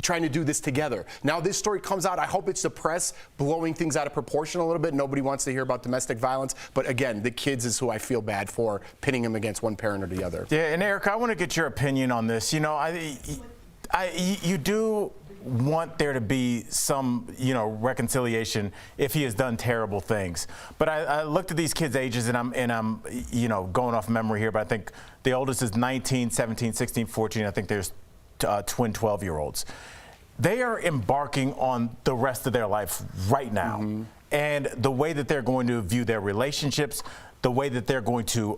Speaker 13: trying to do this together. Now this story comes out, I hope it's the press blowing things out of proportion a little bit. Nobody wants to hear about domestic violence, but again, the kids is who I feel bad for, pinning them against one parent or the other.
Speaker 12: Yeah, and Eric, I want to get your opinion on this. You know, you do want there to be some, you know, reconciliation if he has done terrible things. But I looked at these kids' ages, and I'm, you know, going off memory here, but I think the oldest is 19, 17, 16, 14. I think there's twin 12-year-olds. They are embarking on the rest of their life right now. And the way that they're going to view their relationships, the way that they're going to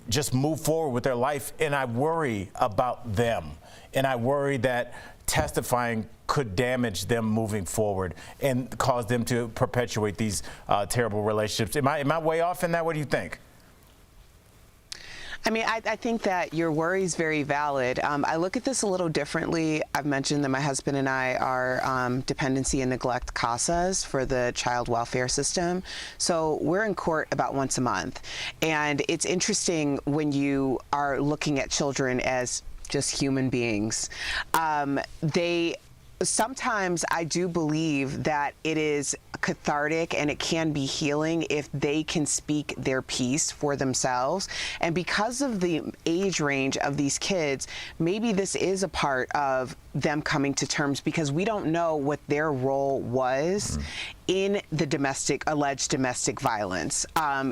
Speaker 12: just move forward with their life, and I worry about them. And I worry that testifying could damage them moving forward and cause them to perpetuate these terrible relationships. Am I way off in that? What do you think?
Speaker 2: I mean, I think that your worry is very valid. I look at this a little differently. I've mentioned that my husband and I are dependency and neglect CASAs for the child welfare system. So we're in court about once a month. And it's interesting when you are looking at children as just human beings. Sometimes I do believe that it is cathartic and it can be healing if they can speak their piece for themselves. And because of the age range of these kids, maybe this is a part of them coming to terms, because we don't know what their role was in the alleged domestic violence.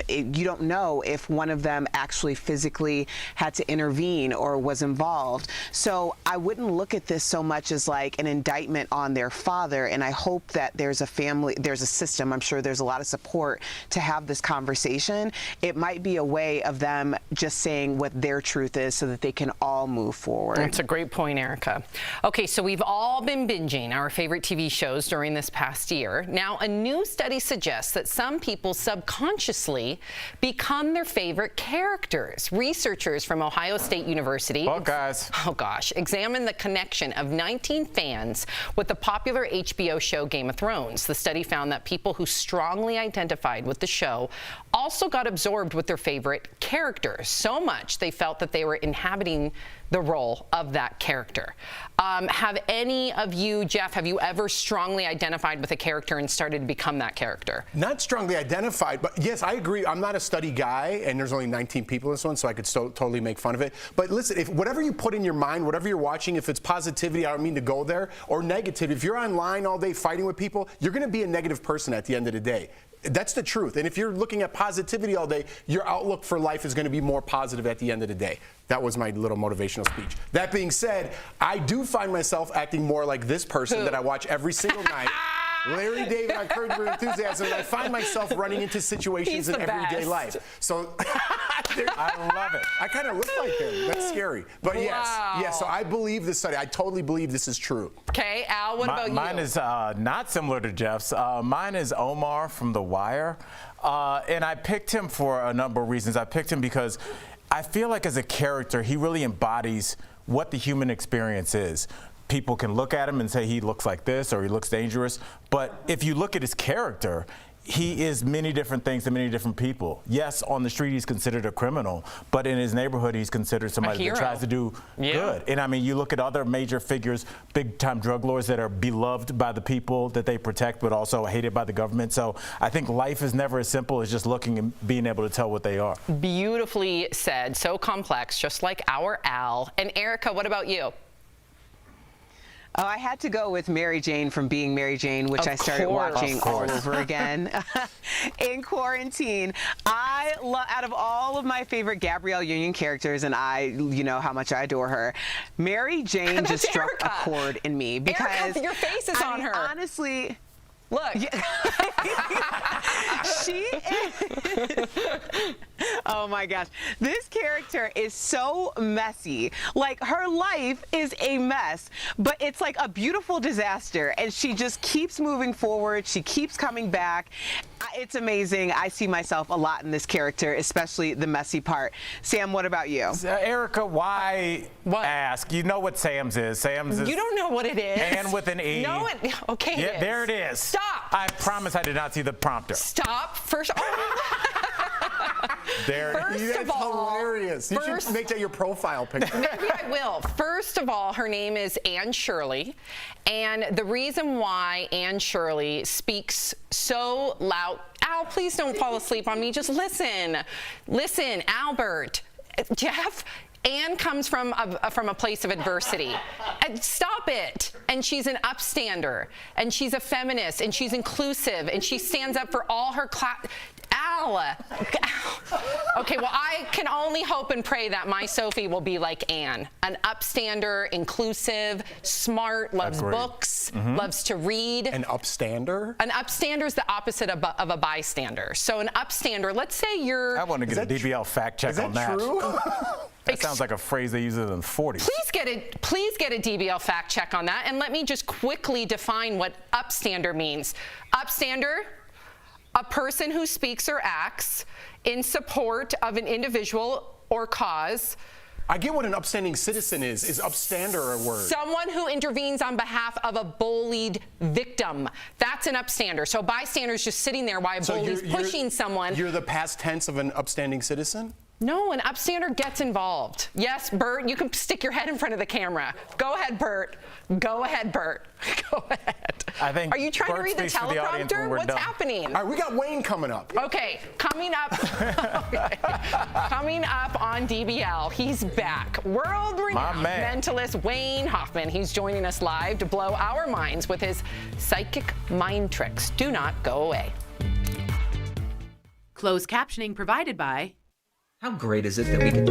Speaker 2: You don't know if one of them actually physically had to intervene or was involved. So I wouldn't look at this so much as like an indictment on their father, and I hope that there's a family, there's a system, I'm sure there's a lot of support to have this conversation. It might be a way of them just saying what their truth is so that they can all move forward.
Speaker 11: That's a great point, Erica. Okay, so we've all been binging our favorite TV shows during this past year. Now, a new study suggests that some people subconsciously become their favorite characters. Researchers from Ohio State University, examined the connection of 19 fans with the popular HBO show Game of Thrones. The study found that people who strongly identified with the show also got absorbed with their favorite characters, so much they felt that they were inhabiting the role of that character. Have any of you, Jeff, have you ever strongly identified with a character and started to become that character?
Speaker 13: Not strongly identified, but yes, I agree. I'm not a study guy, and there's only 19 people in this one, so I could totally make fun of it. But listen, if whatever you put in your mind, whatever you're watching, if it's positivity, I don't mean to go there, or negative, if you're online all day fighting with people, you're going to be a negative person at the end of the day. That's the truth. And if you're looking at positivity all day, your outlook for life is going to be more positive at the end of the day. That was my little motivational speech. That being said, I do find myself acting more like this person that I watch every single night. Larry David on Curb Your Enthusiasm, and I find myself running into situations in everyday life. So I love it. I kind of look like him. That's scary. But yes, so I believe this study. I totally believe this is true.
Speaker 11: Okay, Al, what about you?
Speaker 12: Mine is not similar to Jeff's. Mine is Omar from The Wire. And I picked him for a number of reasons. I picked him because I feel like as a character, he really embodies what the human experience is. People can look at him and say he looks like this or he looks dangerous, but if you look at his character, he is many different things to many different people. Yes, on the street he's considered a criminal, but in his neighborhood he's considered somebody that tries to do good. And I mean, you look at other major figures, big-time drug lords that are beloved by the people that they protect, but also hated by the government. So I think life is never as simple as just looking and being able to tell what they are.
Speaker 11: Beautifully said, so complex, just like our Al. And Erica, what about you?
Speaker 2: Oh, I had to go with Mary Jane from Being Mary Jane, which I started watching all over again in quarantine. Out of all of my favorite Gabrielle Union characters, and you know how much I adore her, Mary Jane just struck a chord in me because
Speaker 11: Erica, your face is on her.
Speaker 2: Honestly.
Speaker 11: Look.
Speaker 2: She is. Oh my gosh. This character is so messy. Like, her life is a mess, but it's like a beautiful disaster. And she just keeps moving forward. She keeps coming back. It's amazing. I see myself a lot in this character, especially the messy part. Sam, what about you?
Speaker 12: Erica, why ask? You know what Sam's is. Sam's is.
Speaker 11: You don't know what it is.
Speaker 12: And with an E.
Speaker 11: No, okay,
Speaker 12: yeah,
Speaker 11: it is.
Speaker 12: there it is.
Speaker 11: Stop.
Speaker 12: I promise I did not see the prompter.
Speaker 11: Stop. First.
Speaker 12: There.
Speaker 13: That's hilarious. You should make that your profile picture.
Speaker 11: Maybe I will. First of all, her name is Anne Shirley. And the reason why Anne Shirley speaks so loud. Al, please don't fall asleep on me. Just listen. Listen, Albert, Jeff. Anne comes from a place of adversity. And stop it. And she's an upstander. And she's a feminist. And she's inclusive. And she stands up for all her class. Al. Okay, well, I can only hope and pray that my Sophie will be like Anne. An upstander, inclusive, smart, loves books, loves to read.
Speaker 13: An upstander?
Speaker 11: An upstander is the opposite of a bystander. So an upstander, let's say you're...
Speaker 12: I want to get a DBL fact check on that.
Speaker 13: Is that true?
Speaker 12: That sounds like a phrase they use in the 40s.
Speaker 11: Please get a DBL fact check on that, and let me just quickly define what upstander means. Upstander, a person who speaks or acts in support of an individual or cause.
Speaker 13: I get what an upstanding citizen is. Is upstander a word?
Speaker 11: Someone who intervenes on behalf of a bullied victim. That's an upstander. So bystander's just sitting there while a bully's pushing someone.
Speaker 13: You're the past tense of an upstanding citizen?
Speaker 11: No, an upstander gets involved. Yes, Bert, you can stick your head in front of the camera. Go ahead, Bert. Go ahead, Bert. Go ahead.
Speaker 12: I think.
Speaker 11: Are you trying to read the teleprompter? What's happening?
Speaker 13: All right, we got Wayne coming up.
Speaker 11: Okay, coming up. Coming up on DBL, he's back. World-renowned mentalist Wayne Hoffman. He's joining us live to blow our minds with his psychic mind tricks. Do not go away.
Speaker 20: Closed captioning provided by.
Speaker 21: How great is it that we can...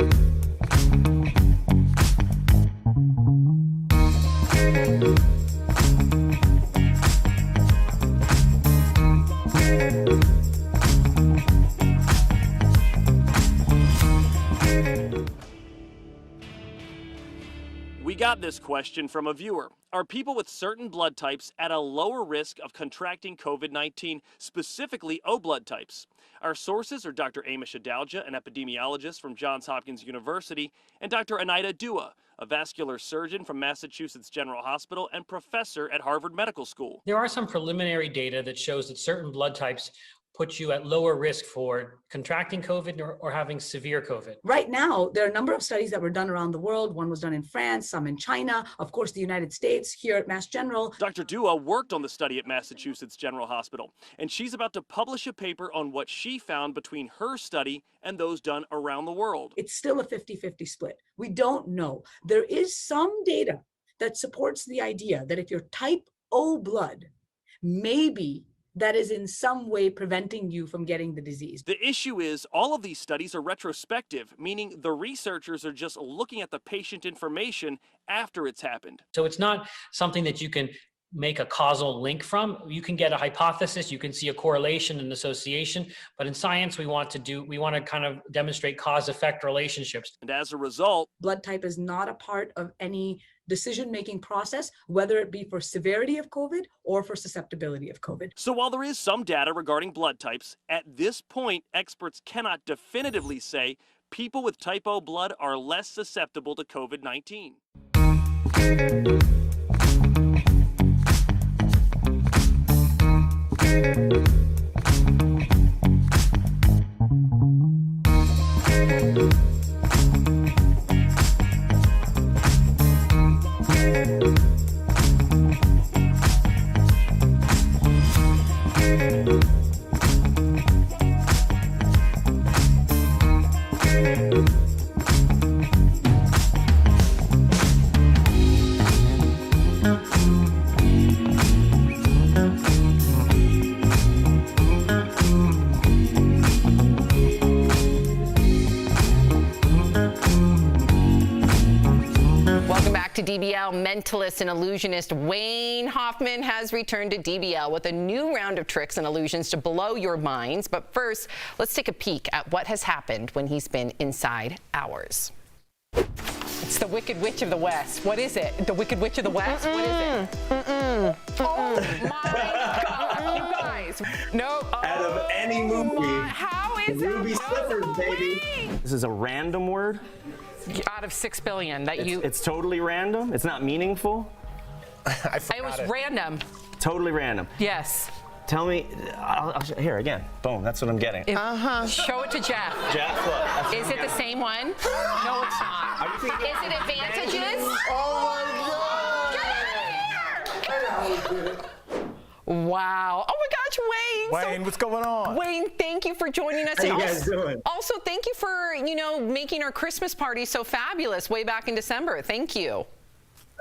Speaker 14: We got this question from a viewer. Are people with certain blood types at a lower risk of contracting COVID-19, specifically O blood types? Our sources are Dr. Amish Adalja, an epidemiologist from Johns Hopkins University, and Dr. Anaida Dua, a vascular surgeon from Massachusetts General Hospital and professor at Harvard Medical School.
Speaker 15: There are some preliminary data that shows that certain blood types put you at lower risk for contracting COVID or having severe COVID.
Speaker 16: Right now, there are a number of studies that were done around the world. One was done in France, some in China, of course, the United States, here at Mass General.
Speaker 14: Dr. Dua worked on the study at Massachusetts General Hospital, and she's about to publish a paper on what she found between her study and those done around the world.
Speaker 16: It's still a 50-50 split. We don't know. There is some data that supports the idea that if you're type O blood, maybe that is in some way preventing you from getting the disease.
Speaker 14: The issue is all of these studies are retrospective, meaning the researchers are just looking at the patient information after it's happened.
Speaker 15: So it's not something that you can make a causal link from. You can get a hypothesis, you can see a correlation and association, but in science we want to kind of demonstrate cause-effect relationships.
Speaker 14: And as a result,
Speaker 16: blood type is not a part of any decision-making process, whether it be for severity of COVID or for susceptibility of COVID.
Speaker 14: So while there is some data regarding blood types, at this point, experts cannot definitively say People with type O blood are less susceptible to COVID-19.
Speaker 11: To DBL, mentalist and illusionist Wayne Hoffman has returned to DBL with a new round of tricks and illusions to blow your minds. But first, let's take a peek at what has happened when he's been inside ours. It's the Wicked Witch of the West. What is it? The Wicked Witch of the West? What is it? Oh my God, you guys. No.
Speaker 4: Out of any movie.
Speaker 11: How is
Speaker 4: Ruby
Speaker 11: that?
Speaker 4: slippers, baby. This is a random word?
Speaker 11: Out of 6 billion that
Speaker 4: It's totally random? It's not meaningful?
Speaker 11: It was random.
Speaker 4: Totally random.
Speaker 11: Yes.
Speaker 4: Tell me, here again. Boom, that's what I'm getting.
Speaker 11: Show it to Jeff.
Speaker 4: Jeff, look.
Speaker 11: Is it the same one? No, it's not.
Speaker 4: Are you thinking
Speaker 11: Is it advantages?
Speaker 4: Oh my God!
Speaker 11: Wow. Oh my gosh, Wayne.
Speaker 12: Wayne, what's going on?
Speaker 11: Wayne, thank you for joining us.
Speaker 4: How you
Speaker 11: And
Speaker 4: guys doing?
Speaker 11: Also, thank you for, making our Christmas party so fabulous way back in December. Thank you.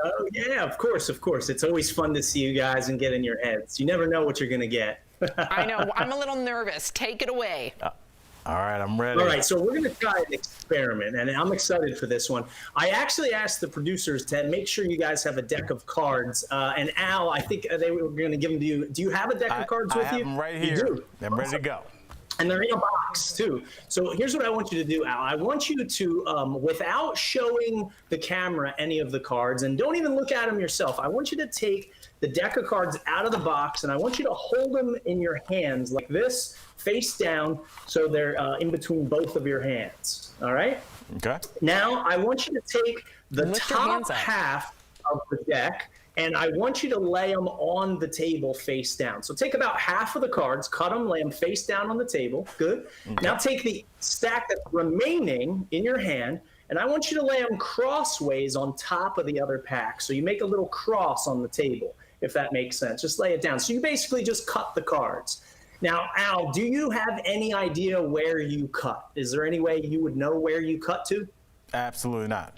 Speaker 4: Oh, yeah, of course. It's always fun to see you guys and get in your heads. You never know what you're going to get.
Speaker 11: I know. I'm a little nervous. Take it away.
Speaker 12: All right, I'm ready.
Speaker 4: All right, so we're going to try an experiment, and I'm excited for this one. I actually asked the producers to make sure you guys have a deck of cards. And Al, I think they were going to give them to you. Do you have a deck of cards with you?
Speaker 12: I have them right here.
Speaker 4: You do?
Speaker 12: I'm ready to go.
Speaker 4: And they're in a box, too. So here's what I want you to do, Al. I want you to, without showing the camera any of the cards, and don't even look at them yourself, I want you to take the deck of cards out of the box, and I want you to hold them in your hands like this, face down, so they're in between both of your hands. All right?
Speaker 12: Okay.
Speaker 4: Now, I want you to take the
Speaker 11: Lift your hands
Speaker 4: top
Speaker 11: up.
Speaker 4: half of the deck, and I want you to lay them on the table face down. So take about half of the cards, cut them, lay them face down on the table. Good.
Speaker 12: Okay.
Speaker 4: Now take the stack that's remaining in your hand, and I want you to lay them crossways on top of the other pack. So you make a little cross on the table, if that makes sense. Just lay it down. So you basically just cut the cards. Now, Al, do you have any idea where you cut? Is there any way you would know where you cut to?
Speaker 12: Absolutely not.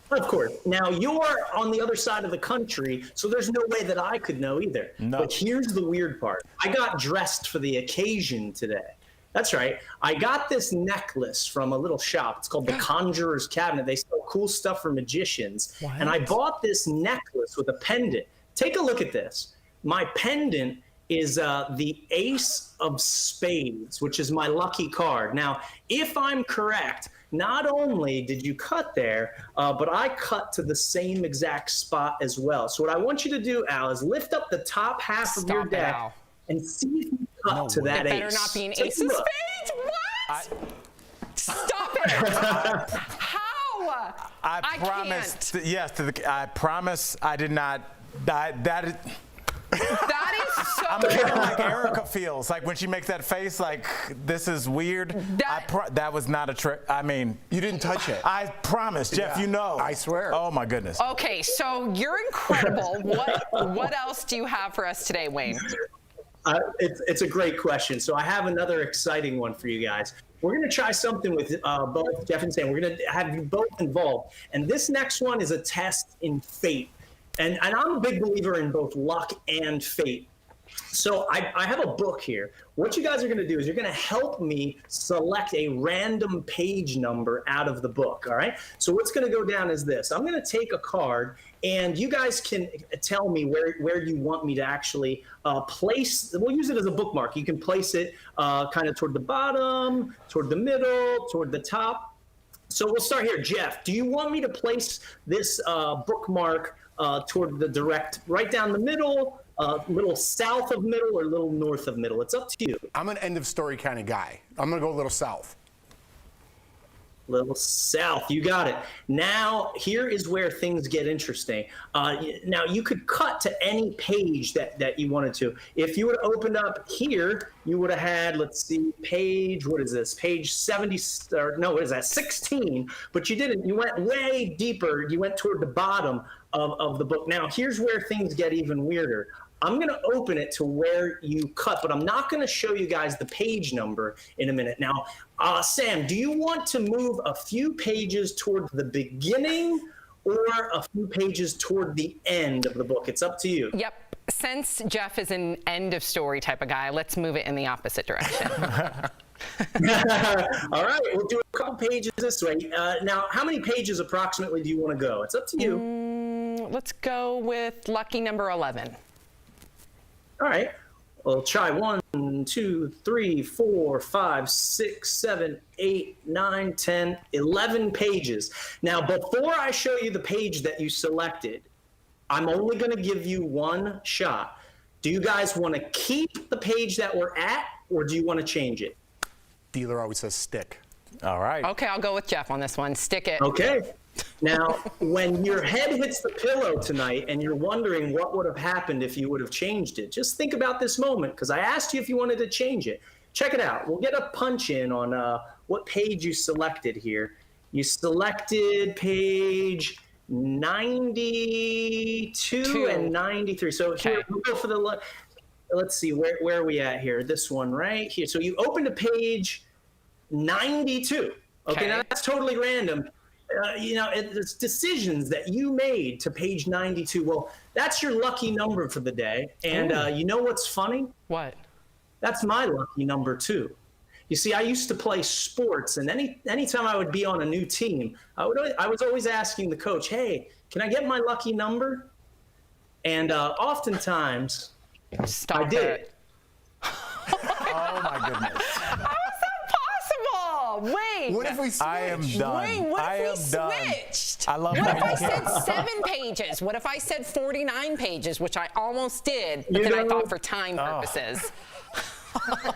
Speaker 4: Of course. Now, you're on the other side of the country, so there's no way that I could know either.
Speaker 12: No.
Speaker 4: But here's the weird part. I got dressed for the occasion today. That's right. I got this necklace from a little shop. It's called the Conjurer's Cabinet. They sell cool stuff for magicians.
Speaker 11: What?
Speaker 4: And I bought this necklace with a pendant. Take a look at this. My pendant is the Ace of Spades, which is my lucky card. Now, if I'm correct, not only did you cut there, but I cut to the same exact spot as well. So what I want you to do, Al, is lift up the top half of your deck and see if you cut to that
Speaker 11: It
Speaker 4: ace.
Speaker 11: better not be an
Speaker 4: Take
Speaker 11: ace
Speaker 4: a
Speaker 11: of
Speaker 4: look.
Speaker 11: spades. What? Stop it. How?
Speaker 12: I promised. Yes, I promise I did not. That is.
Speaker 11: That is so.
Speaker 12: I'm kind of like Erica feels like when she makes that face, like this is weird. That was not a trick. I mean,
Speaker 13: you didn't touch it.
Speaker 12: I promise, Jeff.
Speaker 13: Yeah,
Speaker 12: You know.
Speaker 13: I swear.
Speaker 12: Oh my goodness.
Speaker 11: Okay, so you're incredible. What else do you have for us today, Wayne?
Speaker 4: It's a great question. So I have another exciting one for you guys. We're going to try something with both Jeff and Sam. We're going to have you both involved. And this next one is a test in fate. And I'm a big believer in both luck and fate. So I have a book here. What you guys are going to do is you're going to help me select a random page number out of the book, all right? So what's going to go down is this. I'm going to take a card, and you guys can tell me where you want me to actually place. We'll use it as a bookmark. You can place it kind of toward the bottom, toward the middle, toward the top. So we'll start here. Jeff, do you want me to place this bookmark toward the direct, right down the middle, little south of middle, or little north of middle? It's up to you.
Speaker 13: I'm an end of story kind of guy. I'm going to go a little south.
Speaker 4: little south. You got it. Now, here is where things get interesting. Now, you could cut to any page that you wanted to. If you would have opened up here, you would have had, let's see, page, what is this? Page 70, or no, what is that? 16. But you didn't. You went way deeper. You went toward the bottom of the book. Now, here's where things get even weirder. I'm going to open it to where you cut, but I'm not going to show you guys the page number in a minute. Now, Sam, do you want to move a few pages toward the beginning or a few pages toward the end of the book? It's up to you.
Speaker 11: Yep. Since Jeff is an end of story type of guy, let's move it in the opposite direction.
Speaker 4: All right, we'll do a couple pages this way. Now, how many pages approximately do you want to go? It's up to you.
Speaker 11: Let's go with lucky number 11.
Speaker 4: All right, we'll try 1, 2, 3, 4, 5, 6, 7, 8, 9, 10, 11 pages. Now, before I show you the page that you selected, I'm only going to give you one shot. Do you guys want to keep the page that we're at, or do you want to change it?
Speaker 13: Dealer always says stick.
Speaker 12: All right.
Speaker 11: Okay, I'll go with Jeff on this one. Stick it.
Speaker 4: Okay. Now, when your head hits the pillow tonight and you're wondering what would have happened if you would have changed it, just think about this moment, because I asked you if you wanted to change it. Check it out. We'll get a punch in on what page you selected here. You selected page 92 and 93. So here, we'll go for the, let's see, where are we at here? This one right here. So you opened to page 92. Okay, now that's totally random. It's decisions that you made to page 92. Well, that's your lucky number for the day. And you know what's funny?
Speaker 11: What?
Speaker 4: That's my lucky number too. You see, I used to play sports, and anytime I would be on a new team, I was always asking the coach, "Hey, can I get my lucky number?" And oftentimes, I did.
Speaker 12: Oh my goodness.
Speaker 11: Wait.
Speaker 13: What if we switched?
Speaker 12: I am done.
Speaker 11: Wait, what
Speaker 12: I
Speaker 11: if we
Speaker 12: am done.
Speaker 11: switched?
Speaker 12: I love
Speaker 11: What
Speaker 12: that
Speaker 11: if I
Speaker 12: you
Speaker 11: said
Speaker 12: can't.
Speaker 11: 7 pages? What if I said 49 pages, which I almost did, but then I thought for time purposes.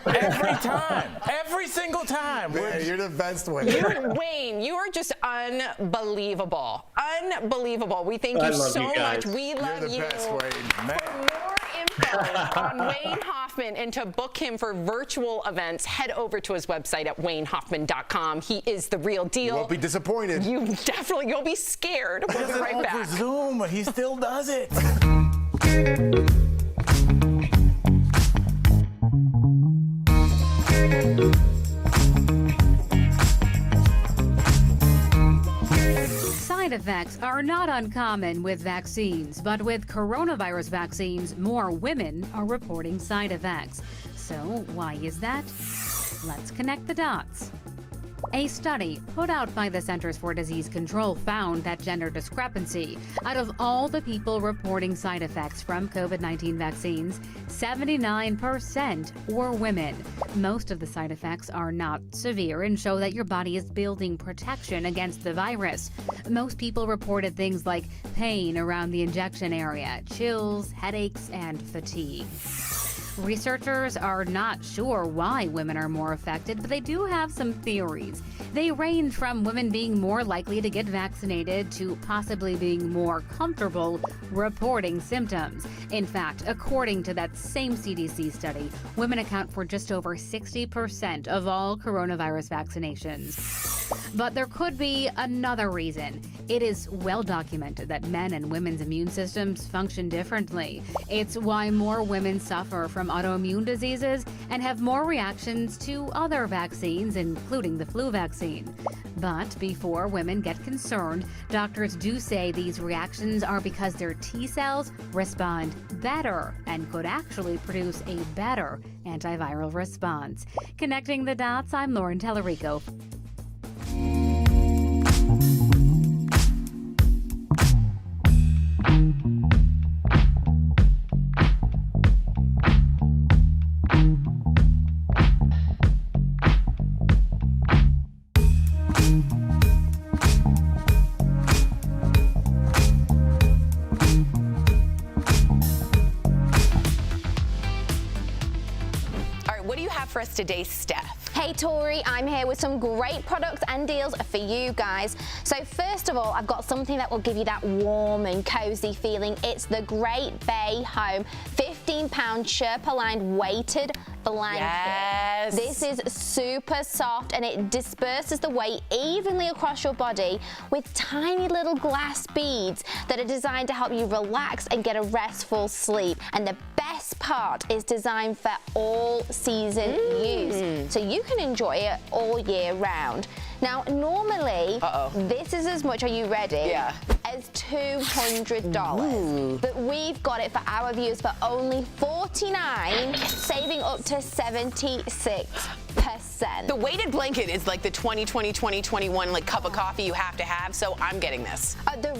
Speaker 12: Every time. Every single time.
Speaker 13: Man, you're the best one.
Speaker 11: Wayne, you are just unbelievable. Unbelievable. We thank you
Speaker 4: love
Speaker 11: so
Speaker 4: you guys.
Speaker 11: much. We love
Speaker 13: You're the
Speaker 11: you.
Speaker 13: best, Wayne.
Speaker 12: Man.
Speaker 11: For more info on Wayne Hoffman and to book him for virtual events, head over to his website at waynehoffman.com. He is the real deal.
Speaker 13: You won't be disappointed.
Speaker 11: You'll be scared. We'll be right
Speaker 12: Over
Speaker 11: back.
Speaker 12: Zoom. He still does it.
Speaker 17: Side effects are not uncommon with vaccines, but with coronavirus vaccines, more women are reporting side effects. So why is that? Let's connect the dots. A study put out by the Centers for Disease Control found that gender discrepancy. Out of all the people reporting side effects from COVID-19 vaccines, 79% were women. Most of the side effects are not severe and show that your body is building protection against the virus. Most people reported things like pain around the injection area, chills, headaches, and fatigue. Researchers are not sure why women are more affected, but they do have some theories. They range from women being more likely to get vaccinated to possibly being more comfortable reporting symptoms. In fact, according to that same CDC study, women account for just over 60% of all coronavirus vaccinations. But there could be another reason. It is well documented that men and women's immune systems function differently. It's why more women suffer from autoimmune diseases and have more reactions to other vaccines, including the flu vaccine. But before women get concerned, doctors do say these reactions are because their T cells respond better and could actually produce a better antiviral response. Connecting the dots, I'm Lauren Tellerico.
Speaker 11: for us today, Steph?
Speaker 5: Hey Tori, I'm here with some great products and deals for you guys. So first of all, I've got something that will give you that warm and cozy feeling. It's the Great Bay Home 15-pound Sherpa-lined weighted blanket.
Speaker 11: Yes.
Speaker 5: This is super soft and it disperses the weight evenly across your body with tiny little glass beads that are designed to help you relax and get a restful sleep. And the best part is designed for all season use, so you can enjoy it all year round. Now, normally, this is as much, are you ready?
Speaker 11: Yeah.
Speaker 5: As $200. But we've got it for our viewers for only $49, saving up to 76%.
Speaker 11: The weighted blanket is like the 2020-2021 like cup of coffee you have to have, so I'm getting this.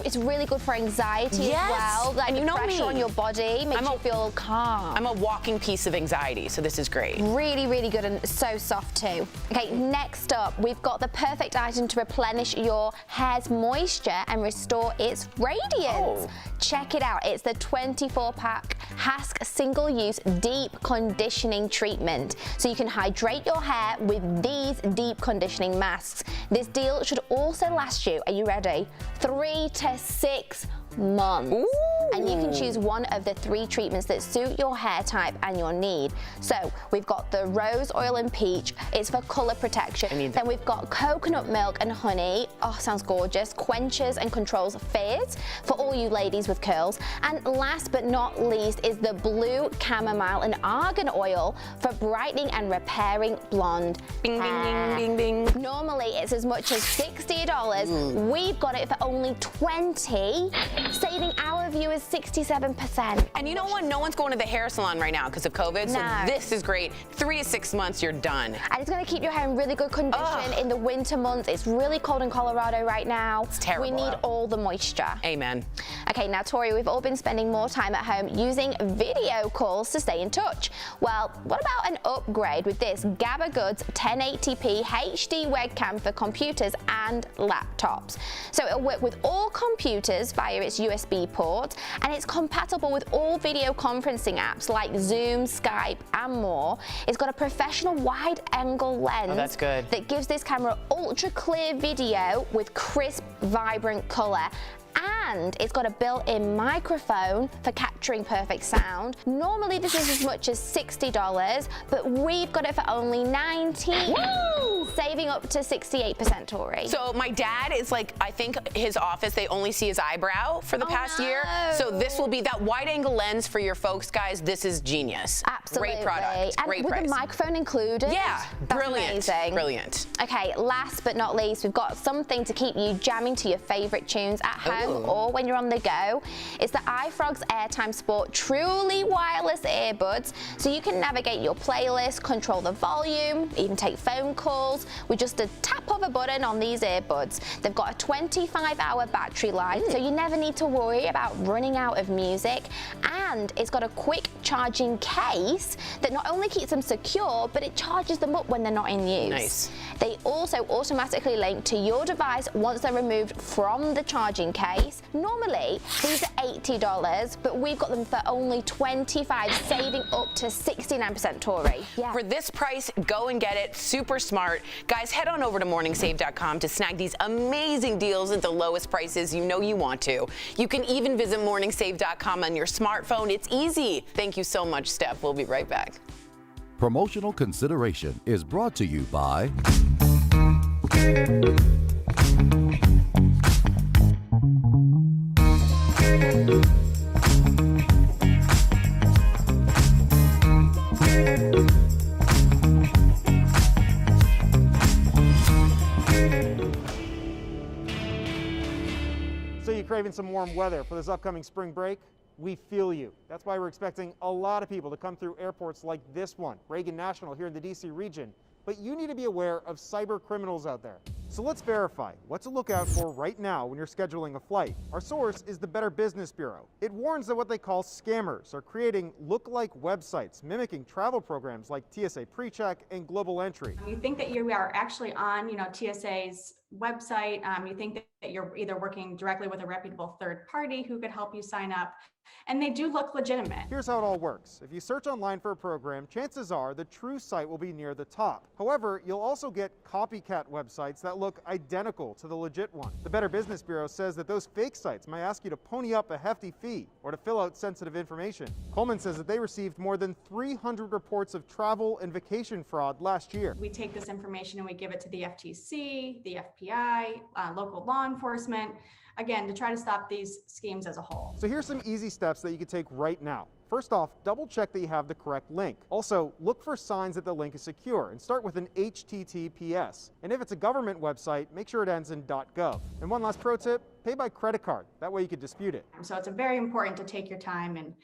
Speaker 5: It's really good for anxiety as well. Like,
Speaker 11: and you know
Speaker 5: pressure
Speaker 11: me.
Speaker 5: on your body makes you feel calm.
Speaker 11: I'm a walking piece of anxiety, so this is great.
Speaker 5: Really, really good and so soft too. Okay, next up, we've got the perfect item to replenish your hair's moisture and restore its radiance. Check it out. It's the 24-pack Hask single-use deep conditioning treatment. So you can hydrate your hair with these deep conditioning masks. This deal should also last you, are you ready? 3 to 6 months. And you can choose one of the 3 treatments that suit your hair type and your need. So we've got the rose oil and peach. It's for color protection. Then we've got coconut milk and honey. Oh, sounds gorgeous. Quenches and controls frizz for all you ladies with curls. And last but not least is the blue chamomile and argan oil for brightening and repairing blonde hair.
Speaker 11: Bing, bing, bing, bing.
Speaker 5: Normally it's as much as $60. We've got it for only $20. Saving our viewers 67%.
Speaker 11: And you know what? No one's going to the hair salon right now because of COVID, so this is great. 3 to 6 months, you're done.
Speaker 5: And it's going to keep your hair in really good condition in the winter months. It's really cold in Colorado right now.
Speaker 11: It's terrible.
Speaker 5: We need all the moisture.
Speaker 11: Amen.
Speaker 5: Okay, now Tori, we've all been spending more time at home using video calls to stay in touch. Well, what about an upgrade with this Gabba Goods 1080p HD webcam for computers and laptops? So it'll work with all computers via its USB port, and it's compatible with all video conferencing apps like Zoom, Skype, and more. It's got a professional wide-angle lens
Speaker 11: that's good.
Speaker 5: that gives this camera ultra-clear video with crisp, vibrant color. And it's got a built-in microphone for capturing perfect sound. Normally this is as much as $60, but we've got it for only $19, saving up to 68%, Tori.
Speaker 11: So my dad is like, I think his office, they only see his eyebrow for the past year. So this will be that wide-angle lens for your folks, guys. This is genius.
Speaker 5: Absolutely.
Speaker 11: Great product.
Speaker 5: And
Speaker 11: Great
Speaker 5: with
Speaker 11: price.
Speaker 5: the microphone included.
Speaker 11: Yeah,
Speaker 5: That's
Speaker 11: brilliant.
Speaker 5: Amazing.
Speaker 11: Brilliant.
Speaker 5: Okay, last but not least, we've got something to keep you jamming to your favorite tunes at home or when you're on the go. It's the iFrog's Airtime Sport truly wireless earbuds, so you can navigate your playlist, control the volume, even take phone calls with just a tap of a button on these earbuds. They've got a 25-hour battery life, so you never need to worry about running out of music. And it's got a quick charging case that not only keeps them secure, but it charges them up when they're not in use.
Speaker 11: Nice.
Speaker 5: They also automatically link to your device once they're removed from the charging case. Normally, these are $80, but we've got them for only $25, saving up to 69%, Tori. Yeah.
Speaker 11: For this price, go and get it. Super smart. Guys, head on over to morningsave.com to snag these amazing deals at the lowest prices you know you want to. You can even visit morningsave.com on your smartphone. It's easy. Thank you so much, Steph. We'll be right back.
Speaker 9: Promotional consideration is brought to you by
Speaker 18: So you craving some warm weather for this upcoming spring break? We feel you. That's why we're expecting a lot of people to come through airports like this one, Reagan National here in the DC region. But you need to be aware of cyber criminals out there. So let's verify what to look out for right now when you're scheduling a flight. Our source is the Better Business Bureau. It warns that what they call scammers are creating look-alike websites mimicking travel programs like TSA PreCheck and Global Entry.
Speaker 19: You think that you are actually on, TSA's website. You think that you're either working directly with a reputable third party who could help you sign up, and they do look legitimate.
Speaker 18: Here's how it all works. If you search online for a program, chances are the true site will be near the top. However, you'll also get copycat websites that look identical to the legit one. The Better Business Bureau says that those fake sites might ask you to pony up a hefty fee or to fill out sensitive information. Coleman says that they received more than 300 reports of travel and vacation fraud last year.
Speaker 19: We take this information and we give it to the FTC, the FBI, local law enforcement, again, to try to stop these schemes as a whole.
Speaker 18: So here's some easy steps that you can take right now. First off, double check that you have the correct link. Also, look for signs that the link is secure and start with an HTTPS. And if it's a government website, make sure it ends in .gov. And one last pro tip, pay by credit card. That way you can dispute it.
Speaker 19: So it's very important to take your time and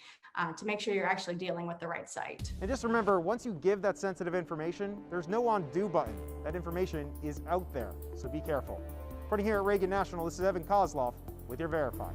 Speaker 19: to make sure you're actually dealing with the right site.
Speaker 18: And just remember, once you give that sensitive information, there's no undo button. That information is out there, so be careful. Reporting here at Reagan National, this is Evan Kozloff with your Verify.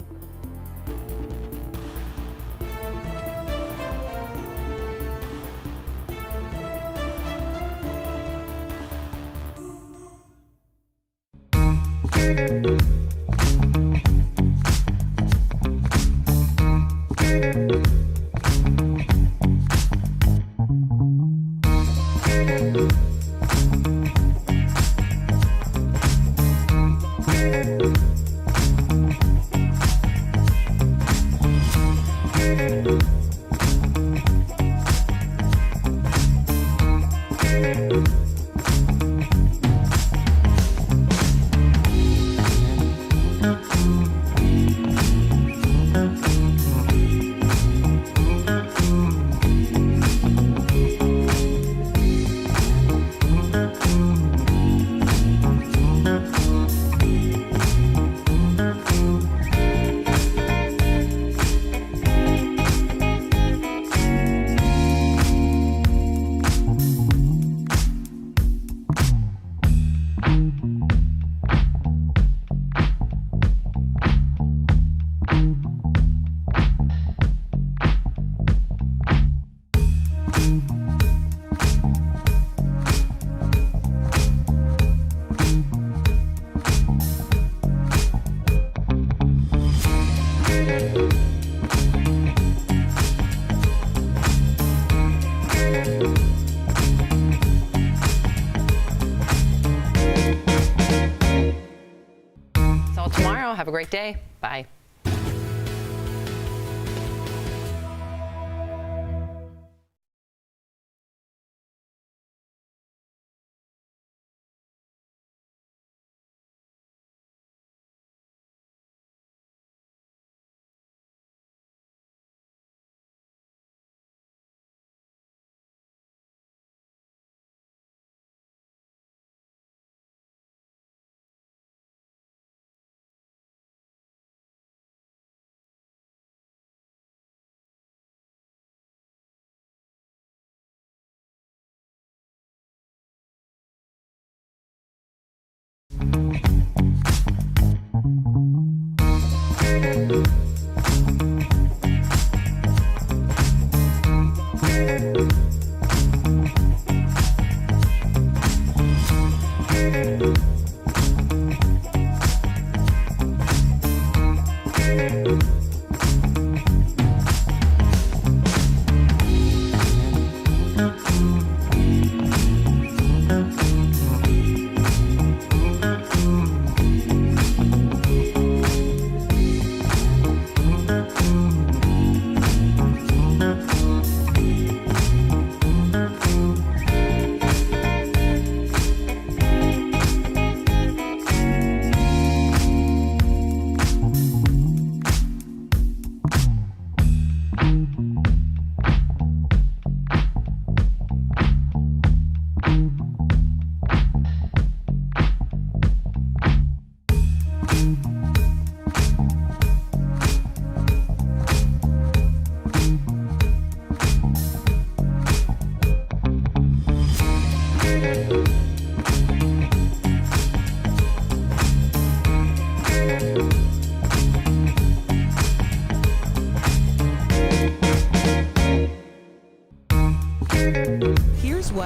Speaker 11: Tomorrow. Have a great day. Bye.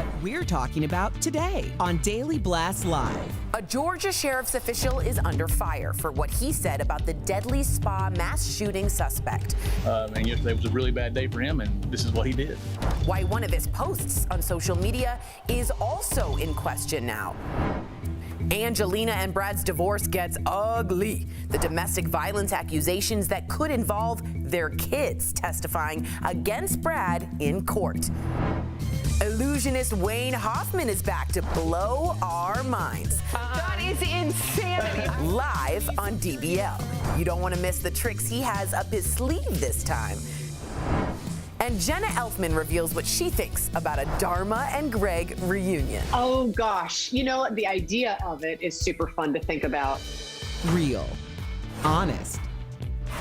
Speaker 1: what we're talking about today on Daily Blast Live.
Speaker 3: A Georgia sheriff's official is under fire for what he said about the deadly spa mass shooting suspect.
Speaker 6: And yesterday was a really bad day for him, and this is what he did.
Speaker 3: Why one of his posts on social media is also in question now. Brangelina and Brad's divorce gets ugly. The domestic violence accusations that could involve their kids testifying against Brad in court. Illusionist Wayne Hoffman is back to blow our minds.
Speaker 11: That is insanity.
Speaker 3: Live on DBL. You don't want to miss the tricks he has up his sleeve this time. And Jenna Elfman reveals what she thinks about a Dharma and Greg reunion.
Speaker 7: Oh gosh, you know, the idea of it is super fun to think about.
Speaker 1: Real, honest,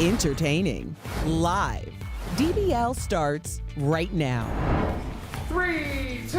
Speaker 1: entertaining, live. DBL starts right now.
Speaker 11: 3, 2.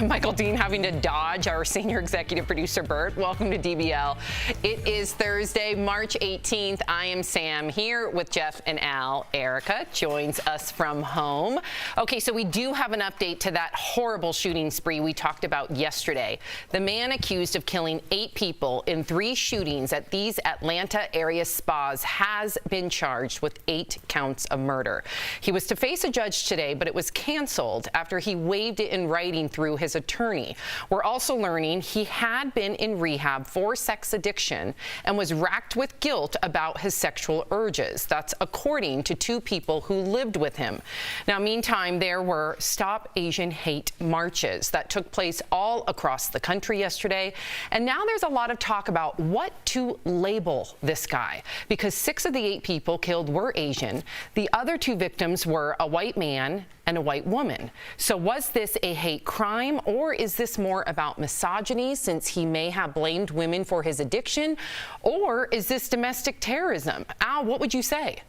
Speaker 11: Michael Dean having to dodge our senior executive producer, Bert. Welcome to DBL. It is Thursday, March 18th. I am Sam here with Jeff and Al. Erica joins us from home. Okay, so we do have an update to that horrible shooting spree we talked about yesterday. The man accused of killing 8 people in 3 shootings at these Atlanta area spas has been charged with 8 counts of murder. He was to face a judge today, but it was canceled after he waived it in writing through his attorney. We're also learning he had been in rehab for sex addiction and was racked with guilt about his sexual urges. That's according to 2 people who lived with him. Now, meantime, there were Stop Asian Hate marches that took place all across the country yesterday. And now there's a lot of talk about what to label this guy, because 6 of the 8 people killed were Asian. The other 2 victims were a white man and a white woman. So was this a hate crime, or is this more about misogyny since he may have blamed women for his addiction, or is this domestic terrorism? Al, what would you say?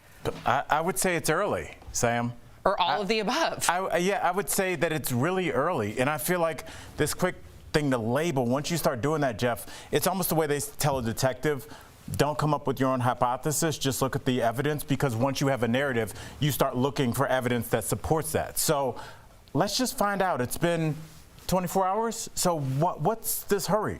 Speaker 12: I would say it's early, Sam.
Speaker 11: Or all of the above?
Speaker 12: Yeah, I would say that it's really early, and I feel like this quick thing to label, once you start doing that, Jeff, it's almost the way they tell a detective, don't come up with your own hypothesis, just look at the evidence, because once you have a narrative, you start looking for evidence that supports that. So let's just find out. It's been 24 hours, so what's this hurry?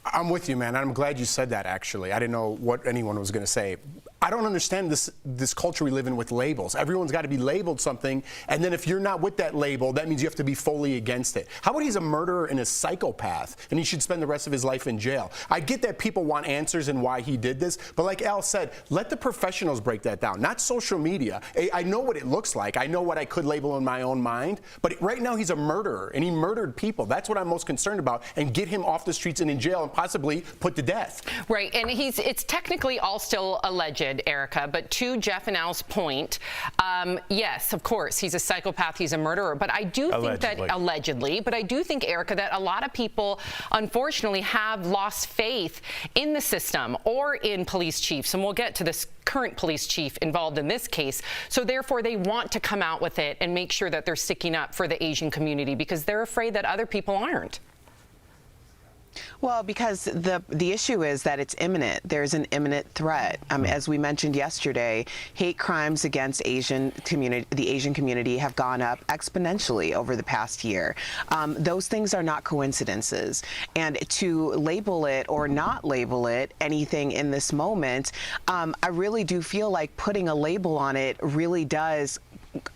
Speaker 13: I'm with you, man. I'm glad you said that, actually. I didn't know what anyone was going to say. I don't understand this culture we live in with labels. Everyone's got to be labeled something, and then if you're not with that label, that means you have to be fully against it. How about he's a murderer and a psychopath, and he should spend the rest of his life in jail? I get that people want answers and why he did this, but like Al said, let the professionals break that down, not social media. I know what it looks like. I know what I could label in my own mind, but right now he's a murderer, and he murdered people. That's what I'm most concerned about, and get him off the streets and in jail and possibly put to death.
Speaker 11: Right, and it's technically all still alleged, Erica, but to Jeff and Al's point, yes, of course, he's a psychopath, he's a murderer, but I do think that, allegedly, but I do think, Erica, that a lot of people, unfortunately, have lost faith in the system or in police chiefs, and we'll get to this current police chief involved in this case, so therefore they want to come out with it and make sure that they're sticking up for the Asian community because they're afraid that other people aren't.
Speaker 2: Well, because the issue is that it's imminent. There's an imminent threat. As we mentioned yesterday, hate crimes against the Asian community have gone up exponentially over the past year. Those things are not coincidences. And to label it or not label it anything in this moment, I really do feel like putting a label on it really does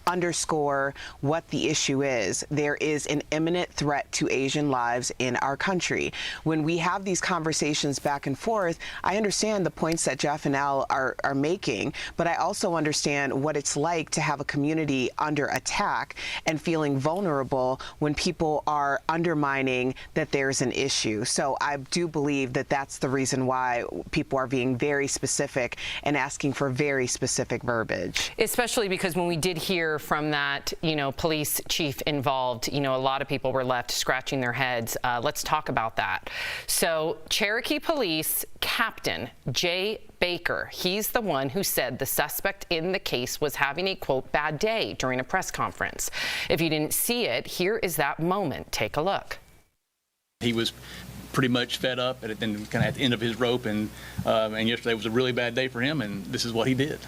Speaker 2: underscore what the issue is. There is an imminent threat to Asian lives in our country. When we have these conversations back and forth, I understand the points that Jeff and Al are making, but I also understand what it's like to have a community under attack and feeling vulnerable when people are undermining that there's an issue. So I do believe that that's the reason why people are being very specific and asking for very specific verbiage.
Speaker 11: Especially because when we did hear from that, police chief involved, a lot of people were left scratching their heads. Let's talk about that. So Cherokee Police Captain Jay Baker, he's the one who said the suspect in the case was having a, quote, bad day during a press conference. If you didn't see it, here is that moment. Take a look.
Speaker 6: He was pretty much fed up and kind of at the end of his rope, and yesterday was a really bad day for him, and this is what he did.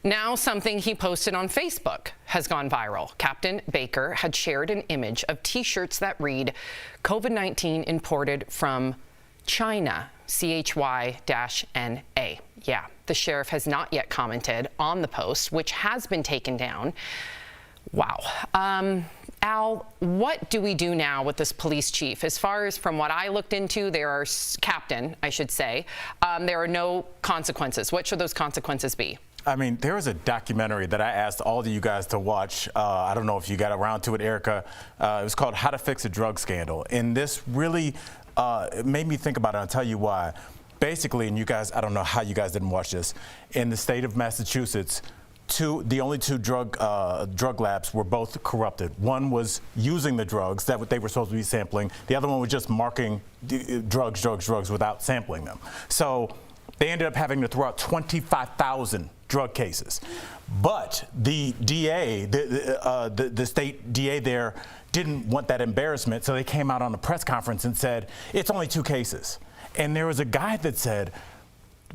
Speaker 11: Now something he posted on Facebook has gone viral. Captain Baker had shared an image of T-shirts that read, COVID-19 imported from China, CHY-NA. Yeah, the sheriff has not yet commented on the post, which has been taken down. Wow. Al, what do we do now with this police chief? As far as from what I looked into, there are, captain, I should say, there are no consequences. What should those consequences be?
Speaker 12: I mean, there was a documentary that I asked all of you guys to watch. I don't know if you got around to it, Erica. It was called How to Fix a Drug Scandal. And this really made me think about it. I'll tell you why. Basically, and you guys, I don't know how you guys didn't watch this, in the state of Massachusetts, the only two drug labs were both corrupted. One was using the drugs that they were supposed to be sampling. The other one was just marking drugs without sampling them. So they ended up having to throw out 25,000 drug cases. But the DA, the state DA there, didn't want that embarrassment, so they came out on a press conference and said, it's only 2 cases. And there was a guy that said,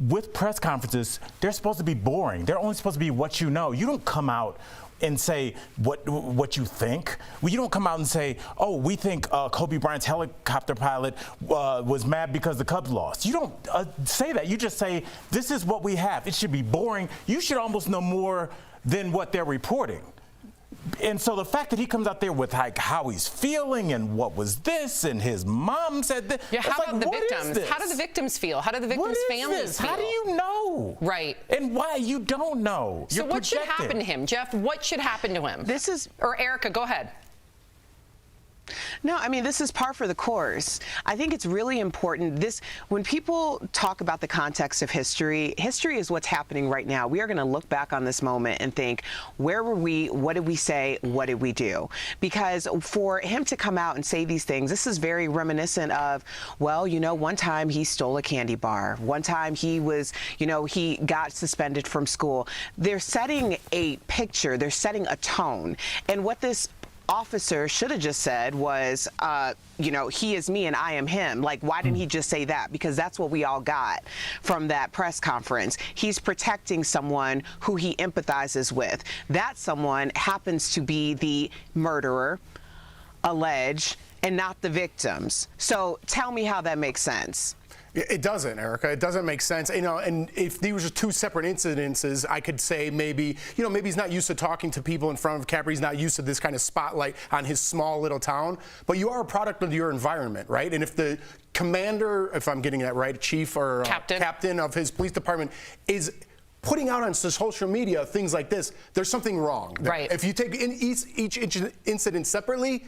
Speaker 12: with press conferences, they're supposed to be boring. They're only supposed to be what you know. You don't come out and say what you think. Well, you don't come out and say, oh, we think Kobe Bryant's helicopter pilot was mad because the Cubs lost. You don't say that. You just say, this is what we have. It should be boring. You should almost know more than what they're reporting. And so the fact that he comes out there with like how he's feeling and what was this and his mom said this.
Speaker 11: Yeah, how about the victims? How do the victims feel? How do the victims' families feel?
Speaker 12: How do you know?
Speaker 11: Right.
Speaker 12: And why? You don't know.
Speaker 11: So what should happen to him, Jeff? What should happen to him? Or Erica, go ahead.
Speaker 2: No, I mean, this is par for the course. I think it's really important. When people talk about the context of history, history is what's happening right now. We are going to look back on this moment and think, where were we? What did we say? What did we do? Because for him to come out and say these things, this is very reminiscent of, well, you know, one time he stole a candy bar. One time he was, you know, he got suspended from school. They're setting a picture. They're setting a tone. And what this officer should have just said was, you know, he is me and I am him. Like, why didn't he just say that? Because that's what we all got from that press conference. He's protecting someone who he empathizes with. That someone happens to be the murderer, alleged, and not the victims. So tell me how that makes sense.
Speaker 13: It doesn't, Erica. It doesn't make sense. You know, and if these were just 2 separate incidences, I could say maybe, you know, maybe he's not used to talking to people in front of a camera. He's not used to this kind of spotlight on his small little town. But you are a product of your environment, right? And if the commander, if I'm getting that right, chief or captain of his police department is putting out on social media things like this, there's something wrong.
Speaker 11: Right.
Speaker 13: If you take each incident separately,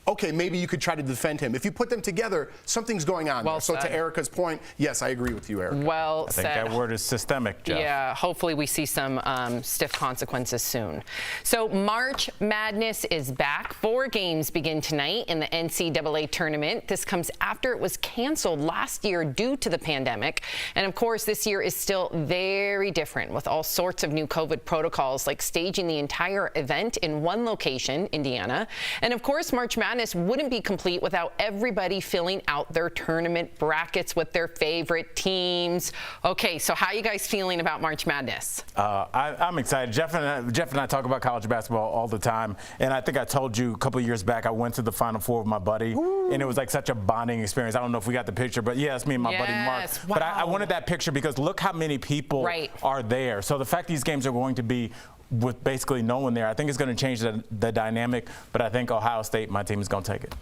Speaker 13: okay, maybe you could try to defend him. If you put them together, something's going on there. So to Erica's point, yes, I agree with you, Erica.
Speaker 11: Well said.
Speaker 12: I think that word is systemic, Jeff.
Speaker 11: Yeah, hopefully we see some stiff consequences soon. So March Madness is back. 4 games begin tonight in the NCAA tournament. This comes after it was canceled last year due to the pandemic. And of course, this year is still very different with all sorts of new COVID protocols, like staging the entire event in one location, Indiana. And of course, March Madness wouldn't be complete without everybody filling out their tournament brackets with their favorite teams. Okay, so how are you guys feeling about March Madness?
Speaker 12: I'm excited. Jeff and I talk about college basketball all the time, and I think I told you a couple of years back I went to the Final Four with my buddy, and it was like such a bonding experience. I don't know if we got the picture, but yeah, it's me and my buddy Mark.
Speaker 11: Wow.
Speaker 12: But I wanted that picture because look how many people are there. So the fact these games are going to be with basically no one there, I think it's going to change the dynamic, but I think Ohio State, my team, is going to take it.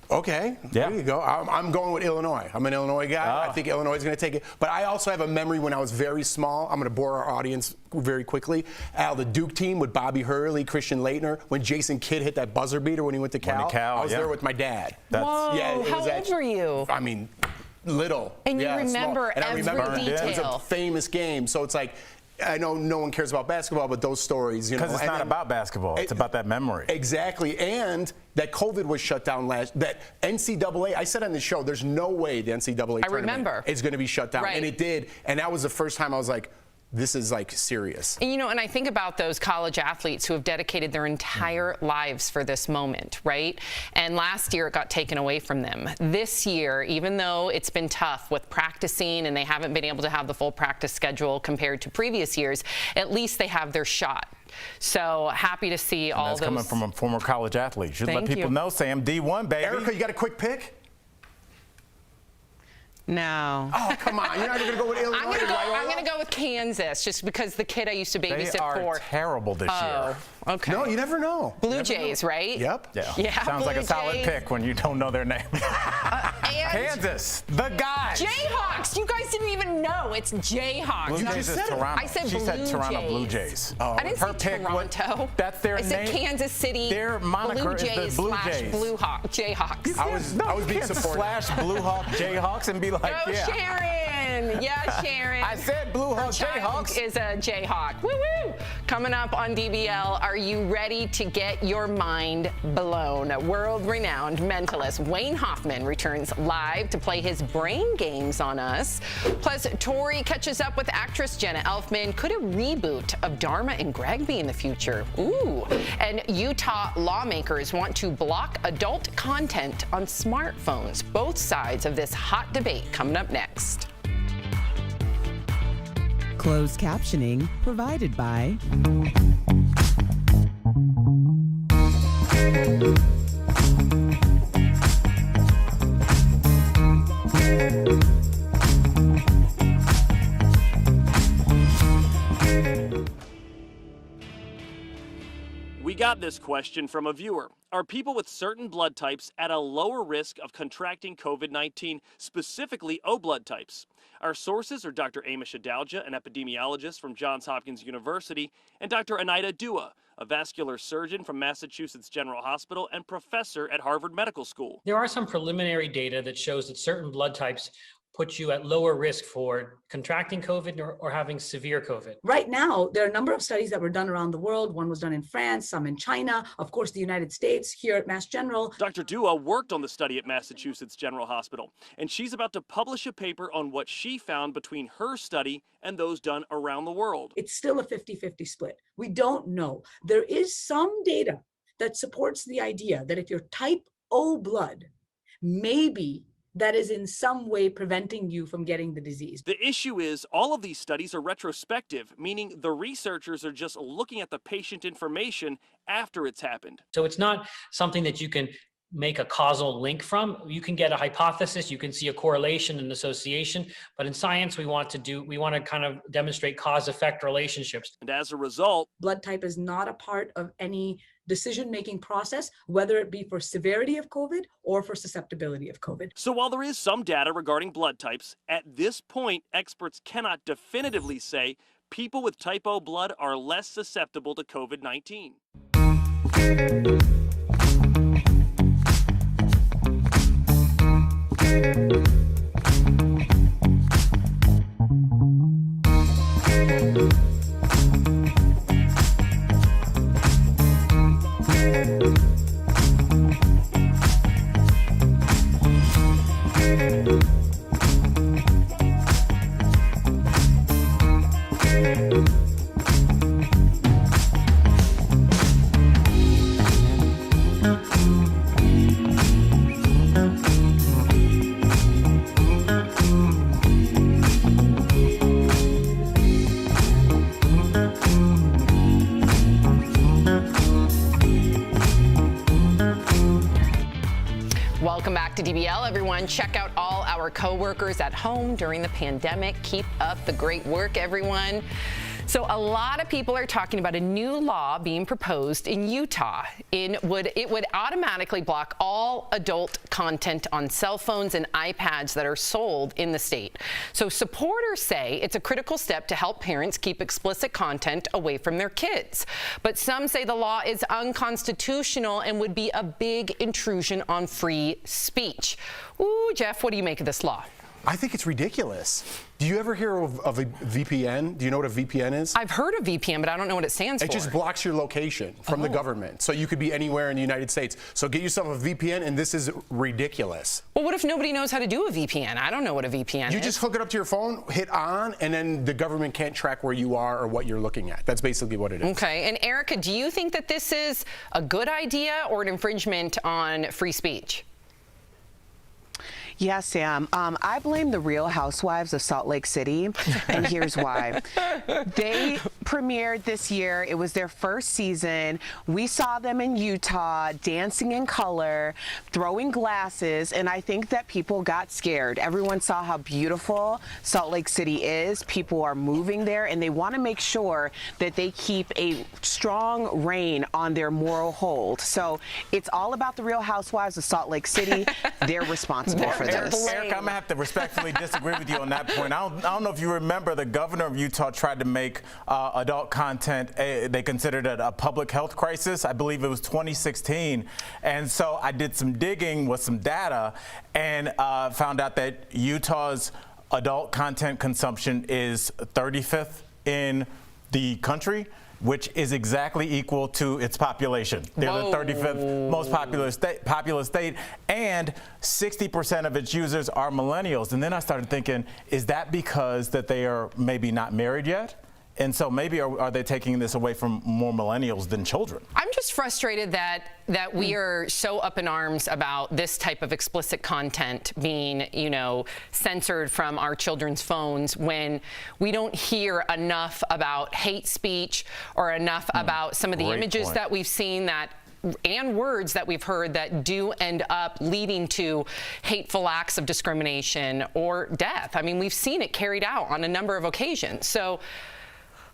Speaker 13: Okay, there you go. I'm going with Illinois. I'm an Illinois guy. I think Illinois is going to take it. But I also have a memory when I was very small. I'm going to bore our audience very quickly. Al, the Duke team with Bobby Hurley, Christian Laettner, when Jason Kidd hit that buzzer beater when he went to Cal. I was there with my dad.
Speaker 11: Whoa, how old were you?
Speaker 13: I mean, little.
Speaker 11: And you remember
Speaker 13: and
Speaker 11: every detail.
Speaker 13: It was a famous game. So it's like, I know no one cares about basketball, but those stories, you know.
Speaker 12: Because it's not about basketball. It's about that memory.
Speaker 13: Exactly. And that COVID was shut down that NCAA, I said on the show, there's no way the NCAA tournament is going to be shut down. And it did. And that was the first time I was like, this is like serious.
Speaker 11: And, and I think about those college athletes who have dedicated their entire lives for this moment, right? And last year it got taken away from them. This year, even though it's been tough with practicing and they haven't been able to have the full practice schedule compared to previous years, at least they have their shot. So happy to see all those.
Speaker 12: That's coming from a former college athlete. Should let people know, Sam. D1, baby.
Speaker 13: Erica, you got a quick pick?
Speaker 1: No.
Speaker 13: Oh, come on. You're not even going to go with Illinois.
Speaker 11: I'm going to go with Kansas, just because the kid I used to babysit
Speaker 12: they are
Speaker 11: for.
Speaker 12: Terrible this year.
Speaker 11: Okay.
Speaker 13: No, you never know.
Speaker 11: Blue Jays, right?
Speaker 13: Yep.
Speaker 11: Yeah.
Speaker 12: Sounds like a solid
Speaker 11: Jays.
Speaker 12: pick when you don't know their name. Kansas, the guys.
Speaker 11: Jayhawks. You guys didn't even know. It's Jayhawks.
Speaker 12: Blue Jays is Toronto.
Speaker 11: I said
Speaker 12: she
Speaker 11: Blue
Speaker 12: said Toronto
Speaker 11: Jays.
Speaker 12: Blue Jays.
Speaker 11: I didn't
Speaker 12: Her
Speaker 11: say
Speaker 12: pick,
Speaker 11: Toronto.
Speaker 12: That's their name.
Speaker 11: I said Kansas City.
Speaker 12: Their moniker
Speaker 11: Blue Jays
Speaker 12: is the Blue Jays.
Speaker 11: Blue Hawk, Jayhawks.
Speaker 13: I was being supportive.
Speaker 12: Slash Blue Hawk Jayhawks and be like,
Speaker 11: Go
Speaker 12: yeah.
Speaker 11: Sharon. Yeah, Sharon.
Speaker 12: I said Blue Hawk Jayhawks.
Speaker 11: Is a Jayhawk. Woo woo. Coming up on DBL, are you ready to get your mind blown? World-renowned mentalist Wayne Hoffman returns live to play his brain games on us. Plus, Tori catches up with actress Jenna Elfman. Could a reboot of Dharma and Greg be in the future? Ooh. And Utah lawmakers want to block adult content on smartphones. Both sides of this hot debate coming up next.
Speaker 1: Closed captioning provided by
Speaker 14: We got this question from a viewer. Are people with certain blood types at a lower risk of contracting COVID-19, specifically O blood types? Our sources are Dr. Amish Adalja, an epidemiologist from Johns Hopkins University, and Dr. Anita Dua, a vascular surgeon from Massachusetts General Hospital and professor at Harvard Medical School.
Speaker 15: There are some preliminary data that shows that certain blood types put you at lower risk for contracting COVID or having severe COVID.
Speaker 16: Right now, there are a number of studies that were done around the world. One was done in France, some in China, of course, the United States, here at Mass General.
Speaker 14: Dr. Dua worked on the study at Massachusetts General Hospital, and she's about to publish a paper on what she found between her study and those done around the world.
Speaker 16: It's still a 50-50 split. We don't know. There is some data that supports the idea that if you're type O blood, maybe that is in some way preventing you from getting the disease.
Speaker 14: The issue is all of these studies are retrospective, meaning the researchers are just looking at the patient information after it's happened.
Speaker 15: So it's not something that you can make a causal link from. You can get a hypothesis, you can see a correlation and association, but in science we want to kind of demonstrate cause-effect relationships.
Speaker 14: And as a result,
Speaker 16: blood type is not a part of any decision-making process, whether it be for severity of COVID or for susceptibility of COVID.
Speaker 14: So while there is some data regarding blood types, at this point, experts cannot definitively say people with type O blood are less susceptible to COVID-19.
Speaker 11: Welcome back to DBL, everyone. Check out all our coworkers at home during the pandemic. Keep up the great work, everyone. So a lot of people are talking about a new law being proposed in Utah. It would automatically block all adult content on cell phones and iPads that are sold in the state. So supporters say it's a critical step to help parents keep explicit content away from their kids. But some say the law is unconstitutional and would be a big intrusion on free speech. Ooh, Jeff, what do you make of this law?
Speaker 13: I think it's ridiculous. Do you ever hear of a VPN? Do you know what a VPN is?
Speaker 11: I've heard of VPN, but I don't know what it stands for.
Speaker 13: It just blocks your location from the government. So you could be anywhere in the United States. So get yourself a VPN, and this is ridiculous.
Speaker 11: Well, what if nobody knows how to do a VPN? I don't know what a VPN is.
Speaker 13: You just hook it up to your phone, hit on, and then the government can't track where you are or what you're looking at. That's basically what it is.
Speaker 11: Okay. And Erica, do you think that this is a good idea or an infringement on free speech?
Speaker 2: Yes, Sam. I blame the Real Housewives of Salt Lake City, and here's why. They premiered this year. It was their first season. We saw them in Utah dancing in color, throwing glasses, and I think that people got scared. Everyone saw how beautiful Salt Lake City is. People are moving there, and they want to make sure that they keep a strong rein on their moral hold. So it's all about the Real Housewives of Salt Lake City. They're responsible for this.
Speaker 12: Erica, I'm gonna have to respectfully disagree with you on that point. I don't know if you remember, the governor of Utah tried to make adult content, they considered it a public health crisis. I believe it was 2016. And so I did some digging with some data and found out that Utah's adult content consumption is 35th in the country, which is exactly equal to its population. They're the 35th most populous state, and 60% of its users are millennials. And then I started thinking, is that because that they are maybe not married yet? And so maybe are they taking this away from more millennials than children?
Speaker 11: I'm just frustrated that we are so up in arms about this type of explicit content being, censored from our children's phones when we don't hear enough about hate speech or enough about some of the images that we've seen and words that we've heard that do end up leading to hateful acts of discrimination or death. I mean, we've seen it carried out on a number of occasions. So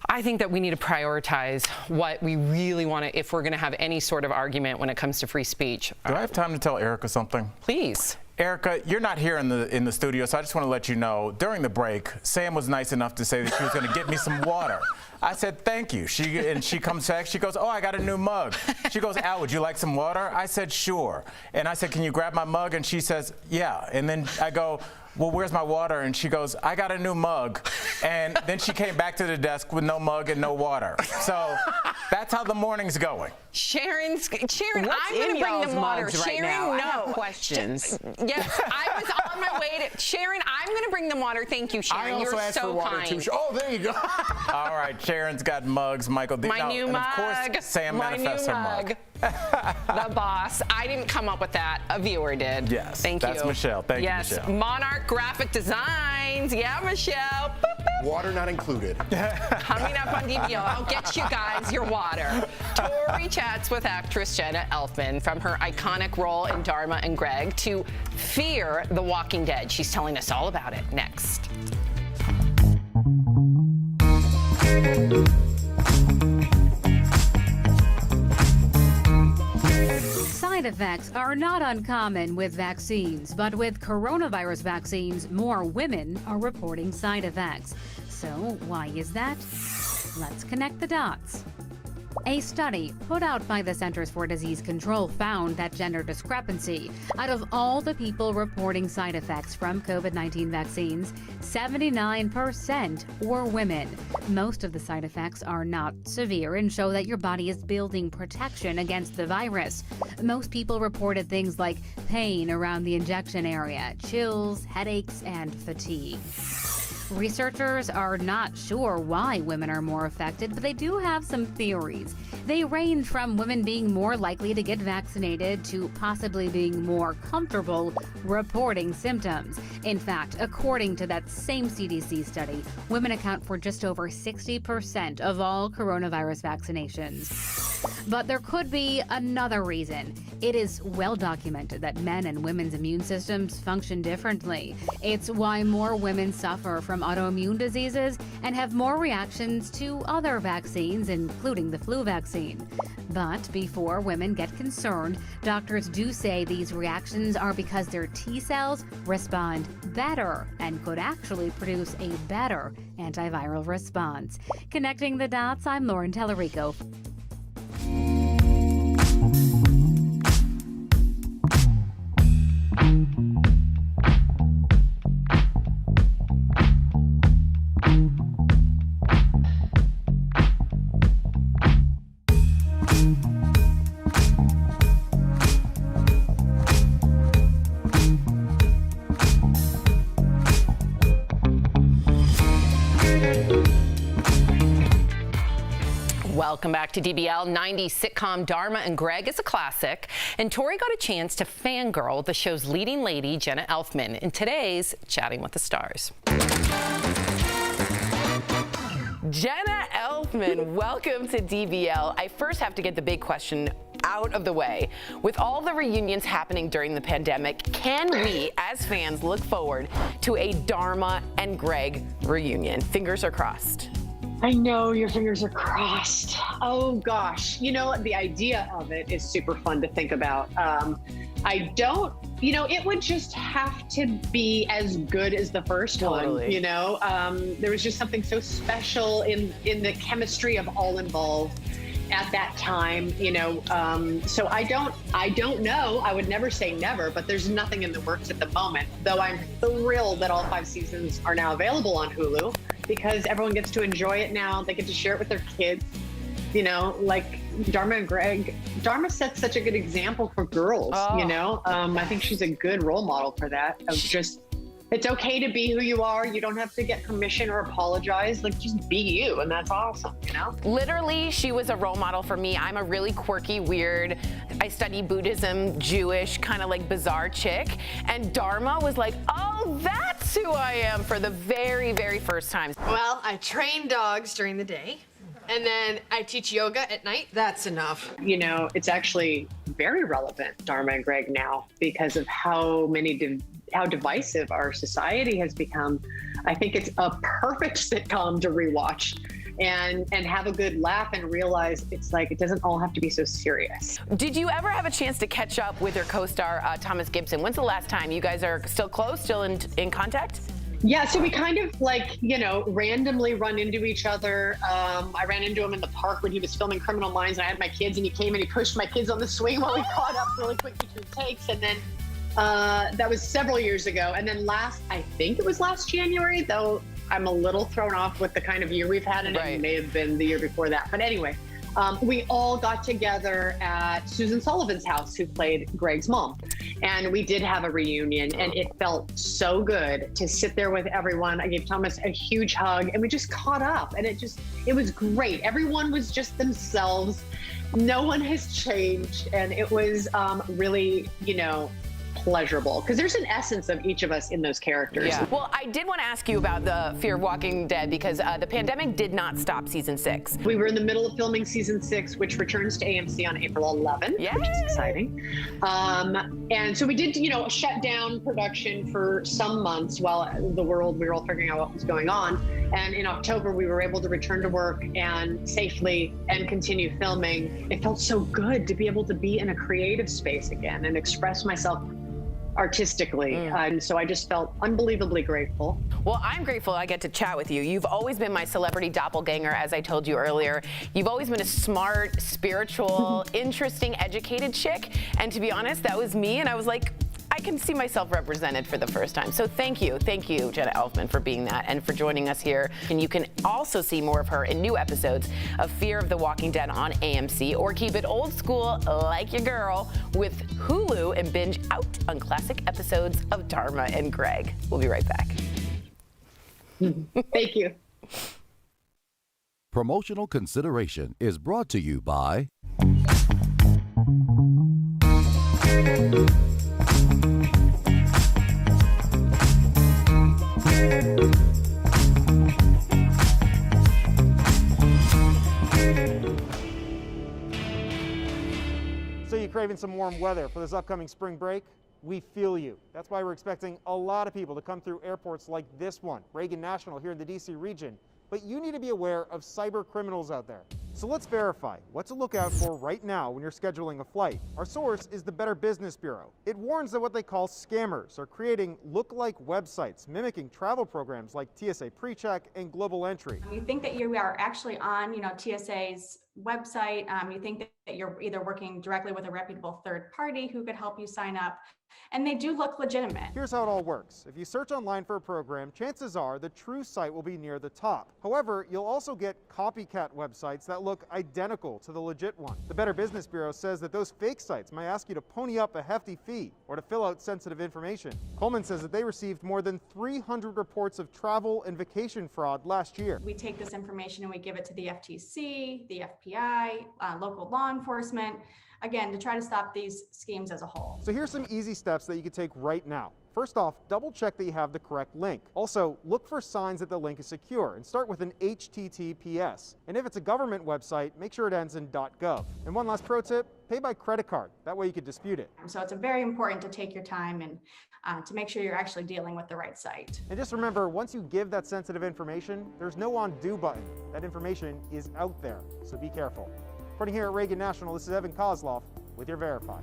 Speaker 11: I think that we need to prioritize what we really want to, if we're going to have any sort of argument when it comes to free speech.
Speaker 12: Do I have time to tell Erica something?
Speaker 11: Please.
Speaker 12: Erica, you're not here in the studio, so I just want to let you know, during the break, Sam was nice enough to say that she was going to get me some water. I said, thank you. She comes back, she goes, oh, I got a new mug. She goes, Al, would you like some water? I said, sure. And I said, can you grab my mug? And she says, yeah. And then I go, well, where's my water? And she goes, I got a new mug. And then she came back to the desk with no mug and no water. So that's how the morning's going.
Speaker 11: Sharon,
Speaker 2: What's
Speaker 11: I'm going to bring them water.
Speaker 2: Right
Speaker 11: Sharon,
Speaker 2: now?
Speaker 11: no.
Speaker 2: I have questions.
Speaker 11: Yes, I was on my way to. Sharon, I'm going to bring them water. Thank you, Sharon.
Speaker 13: I also
Speaker 11: You're
Speaker 13: asked
Speaker 11: so
Speaker 13: for water
Speaker 11: kind.
Speaker 13: too. Oh, there you go.
Speaker 12: All right, Sharon's got mugs. Michael,
Speaker 11: My new
Speaker 12: and
Speaker 11: mug.
Speaker 12: of course, Sam manifests her mug.
Speaker 11: The boss. I didn't come up with that. A viewer did.
Speaker 12: Yes.
Speaker 11: Thank you.
Speaker 12: That's Michelle. Thank you, Michelle.
Speaker 11: Monarch Graphic Designs. Yeah, Michelle. Boop, boop.
Speaker 13: Water not included.
Speaker 11: Coming up on DBL, I'll get you guys your water. Tori chats with actress Jenna Elfman from her iconic role in Dharma and Greg to Fear the Walking Dead. She's telling us all about it next.
Speaker 17: Side effects are not uncommon with vaccines, but with coronavirus vaccines, more women are reporting side effects. So why is that? Let's connect the dots. A study put out by the Centers for Disease Control found that gender discrepancy. Out of all the people reporting side effects from COVID-19 vaccines, 79% were women. Most of the side effects are not severe and show that your body is building protection against the virus. Most people reported things like pain around the injection area, chills, headaches, and fatigue. Researchers are not sure why women are more affected, but they do have some theories. They range from women being more likely to get vaccinated to possibly being more comfortable reporting symptoms. In fact, according to that same CDC study, women account for just over 60% of all coronavirus vaccinations. But there could be another reason. It is well documented that men and women's immune systems function differently. It's why more women suffer from autoimmune diseases and have more reactions to other vaccines, including the flu vaccine. But before women get concerned, doctors do say these reactions are because their T cells respond better and could actually produce a better antiviral response. Connecting the dots, I'm Lauren Tellerico.
Speaker 11: Welcome back to DBL. 90s sitcom Dharma and Greg is a classic, and Tori got a chance to fangirl the show's leading lady, Jenna Elfman, in today's Chatting with the Stars.
Speaker 3: Jenna Elfman, welcome to DBL. I first have to get the big question out of the way. With all the reunions happening during the pandemic, can we, as fans, look forward to a Dharma and Greg reunion? Fingers are crossed.
Speaker 7: I know your fingers are crossed. Oh gosh, you know, the idea of it is super fun to think about. I don't, you know, it would just have to be as good as the first one, you know? There was just something so special in the chemistry of all involved at that time, you know. So I don't know. I would never say never, but there's nothing in the works at the moment, though I'm thrilled that all 5 seasons are now available on Hulu, because everyone gets to enjoy it now. They get to share it with their kids, you know, like Dharma and Greg. Dharma sets such a good example for girls, you know. I think she's a good role model for that, of just, it's okay to be who you are. You don't have to get permission or apologize. Like, just be you, and that's awesome, you know?
Speaker 3: Literally, she was a role model for me. I'm a really quirky, weird, I study Buddhism, Jewish, kind of like bizarre chick. And Dharma was like, oh, that's who I am, for the very, very first time.
Speaker 8: Well, I train dogs during the day, and then I teach yoga at night. That's enough.
Speaker 7: You know, it's actually very relevant, Dharma and Greg, now, because of how divisive our society has become. I think it's a perfect sitcom to rewatch and have a good laugh and realize it's like, it doesn't all have to be so serious.
Speaker 3: Did you ever have a chance to catch up with your co-star, Thomas Gibson? When's the last time? You guys are still close, still in contact?
Speaker 7: Yeah, so we kind of, like, you know, randomly run into each other. I ran into him in the park when he was filming Criminal Minds, and I had my kids, and he came and he pushed my kids on the swing while we caught up really quick between takes. And then that was several years ago. And then I think it was last January, though I'm a little thrown off with the kind of year we've had, and it may have been the year before that. But anyway, we all got together at Susan Sullivan's house, who played Greg's mom. And we did have a reunion, and it felt so good to sit there with everyone. I gave Thomas a huge hug, and we just caught up, and it was great. Everyone was just themselves. No one has changed. And it was really, you know, pleasurable, because there's an essence of each of us in those characters.
Speaker 3: Yeah. Well, I did want to ask you about the Fear of Walking Dead, because the pandemic did not stop season 6.
Speaker 7: We were in the middle of filming season 6, which returns to AMC on April 11th, which is exciting. And so we did, you know, shut down production for some months while we were all figuring out what was going on. And in October, we were able to return to work and safely and continue filming. It felt so good to be able to be in a creative space again and express myself artistically. And so I just felt unbelievably grateful.
Speaker 3: Well, I'm grateful I get to chat with you. You've always been my celebrity doppelganger, as I told you earlier. You've always been a smart, spiritual, interesting, educated chick. And to be honest, that was me. And I was like, I can see myself represented for the first time. So thank you, Jenna Elfman, for being that and for joining us here. And you can also see more of her in new episodes of Fear of the Walking Dead on AMC, or keep it old school like your girl with Hulu and binge out on classic episodes of Dharma and Greg. We'll be right back.
Speaker 7: Thank you.
Speaker 9: Promotional consideration is brought to you by
Speaker 18: So you craving some warm weather for this upcoming spring break? We feel you. That's why we're expecting a lot of people to come through airports like this one, Reagan National here in the DC region. But you need to be aware of cyber criminals out there. So let's verify what to look out for right now when you're scheduling a flight. Our source is the Better Business Bureau. It warns that what they call scammers are creating look-alike websites mimicking travel programs like TSA PreCheck and Global Entry.
Speaker 19: You think that you are actually on, TSA's website. You think that you're either working directly with a reputable third party who could help you sign up, and they do look legitimate.
Speaker 18: Here's how it all works. If you search online for a program, chances are the true site will be near the top. However, you'll also get copycat websites that look identical to the legit one. The Better Business Bureau says that those fake sites may ask you to pony up a hefty fee or to fill out sensitive information. Coleman says that they received more than 300 reports of travel and vacation fraud last year.
Speaker 19: We take this information and we give it to the FTC, the FBI, local law enforcement, again, to try to stop these schemes as a whole.
Speaker 18: So here's some easy steps that you can take right now. First off, double check that you have the correct link. Also, look for signs that the link is secure and start with an HTTPS. And if it's a government website, make sure it ends in .gov. And one last pro tip, pay by credit card. That way you can dispute it.
Speaker 19: So it's very important to take your time and to make sure you're actually dealing with the right site.
Speaker 18: And just remember, once you give that sensitive information, there's no undo button. That information is out there, so be careful. Reporting here at Reagan National, this is Evan Kozloff with your Verify.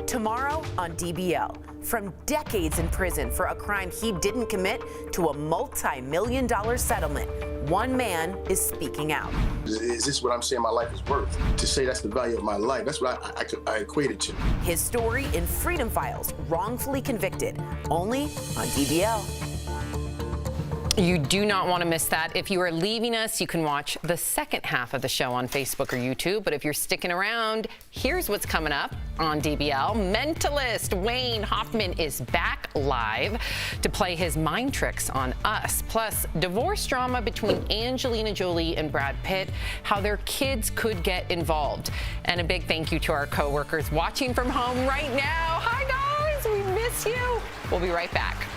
Speaker 3: Tomorrow on DBL, from decades in prison for a crime he didn't commit to a multi-million-dollar settlement, one man is speaking out.
Speaker 10: Is this what I'm saying my life is worth? To say that's the value of my life, that's what I equate it to.
Speaker 3: His story in Freedom Files, wrongfully convicted, only on DBL.
Speaker 11: You do not want to miss that. If you are leaving us, you can watch the second half of the show on Facebook or YouTube. But if you're sticking around, here's what's coming up on DBL. Mentalist Wayne Hoffman is back live to play his mind tricks on us. Plus, divorce drama between Angelina Jolie and Brad Pitt, how their kids could get involved. And a big thank you to our coworkers watching from home right now. Hi, guys. We miss you. We'll be right back.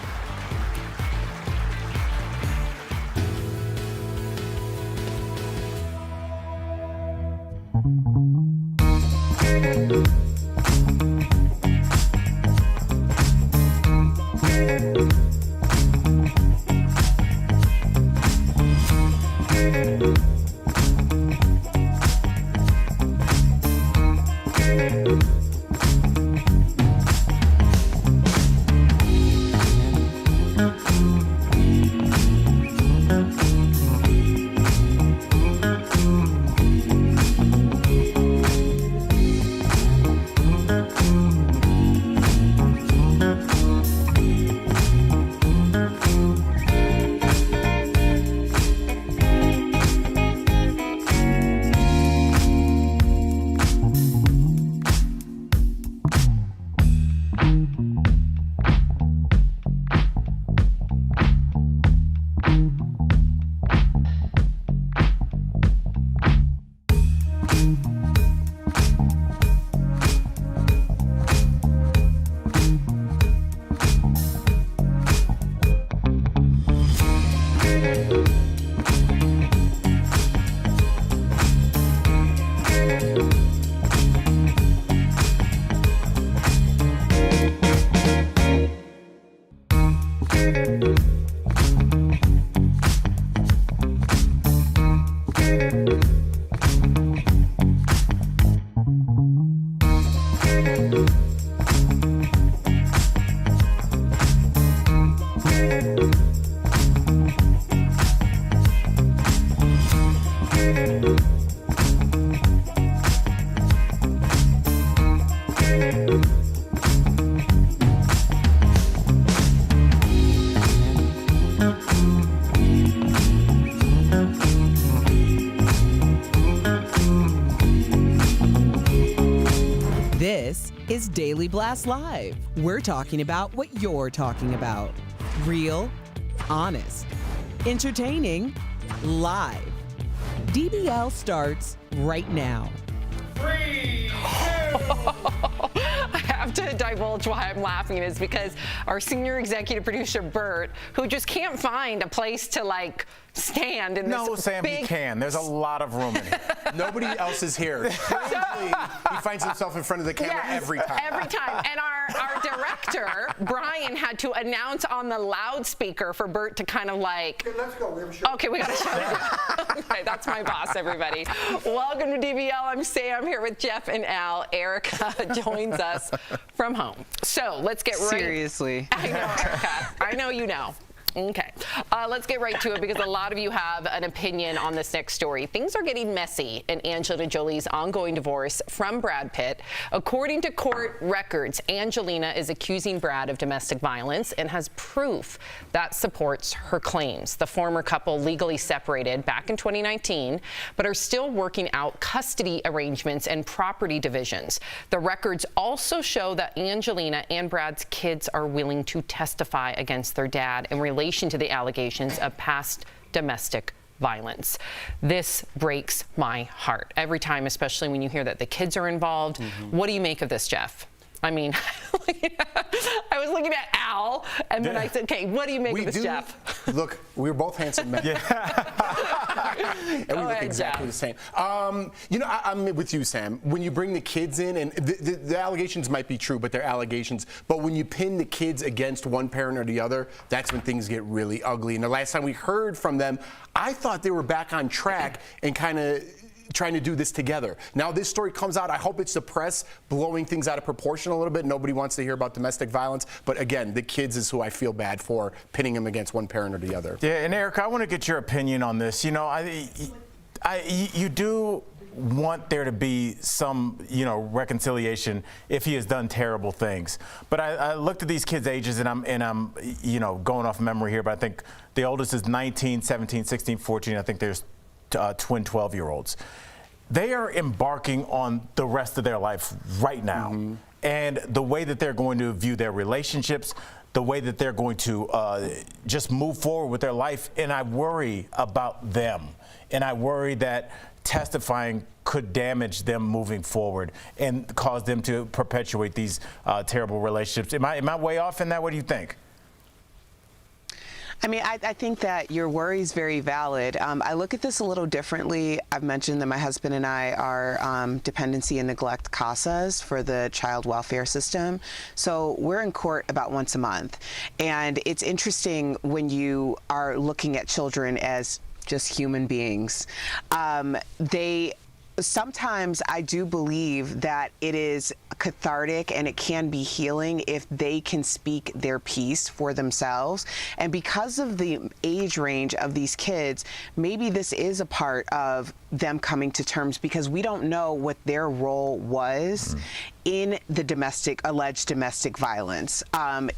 Speaker 1: This is Daily Blast Live. We're talking about what you're talking about. Real, honest, entertaining, live. DBL starts right now.
Speaker 11: 3, 2. I have to divulge why I'm laughing is because our senior executive producer, Bert, who just can't find a place to like stand in
Speaker 12: No,
Speaker 11: this
Speaker 12: Sam,
Speaker 11: big...
Speaker 12: he can. There's a lot of room in here.
Speaker 13: Nobody else is here. Strangely, he finds himself in front of the camera every time.
Speaker 11: Every time. And our director, Brian, had to announce on the loudspeaker for Bert to kind of like...
Speaker 13: Okay, let's go. We have a show.
Speaker 11: Okay, we got to shut it down. Okay, that's my boss, everybody. Welcome to DBL. I'm Sam here with Jeff and Al. Erica joins us from home. So let's get right...
Speaker 2: Seriously.
Speaker 11: I know, Erica. I know you know. Okay, let's get right to it because a lot of you have an opinion on this next story. Things are getting messy in Angelina Jolie's ongoing divorce from Brad Pitt. According to court records, Angelina is accusing Brad of domestic violence and has proof that supports her claims. The former couple legally separated back in 2019, but are still working out custody arrangements and property divisions. The records also show that Angelina and Brad's kids are willing to testify against their dad in relation to the allegations of past domestic violence. This breaks my heart every time, especially when you hear that the kids are involved. What do you make of this, Jeff? I mean, I was looking at Al, and then I said, okay, what do you make of this, Jeff?
Speaker 13: Look, we're both handsome men. And we look exactly the same. You know, I'm with you, Sam. When you bring the kids in, and the allegations might be true, but they're allegations. But when you pin the kids against one parent or the other, that's when things get really ugly. And the last time we heard from them, I thought they were back on track and kind of trying to do this together. Now this story comes out, I hope it's the press blowing things out of proportion a little bit. Nobody wants to hear about domestic violence, but again, the kids is who I feel bad for, pinning them against one parent or the other.
Speaker 12: Yeah, and Eric, I want to get your opinion on this. You know, you do want there to be some, you know, reconciliation if he has done terrible things. But I looked at these kids' ages, and I'm, you know, going off memory here, but I think the oldest is 19, 17, 16, 14. I think there's twin 12-year-olds. They are embarking on the rest of their life right now. And the way that they're going to view their relationships, the way that they're going to just move forward with their life. And I worry about them. And I worry that testifying could damage them moving forward and cause them to perpetuate these terrible relationships. Am I way off in that? What do you think?
Speaker 2: I mean, I think that your worry is very valid. I look at this a little differently. I've mentioned that my husband and I are dependency and neglect CASAs for the child welfare system. So we're in court about once a month. And it's interesting when you are looking at children as just human beings. Sometimes I do believe that it is cathartic and it can be healing if they can speak their piece for themselves. And because of the age range of these kids, maybe this is a part of them coming to terms, because we don't know what their role was in the alleged domestic violence.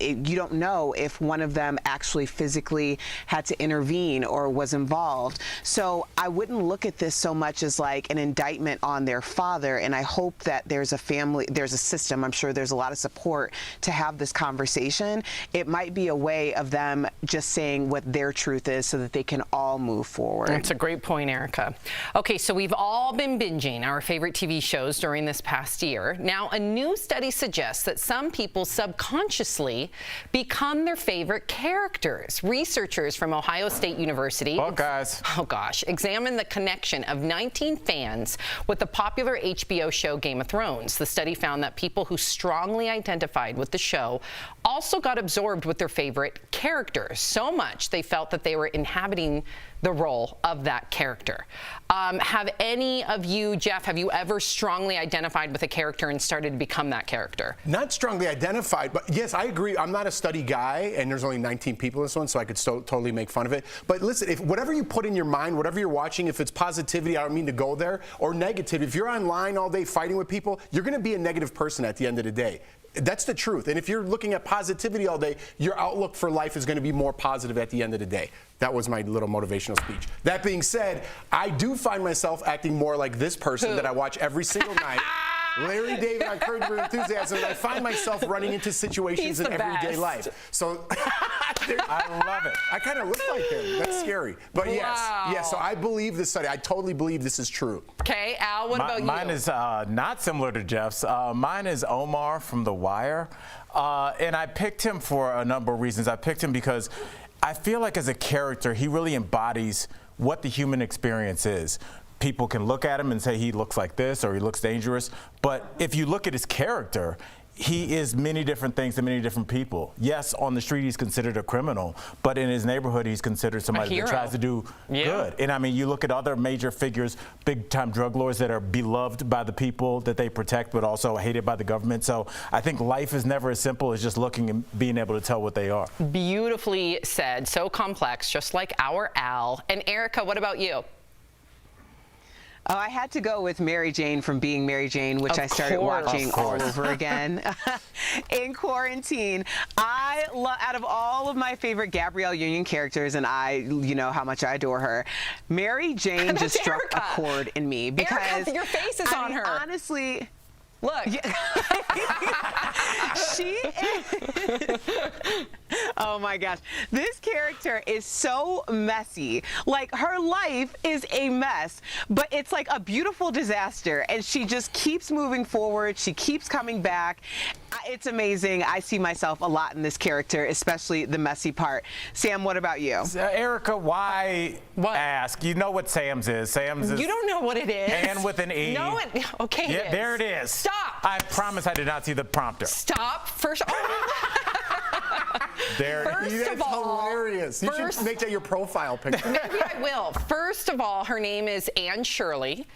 Speaker 2: You don't know if one of them actually physically had to intervene or was involved. So I wouldn't look at this so much as like an indictment on their father. And I hope that there's a family, there's a system, I'm sure there's a lot of support to have this conversation. It might be a way of them just saying what their truth is so that they can all move forward.
Speaker 11: That's a great point, Erica. Okay, so we've all been binging our favorite TV shows during this past year. Now, a new study suggests that some people subconsciously become their favorite characters. Researchers from Ohio State University, examined the connection of 19 fans with the popular HBO show Game of Thrones. The study found that people who strongly identified with the show also got absorbed with their favorite characters, so much they felt that they were inhabiting the role of that character. Have any of you, Jeff, have you ever strongly identified with a character and started to become that character?
Speaker 13: Not strongly identified, but yes, I agree. I'm not a study guy, and there's only 19 people in this one, so I could totally make fun of it. But listen, if whatever you put in your mind, whatever you're watching, if it's positivity, I don't mean to go there, or negative, if you're online all day fighting with people, you're going to be a negative person at the end of the day. That's the truth. And if you're looking at positivity all day, your outlook for life is going to be more positive at the end of the day. That was my little motivational speech. That being said, I do find myself acting more like this person that I watch every single night. Larry David on Curb Your Enthusiasm, and I find myself running into situations in everyday life. So I love it. I kind of look like him. That's scary. But yes, so I believe this study. I totally believe this is true.
Speaker 11: Okay, Al, what about you?
Speaker 12: Mine is not similar to Jeff's. Mine is Omar from The Wire. And I picked him for a number of reasons. I picked him because I feel like as a character, he really embodies what the human experience is. People can look at him and say he looks like this or he looks dangerous. But if you look at his character, he is many different things to many different people. Yes, on the street he's considered a criminal, but in his neighborhood he's considered somebody that tries to do good. And I mean, you look at other major figures, big-time drug lords that are beloved by the people that they protect, but also hated by the government. So I think life is never as simple as just looking and being able to tell what they are.
Speaker 11: Beautifully said, so complex, just like our Al. And Erica, what about you?
Speaker 2: Oh, I had to go with Mary Jane from Being Mary Jane, which I started watching all over again in quarantine. Out of all of my favorite Gabrielle Union characters, and you know how much I adore her, Mary Jane just struck a chord in me because
Speaker 11: Erica, your face is on her.
Speaker 2: Honestly.
Speaker 11: Look.
Speaker 2: She is. Oh my gosh. This character is so messy. Like, her life is a mess, but it's like a beautiful disaster. And she just keeps moving forward. She keeps coming back. It's amazing. I see myself a lot in this character, especially the messy part. Sam, what about you?
Speaker 12: Erica, why ask? You know what Sam's is. Sam's is.
Speaker 11: You don't know what it is.
Speaker 12: And with an E.
Speaker 11: No, okay.
Speaker 12: Yeah,
Speaker 11: it is.
Speaker 12: there it is.
Speaker 11: Stop.
Speaker 12: I promise I did not see the prompter.
Speaker 11: Stop. First.
Speaker 12: There.
Speaker 13: That's hilarious. You should make that your profile picture.
Speaker 11: Maybe I will. First of all, her name is Anne Shirley.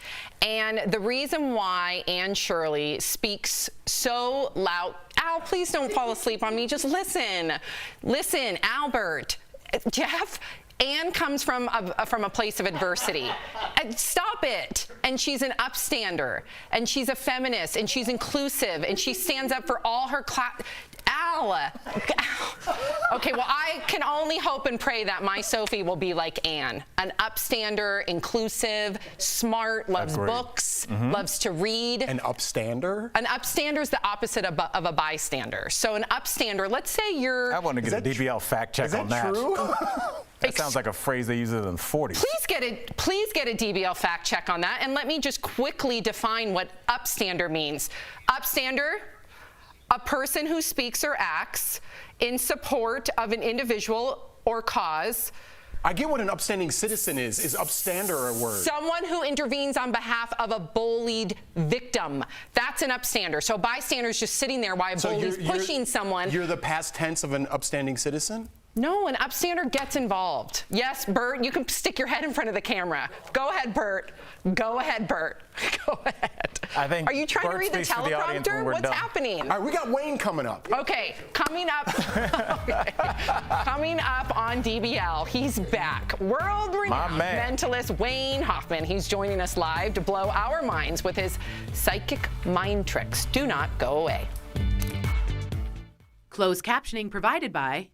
Speaker 11: And the reason why Anne Shirley speaks so loud. Al, please don't fall asleep on me. Just listen. Listen, Albert. Jeff. Anne comes from a place of adversity. Stop it. And she's an upstander. And she's a feminist. And she's inclusive. And she stands up for all her class. Al. Okay, well, I can only hope and pray that my Sophie will be like Anne. An upstander, inclusive, smart, loves books, loves to read.
Speaker 13: An upstander?
Speaker 11: An upstander is the opposite of a bystander. So an upstander, let's say you're...
Speaker 12: I want to get a DBL fact check on that.
Speaker 13: Is that true?
Speaker 12: That sounds like a phrase they use in the 40s.
Speaker 11: Please get a DBL fact check on that, and let me just quickly define what upstander means. Upstander, a person who speaks or acts in support of an individual or cause.
Speaker 13: I get what an upstanding citizen is. Is upstander a word?
Speaker 11: Someone who intervenes on behalf of a bullied victim. That's an upstander. So bystander's just sitting there while a bully's pushing someone.
Speaker 13: You're the past tense of an upstanding citizen?
Speaker 11: No, an upstander gets involved. Yes, Bert, you can stick your head in front of the camera. Go ahead, Bert. Go ahead, Bert. Go ahead.
Speaker 12: I think
Speaker 11: Are you trying to read the teleprompter? What's happening?
Speaker 13: All right, we got Wayne coming up.
Speaker 11: Okay, coming up. Coming up on DBL, he's back. World-renowned mentalist Wayne Hoffman. He's joining us live to blow our minds with his psychic mind tricks. Do not go away.
Speaker 20: Closed captioning provided by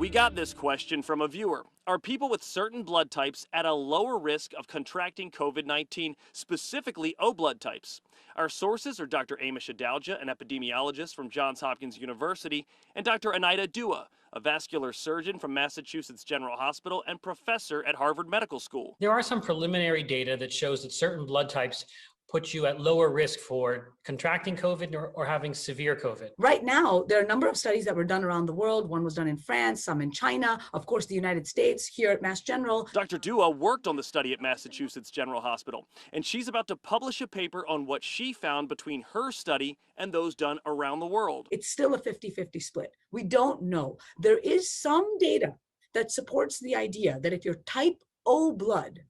Speaker 14: We got this question from a viewer. Are people with certain blood types at a lower risk of contracting COVID-19, specifically O blood types? Our sources are Dr. Amish Adalja, an epidemiologist from Johns Hopkins University, and Dr. Anita Dua, a vascular surgeon from Massachusetts General Hospital and professor at Harvard Medical School.
Speaker 15: There are some preliminary data that shows that certain blood types put you at lower risk for contracting COVID or having severe COVID.
Speaker 16: Right now, there are a number of studies that were done around the world. One was done in France, some in China, of course, the United States, here at Mass General.
Speaker 14: Dr. Dua worked on the study at Massachusetts General Hospital, and she's about to publish a paper on what she found between her study and those done around the world.
Speaker 16: It's still a 50-50 split. We don't know. There is some data that supports the idea that if you're type O blood,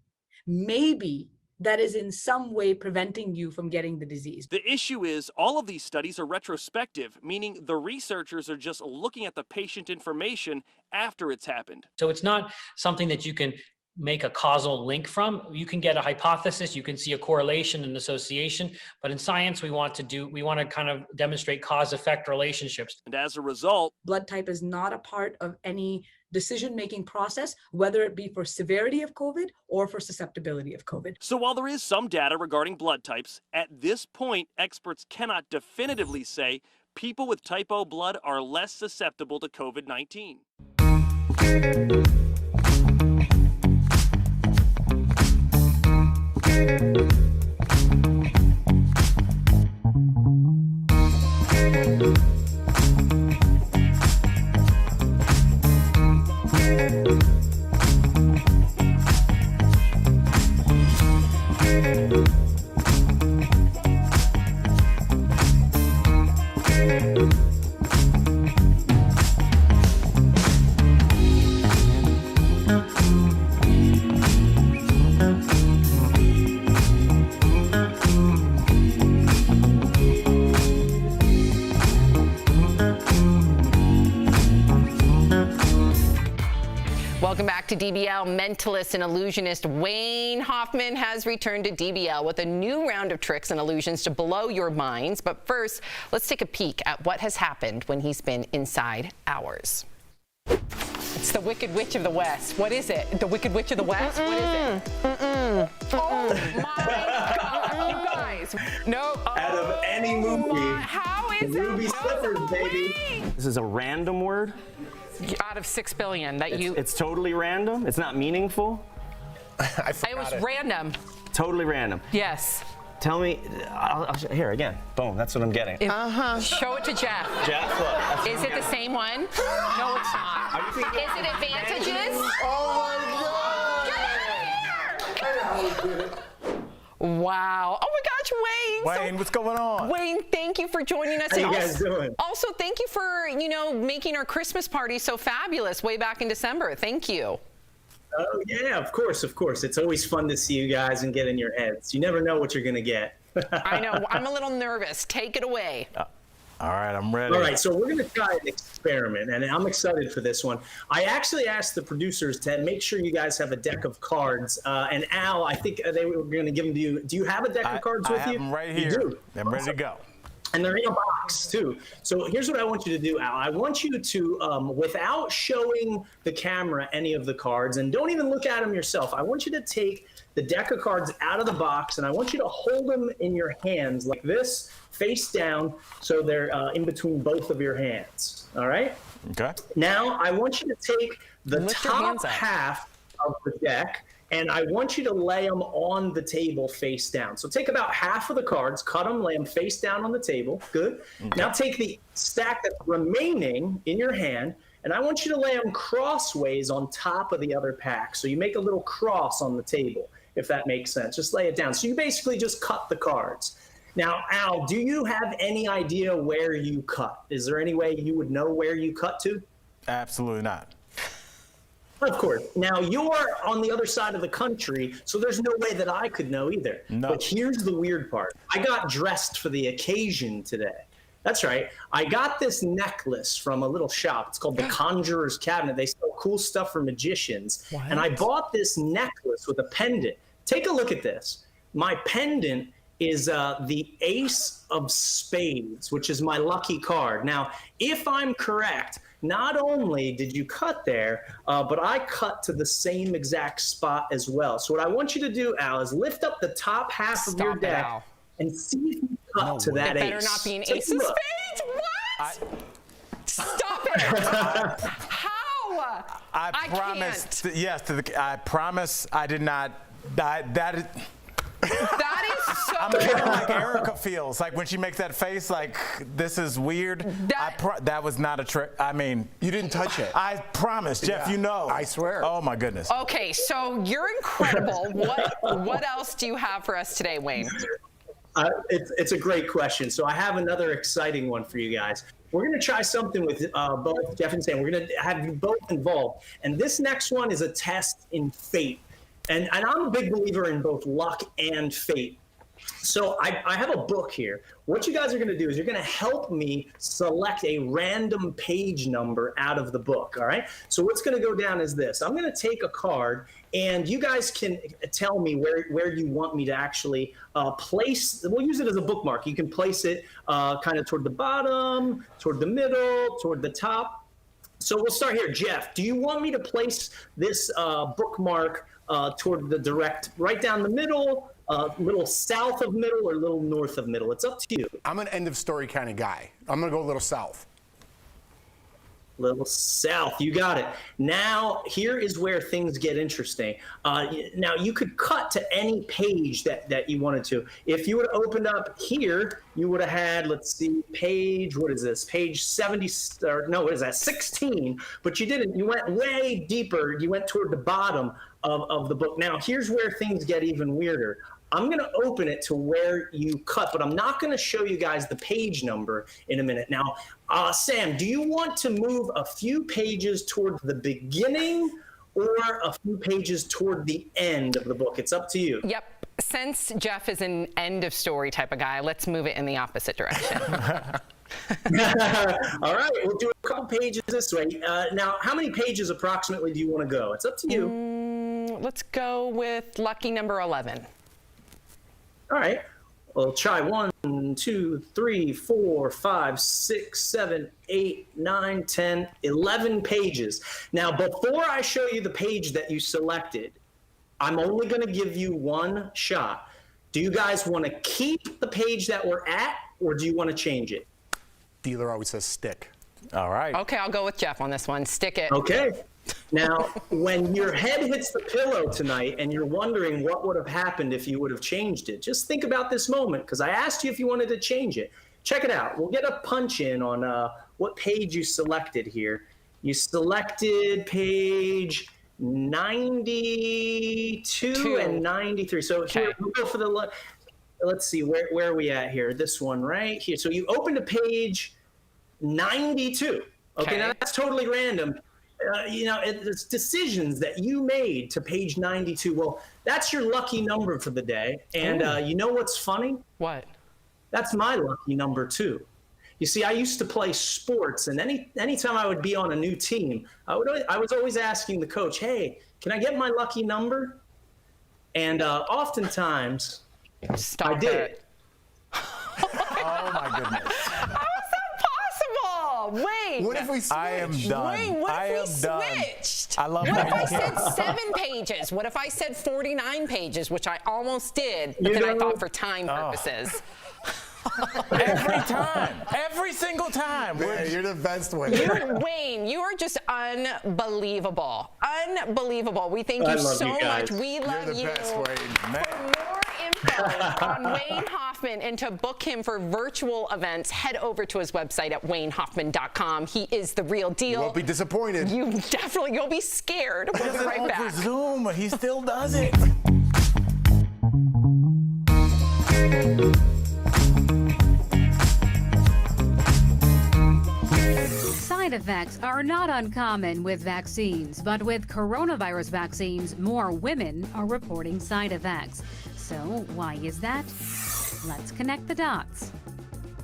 Speaker 16: maybe that is in some way preventing you from getting the disease.
Speaker 14: The issue is all of these studies are retrospective, meaning the researchers are just looking at the patient information after it's happened.
Speaker 15: So it's not something that you can make a causal link from. You can get a hypothesis, you can see a correlation and association, but in science we want to kind of demonstrate cause-effect relationships.
Speaker 14: And as a result,
Speaker 16: blood type is not a part of any decision-making process, whether it be for severity of COVID or for susceptibility of COVID.
Speaker 14: So while there is some data regarding blood types, at this point, experts cannot definitively say people with type O blood are less susceptible to COVID-19.
Speaker 11: Welcome back to DBL. Mentalist and illusionist Wayne Hoffman has returned to DBL with a new round of tricks and illusions to blow your minds. But first, let's take a peek at what has happened when he's been inside ours. It's the Wicked Witch of the West. What is it? The Wicked Witch of the West? What is it? Oh my God, you guys. No.
Speaker 4: Out of any movie.
Speaker 11: How is it?
Speaker 4: Ruby slippers, baby.
Speaker 21: This is a random word?
Speaker 11: Out of 6 billion that
Speaker 21: It's totally random? It's not meaningful?
Speaker 11: It was random.
Speaker 21: Totally random.
Speaker 11: Yes.
Speaker 21: Tell me, here again. Boom, that's what I'm getting.
Speaker 11: Show it to Jeff.
Speaker 21: Jeff, look.
Speaker 11: Is it the same one? No, it's not. Is it advantages?
Speaker 21: Oh
Speaker 11: my God! Wow. Oh my gosh, Wayne.
Speaker 12: Wayne, what's going on?
Speaker 11: Wayne, thank you for joining us.
Speaker 4: How you guys doing?
Speaker 11: Also, thank you for, making our Christmas party so fabulous way back in December. Thank you.
Speaker 4: Oh, yeah, of course. It's always fun to see you guys and get in your heads. You never know what you're going to get.
Speaker 11: I know. I'm a little nervous. Take it away.
Speaker 12: All right, I'm ready.
Speaker 4: All right, so we're going to try an experiment, and I'm excited for this one. I actually asked the producers to make sure you guys have a deck of cards. And Al, I think they were going to give them to you. Do you have a deck of cards with you?
Speaker 12: I have them right here.
Speaker 4: You do?
Speaker 12: I'm ready to go.
Speaker 4: And they're in a box, too. So here's what I want you to do, Al. I want you to, without showing the camera any of the cards, and don't even look at them yourself, I want you to take the deck of cards out of the box, and I want you to hold them in your hands like this, face down, so they're in between both of your hands. All right?
Speaker 12: Okay.
Speaker 4: Now, I want you to take the top half of the deck, and I want you to lay them on the table face down. So take about half of the cards, cut them, lay them face down on the table. Good. Okay. Now take the stack that's remaining in your hand, and I want you to lay them crossways on top of the other pack. So you make a little cross on the table, if that makes sense. Just lay it down. So you basically just cut the cards. Now, Al, do you have any idea where you cut? Is there any way you would know where you cut to?
Speaker 12: Absolutely not.
Speaker 4: Of course. Now, you're on the other side of the country, so there's no way that I could know either.
Speaker 12: No.
Speaker 4: But here's the weird part. I got dressed for the occasion today. That's right. I got this necklace from a little shop. It's called the Conjurer's Cabinet. They sell cool stuff for magicians.
Speaker 11: What?
Speaker 4: And I bought this necklace with a pendant. Take a look at this. My pendant is the Ace of Spades, which is my lucky card. Now, if I'm correct, not only did you cut there, but I cut to the same exact spot as well. So what I want you to do, Al, is lift up the top half of your deck and see if you cut to that ace.
Speaker 11: It better not be an
Speaker 4: Take a
Speaker 11: aces
Speaker 4: look.
Speaker 11: page. What? Stop it! How?
Speaker 12: I promised. Yes, I promise. I did not. That is.
Speaker 11: That is so.
Speaker 12: I'm feeling like Erica feels like when she makes that face, like this is weird. That was not a trick. I mean,
Speaker 13: you didn't touch it.
Speaker 12: I promise, Jeff.
Speaker 13: Yeah.
Speaker 12: You know.
Speaker 13: I swear.
Speaker 12: Oh my goodness.
Speaker 11: Okay, so you're incredible. What else do you have for us today, Wayne?
Speaker 4: It's a great question. So I have another exciting one for you guys. We're going to try something with both Jeff and Sam. We're going to have you both involved. And this next one is a test in fate. And I'm a big believer in both luck and fate. So I have a book here. What you guys are going to do is you're going to help me select a random page number out of the book, all right? So what's going to go down is this. I'm going to take a card, and you guys can tell me where you want me to actually place. We'll use it as a bookmark. You can place it kind of toward the bottom, toward the middle, toward the top. So we'll start here. Jeff, do you want me to place this bookmark toward the direct, right down the middle, little south of middle, or little north of middle? It's up to you.
Speaker 13: I'm an end of story kind of guy. I'm going to go a little south.
Speaker 4: Little south, you got it. Now, here is where things get interesting. Now, you could cut to any page that you wanted to. If you would have opened up here, you would have had, let's see, page, what is this? Page 70, or no, what is that? 16. But you didn't. You went way deeper. You went toward the bottom of the book. Now, here's where things get even weirder. I'm going to open it to where you cut, but I'm not going to show you guys the page number in a minute. Now, Sam, do you want to move a few pages toward the beginning or a few pages toward the end of the book? It's up to you.
Speaker 11: Yep. Since Jeff is an end of story type of guy, let's move it in the opposite direction.
Speaker 4: All right, we'll do a couple pages this way. Now, how many pages approximately do you want to go? It's up to you.
Speaker 11: Let's go with lucky number 11.
Speaker 4: All right. We'll try 1, 2, 3, 4, 5, 6, 7, 8, 9, 10, 11 pages. Now, before I show you the page that you selected, I'm only going to give you one shot. Do you guys want to keep the page that we're at, or do you want to change it?
Speaker 13: Dealer always says stick.
Speaker 12: All right.
Speaker 11: Okay, I'll go with Jeff on this one. Stick it.
Speaker 4: Okay. Now, when your head hits the pillow tonight and you're wondering what would have happened if you would have changed it, just think about this moment, because I asked you if you wanted to change it. Check it out. We'll get a punch in on what page you selected here. You selected page 92 and 93. So here, we'll go for the, let's see, where are we at here? This one right here. So you opened a page 92. Okay, now that's totally random. It's decisions that you made to page 92. Well, that's your lucky number for the day. And you know what's funny?
Speaker 11: What?
Speaker 4: That's my lucky number too. You see, I used to play sports, and anytime I would be on a new team, I was always asking the coach, "Hey, can I get my lucky number?" And oftentimes, I did.
Speaker 12: Oh my goodness.
Speaker 11: Wait.
Speaker 13: What if we switched?
Speaker 12: I am done.
Speaker 11: Wait, what
Speaker 12: I
Speaker 11: if we
Speaker 12: am done.
Speaker 11: switched?
Speaker 12: I love
Speaker 11: What
Speaker 12: that
Speaker 11: if I
Speaker 12: you
Speaker 11: said
Speaker 12: can't.
Speaker 11: 7 pages? What if I said 49 pages, which I almost did, but then I thought for time purposes.
Speaker 12: Every time. Every single time.
Speaker 13: Man, you're the best one.
Speaker 11: Wayne, you are just unbelievable. Unbelievable. We thank you
Speaker 4: love
Speaker 11: so
Speaker 4: you guys.
Speaker 11: much. We love
Speaker 13: You're the
Speaker 11: you.
Speaker 13: best, Wayne.
Speaker 12: Man.
Speaker 11: For more info on Wayne Hoffman and to book him for virtual events, head over to his website at waynehoffman.com. He is the real deal.
Speaker 13: You won't be disappointed.
Speaker 11: You'll be scared. We'll be right
Speaker 12: Over
Speaker 11: back.
Speaker 12: Zoom, he still does it.
Speaker 17: Side effects are not uncommon with vaccines, but with coronavirus vaccines, more women are reporting side effects. So why is that? Let's connect the dots.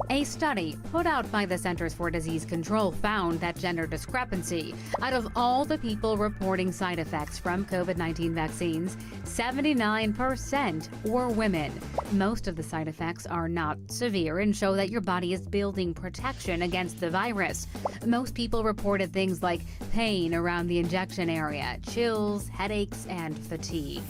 Speaker 17: A study put out by the Centers for Disease Control found that gender discrepancy. Out of all the people reporting side effects from COVID-19 vaccines, 79% were women. Most of the side effects are not severe and show that your body is building protection against the virus. Most people reported things like pain around the injection area, chills, headaches, and fatigue.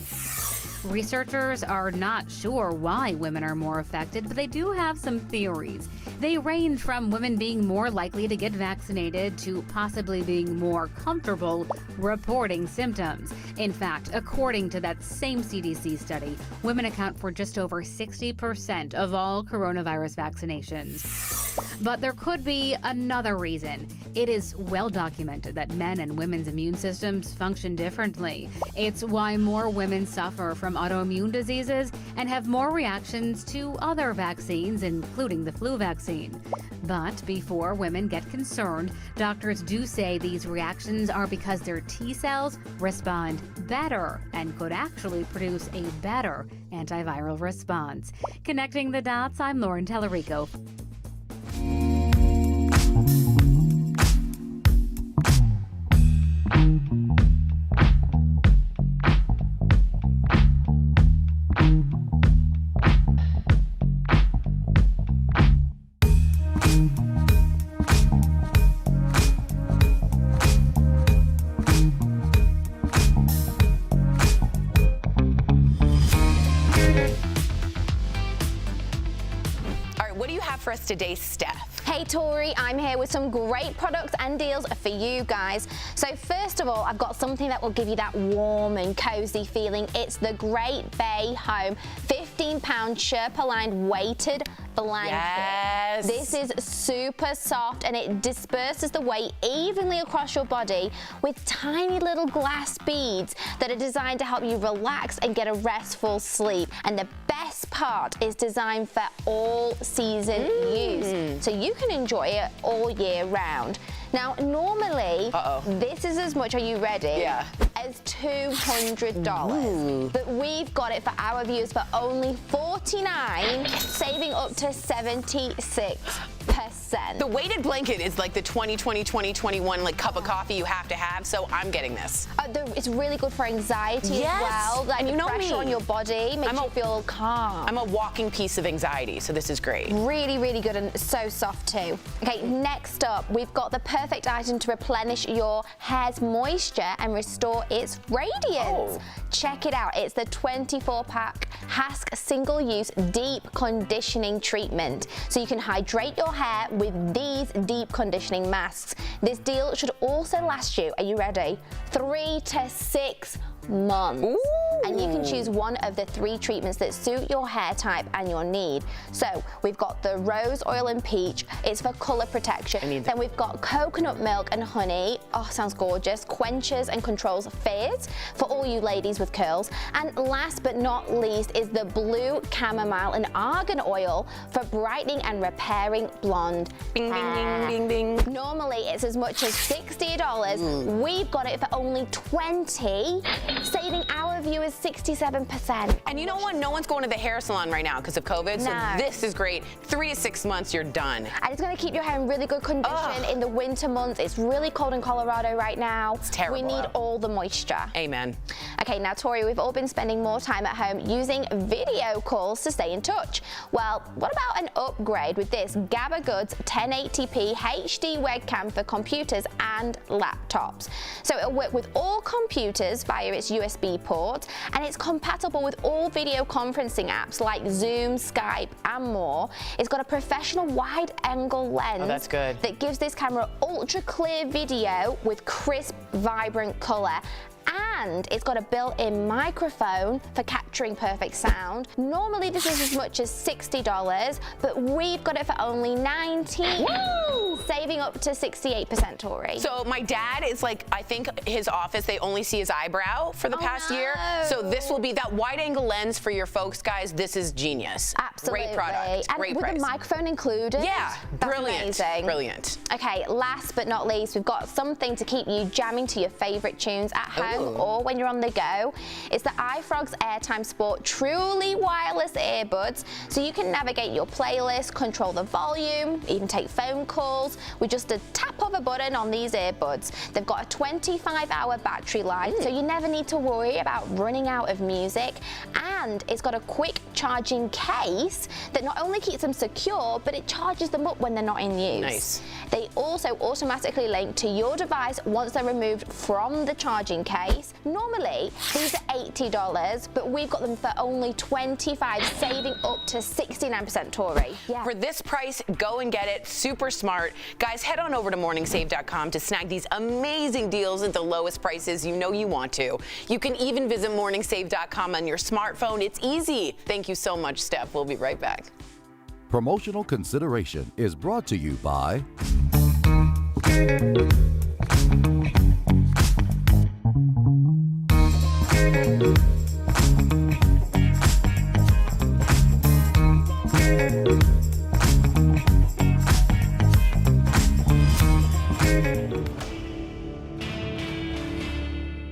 Speaker 17: Researchers are not sure why women are more affected, but they do have some theories. They range from women being more likely to get vaccinated to possibly being more comfortable reporting symptoms. In fact, according to that same CDC study, women account for just over 60% of all coronavirus vaccinations. But there could be another reason. It is well documented that men and women's immune systems function differently. It's why more women suffer from autoimmune diseases and have more reactions to other vaccines, including the flu vaccine. But before women get concerned, doctors do say these reactions are because their T cells respond better and could actually produce a better antiviral response. Connecting the dots, I'm Lauren Tellerico.
Speaker 3: For us today, Steph.
Speaker 5: Hey Tori, I'm here with some great products and deals for you guys. So first of all, I've got something that will give you that warm and cozy feeling. It's the Great Bay Home 15-pound Sherpa-lined weighted blanket.
Speaker 3: Yes.
Speaker 5: This is super soft and it disperses the weight evenly across your body with tiny little glass beads that are designed to help you relax and get a restful sleep. And the best part is designed for all season use, so you can enjoy it all year round. Now, normally, this is as much, are you ready?
Speaker 3: Yeah.
Speaker 5: As $200. But we've got it for our viewers for only $49, saving up to 76%. The
Speaker 3: weighted blanket is like the 2020-2021 like cup of coffee you have to have, so I'm getting this.
Speaker 5: It's really good for anxiety as well. Like,
Speaker 3: and you know
Speaker 5: pressure
Speaker 3: me.
Speaker 5: on your body makes you feel calm.
Speaker 3: I'm a walking piece of anxiety, so this is great.
Speaker 5: Really, really good and so soft too. Okay, next up, we've got the perfect item to replenish your hair's moisture and restore its radiance. Check it out. It's the 24-pack Hask single-use deep conditioning treatment. So you can hydrate your hair with these deep conditioning masks. This deal should also last you, are you ready? 3 to 6 months. And you can choose one of the 3 treatments that suit your hair type and your need. So we've got the rose oil and peach. It's for color protection. Then we've got coconut milk and honey. Oh, sounds gorgeous. Quenches and controls fizz for all you ladies with curls. And last but not least is the blue chamomile and argan oil for brightening and repairing blonde
Speaker 3: Bing,
Speaker 5: hair.
Speaker 3: bing, bing, bing, bing.
Speaker 5: Normally it's as much as $60. We've got it for only $20. Saving our viewers 67%.
Speaker 3: And you know what? No one's going to the hair salon right now because of COVID, so this is great. 3 to 6 months, you're done.
Speaker 5: And it's going to keep your hair in really good condition in the winter months. It's really cold in Colorado right now.
Speaker 3: It's terrible.
Speaker 5: We need all the moisture.
Speaker 3: Amen.
Speaker 5: Okay, now Tori, we've all been spending more time at home using video calls to stay in touch. Well, what about an upgrade with this Gabba Goods 1080p HD webcam for computers and laptops? So it'll work with all computers via its USB port, and it's compatible with all video conferencing apps like Zoom, Skype, and more. It's got a professional wide-angle lens
Speaker 3: that's good.
Speaker 5: that gives this camera ultra-clear video with crisp, vibrant color. And it's got a built-in microphone for capturing perfect sound. Normally this is as much as $60, but we've got it for only $19. Woo! Saving up to 68%, Tori.
Speaker 3: So my dad is like, I think his office, they only see his eyebrow for the past year. So this will be that wide-angle lens for your folks, guys. This is genius.
Speaker 5: Absolutely.
Speaker 3: Great product.
Speaker 5: And
Speaker 3: great
Speaker 5: with
Speaker 3: price.
Speaker 5: the microphone included.
Speaker 3: Yeah,
Speaker 5: that's
Speaker 3: brilliant.
Speaker 5: Amazing.
Speaker 3: Brilliant.
Speaker 5: Okay, last but not least, we've got something to keep you jamming to your favorite tunes at home or when you're on the go. It's the iFrog's Airtime Sport truly wireless earbuds, so you can navigate your playlist, control the volume, even take phone calls with just a tap of a button on these earbuds. They've got a 25-hour battery life, so you never need to worry about running out of music, and it's got a quick charging case that not only keeps them secure, but it charges them up when they're not in use.
Speaker 3: Nice.
Speaker 5: They also automatically link to your device once they're removed from the charging case. Normally, these are $80, but we've got them for only $25, saving up to 69% Tory. Yeah.
Speaker 3: For this price, go and get it. Super smart. Guys, head on over to morningsave.com to snag these amazing deals at the lowest prices you know you want to. You can even visit morningsave.com on your smartphone. It's easy. Thank you so much, Steph. We'll be right back.
Speaker 9: Promotional consideration is brought to you by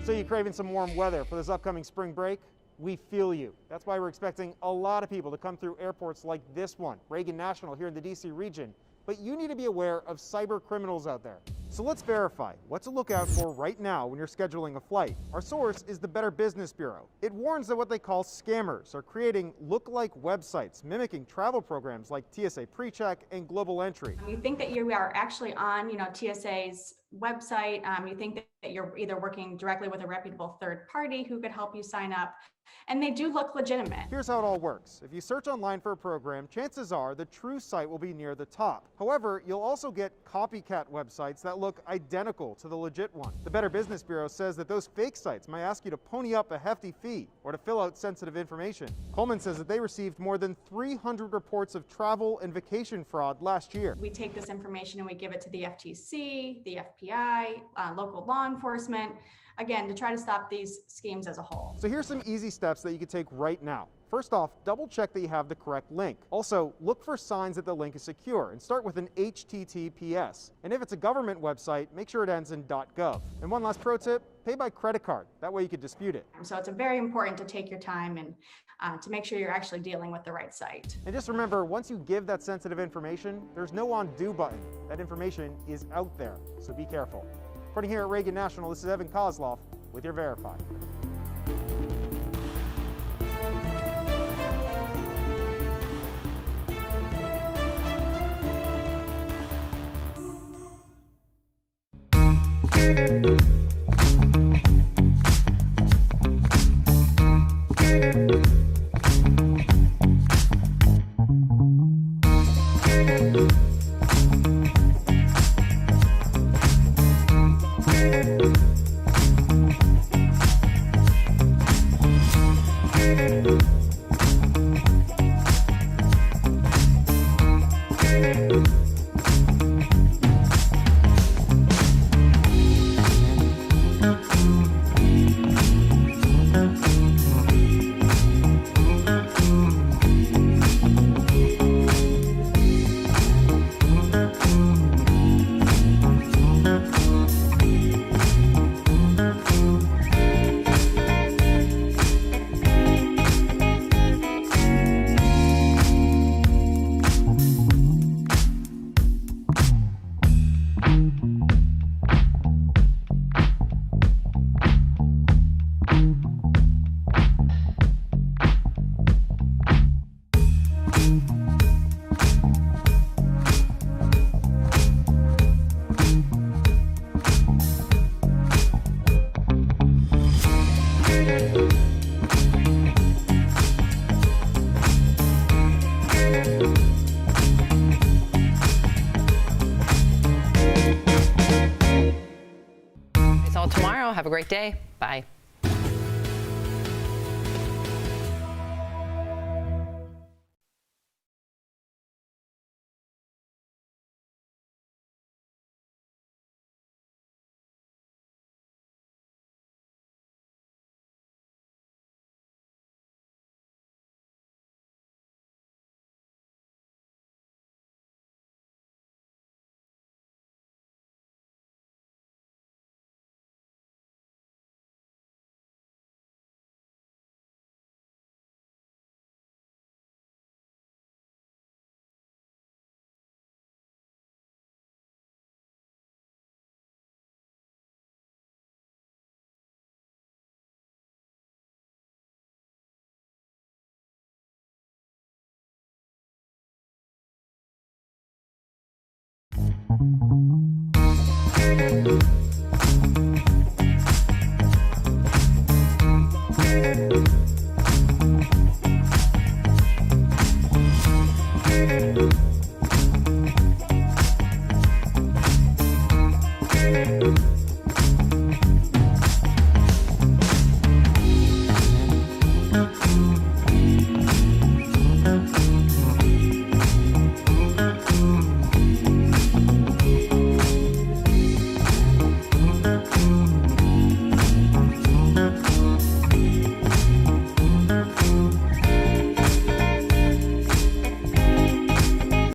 Speaker 18: So you craving some warm weather for this upcoming spring break? We feel you. That's why we're expecting a lot of people to come through airports like this one, Reagan National here in the DC region. But you need to be aware of cyber criminals out there. So let's verify what to look out for right now when you're scheduling a flight. Our source is the Better Business Bureau. It warns that what they call scammers are creating look-alike websites mimicking travel programs like TSA PreCheck and Global Entry.
Speaker 19: You think that you are actually on, TSA's website. You think that you're either working directly with a reputable third party who could help you sign up, and they do look legitimate.
Speaker 18: Here's how it all works. If you search online for a program, chances are the true site will be near the top. However, you'll also get copycat websites that look identical to the legit one. The Better Business Bureau says that those fake sites might ask you to pony up a hefty fee or to fill out sensitive information. Coleman says that they received more than 300 reports of travel and vacation fraud last year.
Speaker 19: We take this information and we give it to the FTC, the FBI, local law enforcement, again, to try to stop these schemes as a whole.
Speaker 18: So here's some easy steps that you can take right now. First off, double check that you have the correct link. Also, look for signs that the link is secure and start with an HTTPS. And if it's a government website, make sure it ends in .gov. And one last pro tip, pay by credit card. That way you can dispute it.
Speaker 19: So it's very important to take your time and to make sure you're actually dealing with the right site.
Speaker 18: And just remember, once you give that sensitive information, there's no undo button. That information is out there, so be careful. Reporting here at Reagan National, this is Evan Kozloff with your Verify.
Speaker 11: Tomorrow. Have a great day. Bye.